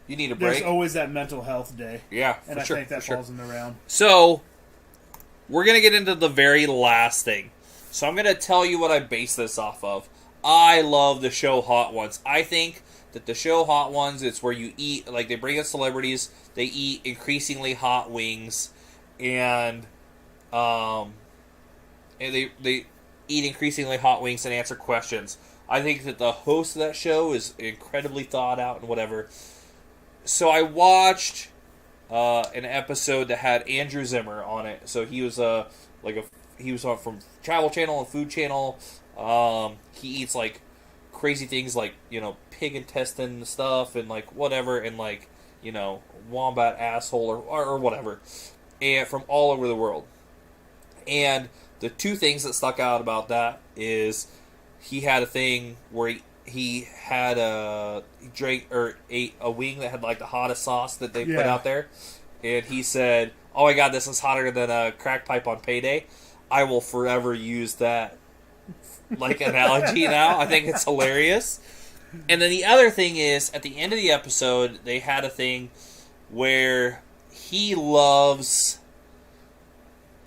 you need a break.
There's always that mental health day.
Yeah,
and I think that falls in the round.
So we're gonna get into the very last thing. So I'm gonna tell you what I base this off of. I love the show Hot Ones. I think that the show Hot Ones, it's where you eat, they bring in celebrities, they eat increasingly hot wings, and And they eat increasingly hot wings and answer questions. I think that the host of that show is incredibly thought out and whatever. So I watched an episode that had Andrew Zimmer on it. So he was he was on from Travel Channel and Food Channel. He eats like crazy things like, you know, pig intestine stuff and like whatever, and like, you know, wombat asshole or whatever, and from all over the world. And the two things that stuck out about that is he had a thing where he had he drank or ate a wing that had like the hottest sauce that they put out there, and he said, "Oh my god, this is hotter than a crack pipe on payday." I will forever use that like analogy now. I think it's hilarious. And then the other thing is, at the end of the episode, they had a thing where he loves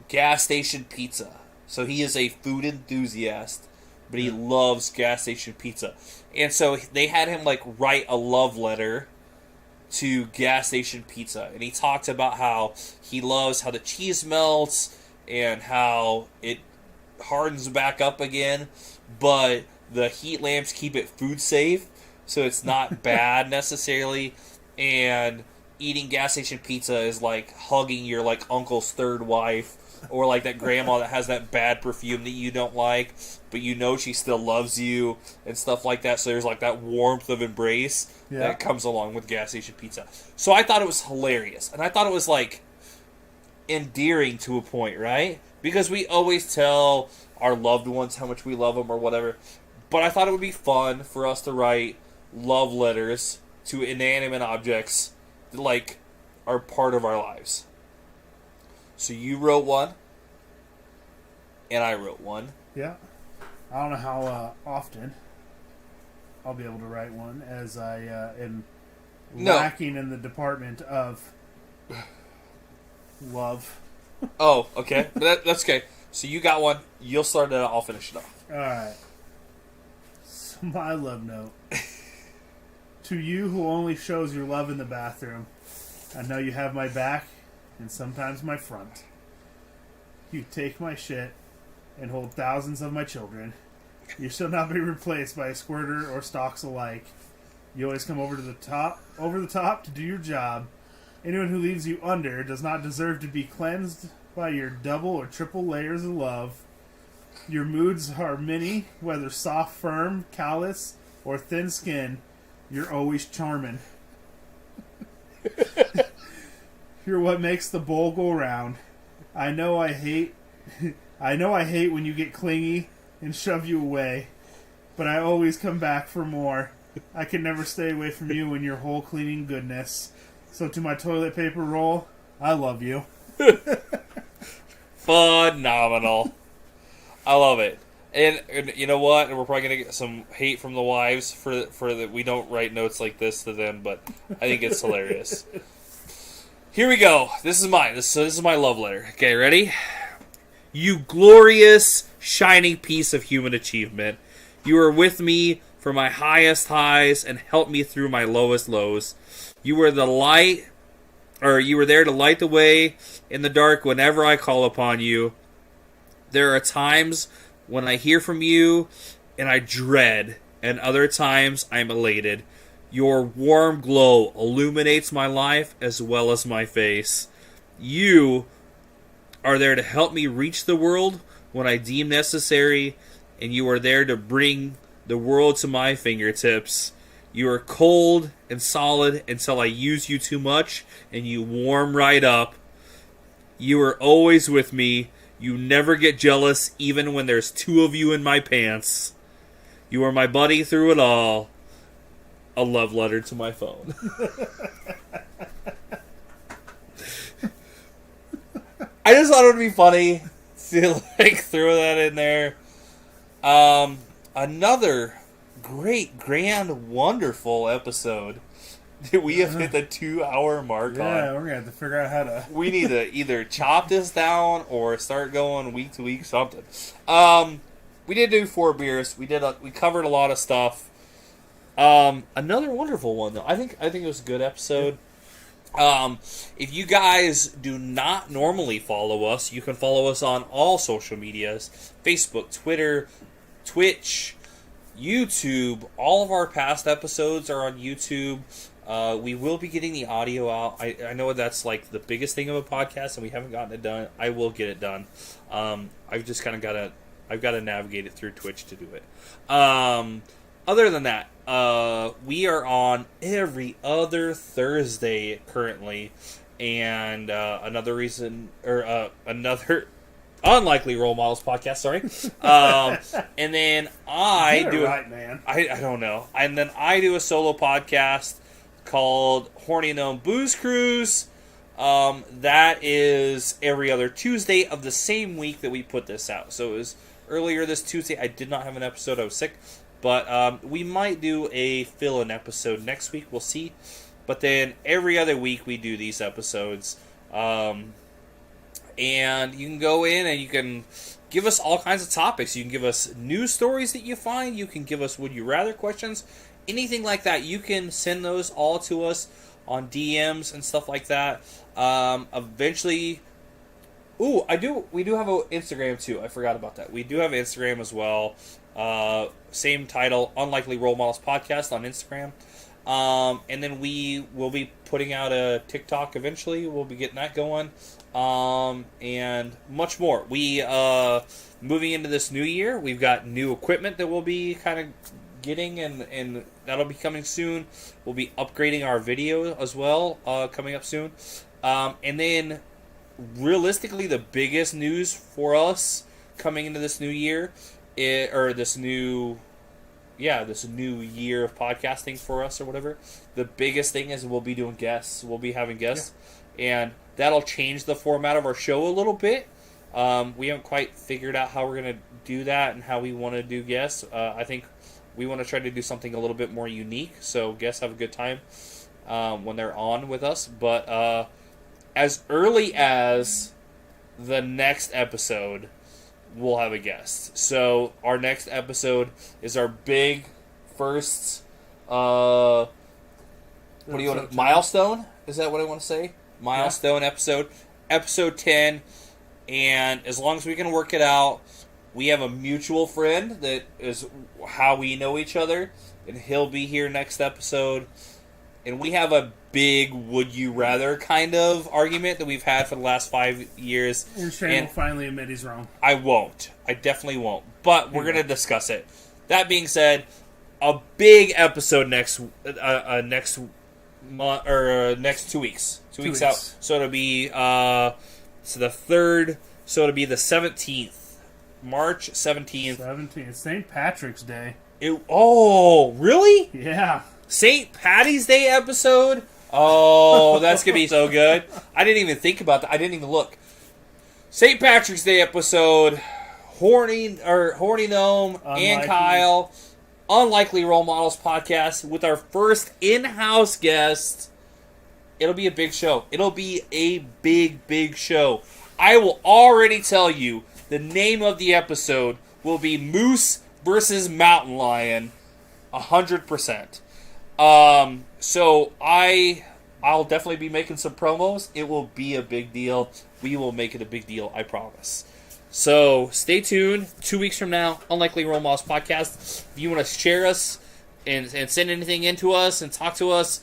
gas station pizza. So he is a food enthusiast, but he loves gas station pizza. And so they had him like write a love letter to gas station pizza. And he talked about how he loves how the cheese melts and how it hardens back up again, but the heat lamps keep it food safe, so it's not bad necessarily. And eating gas station pizza is like hugging your like uncle's third wife, or like that grandma that has that bad perfume that you don't like, but you know she still loves you and stuff like that. So there's like that warmth of embrace that comes along with gas station pizza. So I thought it was hilarious, and I thought it was like endearing to a point, right? Because we always tell our loved ones how much we love them or whatever. But I thought it would be fun for us to write love letters to inanimate objects that, like, are part of our lives. So you wrote one, and I wrote one.
Yeah. I don't know how often I'll be able to write one, as I am lacking in the department of love.
Oh, okay. But that's okay. So you got one. You'll start it out. I'll finish it off.
Alright. So my love note. To you who only shows your love in the bathroom, I know you have my back and sometimes my front. You take my shit and hold thousands of my children. You shall not be replaced by a squirter or stalks alike. You always come over the top to do your job. Anyone who leaves you under does not deserve to be cleansed by your double or triple layers of love. Your moods are many, whether soft, firm, callous, or thin skin. You're always charming. You're what makes the bowl go round. I know I hate when you get clingy and shove you away, but I always come back for more. I can never stay away from you and your whole cleaning goodness. So to my toilet paper roll, I love you.
Phenomenal. I love it. And you know what? We're probably going to get some hate from the wives for that we don't write notes like this to them, but I think it's hilarious. Here we go. This is mine. This is my love letter. Okay, ready? You glorious, shining piece of human achievement. You are with me for my highest highs and help me through my lowest lows. You were the light, or you were there to light the way in the dark whenever I call upon you. There are times when I hear from you and I dread, and other times I'm elated. Your warm glow illuminates my life as well as my face. You are there to help me reach the world when I deem necessary, and you are there to bring the world to my fingertips. You are cold and solid until I use you too much, and you warm right up. You are always with me. You never get jealous, even when there's two of you in my pants. You are my buddy through it all. A love letter to my phone. I just thought it would be funny to like throw that in there. Another great, grand, wonderful episode that we have hit the 2-hour mark on.
Yeah, we're gonna have to figure out how to.
We need to either chop this down or start going week to week something. We did do 4 beers. We covered a lot of stuff. Another wonderful one though. I think it was a good episode. If you guys do not normally follow us, you can follow us on all social medias: Facebook, Twitter, Twitch, YouTube. All of our past episodes are on YouTube. We will be getting the audio out. I know that's like the biggest thing of a podcast, and we haven't gotten it done. I will get it done. I've just kind of I've got to navigate it through Twitch to do it. Other than that, we are on every other Thursday currently, and another Unlikely Role Models podcast. Sorry, and then I do
right, man.
I don't know, and then I do a solo podcast called Horny Gnome Booze Cruise. That is every other Tuesday of the same week that we put this out. So it was earlier this Tuesday. I did not have an episode. I was sick. But we might do a fill-in episode next week. We'll see. But then every other week we do these episodes. And you can go in and you can give us all kinds of topics. You can give us news stories that you find. You can give us would you rather questions. Anything like that. You can send those all to us on DMs and stuff like that. Eventually... Ooh, we do have an Instagram too. I forgot about that. We do have Instagram as well. Same title, Unlikely Role Models Podcast on Instagram. And then we will be putting out a TikTok eventually. We'll be getting that going. And much more. We, moving into this new year, we've got new equipment that we'll be kind of getting, and that'll be coming soon. We'll be upgrading our video as well, coming up soon. And then, realistically, the biggest news for us coming into this new year, this new year of podcasting for us or whatever, the biggest thing is we'll be doing guests. We'll be having guests, and that'll change the format of our show a little bit. We haven't quite figured out how we're going to do that and how we want to do guests. I think we want to try to do something a little bit more unique, so guests have a good time when they're on with us. But as early as the next episode, we'll have a guest. So our next episode is our big first milestone? Is that what I want to say? Milestone episode. Episode 10. And as long as we can work it out, we have a mutual friend that is how we know each other, and he'll be here next episode. And we have a big would you rather kind of argument that we've had for the last 5 years.
And Shane will finally admit he's wrong.
I won't. I definitely won't. But we're going to discuss it. That being said, a big episode next month or next 2 weeks. 2 weeks out. So it'll be the 3rd. So it'll be the 17th, March 17th.
17th, St. Patrick's Day.
Oh, really?
Yeah.
St. Patty's Day episode? Oh, that's going to be so good. I didn't even think about that. I didn't even look. St. Patrick's Day episode, Horny Gnome and Kyle, Unlikely Role Models podcast with our first in-house guest. It'll be a big show. It'll be a big, big show. I will already tell you the name of the episode will be Moose versus Mountain Lion, 100%. So I'll definitely be making some promos. It will be a big deal. We will make it a big deal, I promise. So stay tuned. 2 weeks from now, Unlikely Role Models podcast. If you want to share us and send anything into us and talk to us,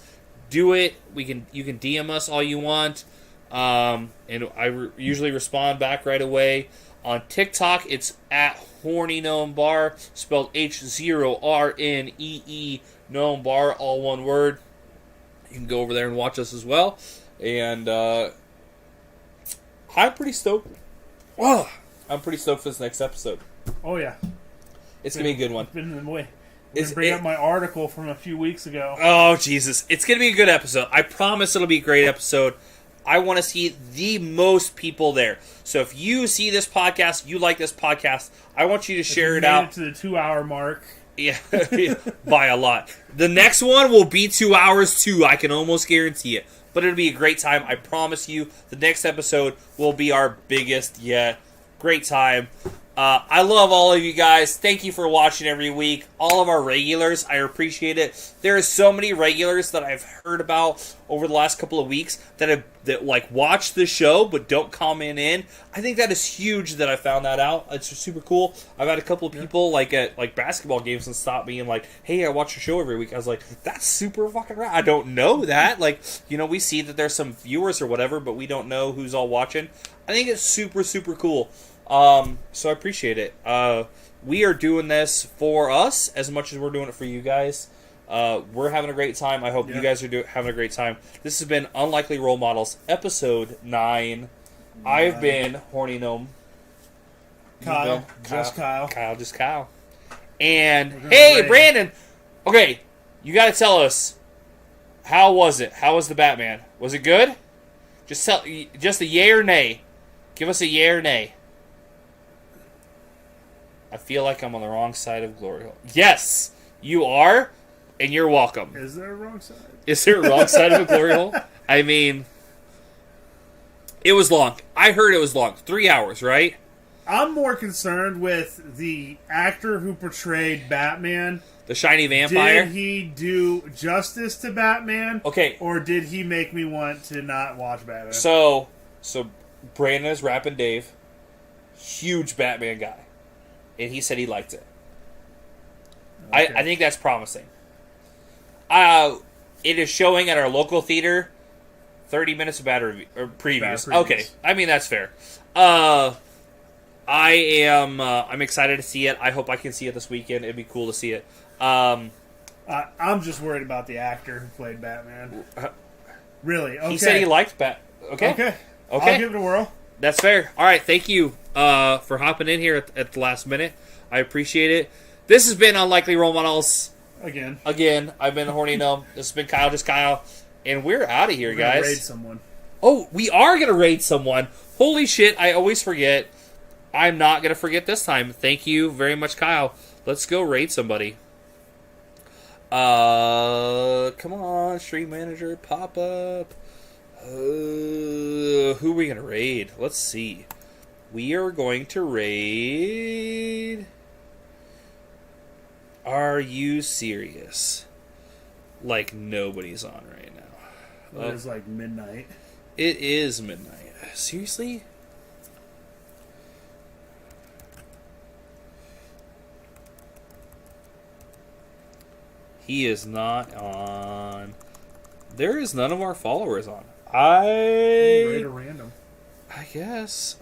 do it. You can DM us all you want. And I usually respond back right away. On TikTok, it's at Horny Gnome Bar, spelled H0RNEE Gnome Bar, all one word. You can go over there and watch us as well. And I'm pretty stoked. Oh, I'm pretty stoked for this next episode.
Oh, yeah.
It's going to be a good one.
It's been in the way. I'm going to bring up my article from a few weeks ago.
Oh, Jesus. It's going to be a good episode. I promise it'll be a great episode. I want to see the most people there. So if you see this podcast, you like this podcast, I want you to share it out.
To the 2-hour mark.
Yeah, by a lot. The next one will be 2 hours too. I can almost guarantee it. But it'll be a great time. I promise you. The next episode will be our biggest yet. Great time. I love all of you guys. Thank you for watching every week. All of our regulars, I appreciate it. There are so many regulars that I've heard about over the last couple of weeks that watch the show but don't comment in. I think that is huge that I found that out. It's super cool. I've had a couple of people at basketball games and stop me and like, hey, I watch your show every week. I was like, that's super fucking right. I don't know that. We see that there's some viewers or whatever, but we don't know who's all watching. I think it's super, super cool. So I appreciate it. We are doing this for us as much as we're doing it for you guys. We're having a great time. I hope you guys are having a great time. This has been Unlikely Role Models, episode 9. I've been Horny Gnome.
Kyle. Just Kyle.
Kyle, just Kyle. And, hey, Brandon! Okay, you gotta tell us, how was it? How was the Batman? Was it good? Just a yay or nay. Give us a yay or nay. I feel like I'm on the wrong side of glory hole. Yes, you are, and you're welcome.
Is there a wrong side?
Is there a wrong side of a glory hole? I mean, it was long. I heard it was long. 3 hours, right?
I'm more concerned with the actor who portrayed Batman.
The shiny vampire?
Did he do justice to Batman?
Okay.
Or did he make me want to not watch Batman?
So Brandon is rapping Dave. Huge Batman guy. And he said he liked it. Okay. I think that's promising. It is showing at our local theater. 30 minutes of bad review or previews. Okay, I mean that's fair. I'm excited to see it. I hope I can see it this weekend. It'd be cool to see it.
I'm just worried about the actor who played Batman. Really? Okay.
He said he liked Okay.
Okay. I'll give it a whirl. That's
fair. All right. Thank you for hopping in here at the last minute. I appreciate it. This has been Unlikely Role Models.
Again,
I've been the Horny Gnome. This has been Kyle, just Kyle. And we're out of here, guys.
Raid someone.
Oh, we are going to raid someone. Holy shit. I always forget. I'm not going to forget this time. Thank you very much, Kyle. Let's go raid somebody. Come on, Stream Manager, pop up. Who are we going to raid? Let's see. We are going to raid... Are you serious? Like nobody's on right now.
It is like midnight.
It is midnight. Seriously? He is not on. There is none of our followers on.
Raid a random.
I guess.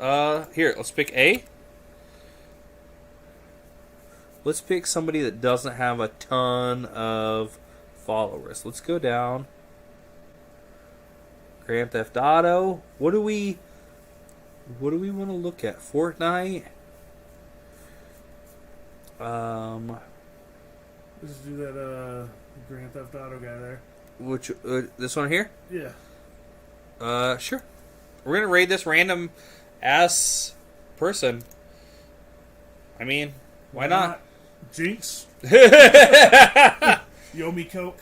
Here, let's pick A. Let's pick somebody that doesn't have a ton of followers. Let's go down. Grand Theft Auto. What do we want to look at? Fortnite.
Let's do that Grand Theft Auto guy there.
Which this one here?
Yeah.
Sure. We're gonna raid this random ass person. I mean, why not?
Jinx. Yomi Coke.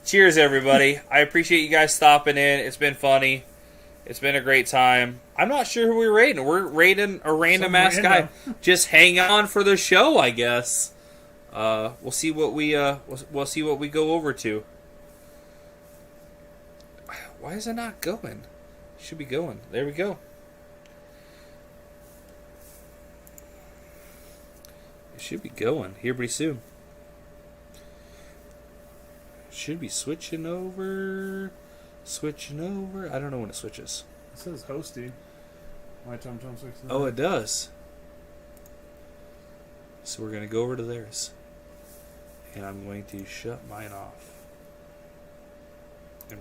Cheers, everybody. I appreciate you guys stopping in. It's been funny. It's been a great time. I'm not sure who we're raiding. We're raiding a random ass guy. Just hang on for the show, I guess. We'll see what we'll see what we go over to. Why is it not going? It should be going. There we go. It should be going here pretty soon. Should be switching over. I don't know when it switches.
It says hosting. My TomTom 69.
Oh, it does. So we're going to go over to theirs. And I'm going to shut mine off. And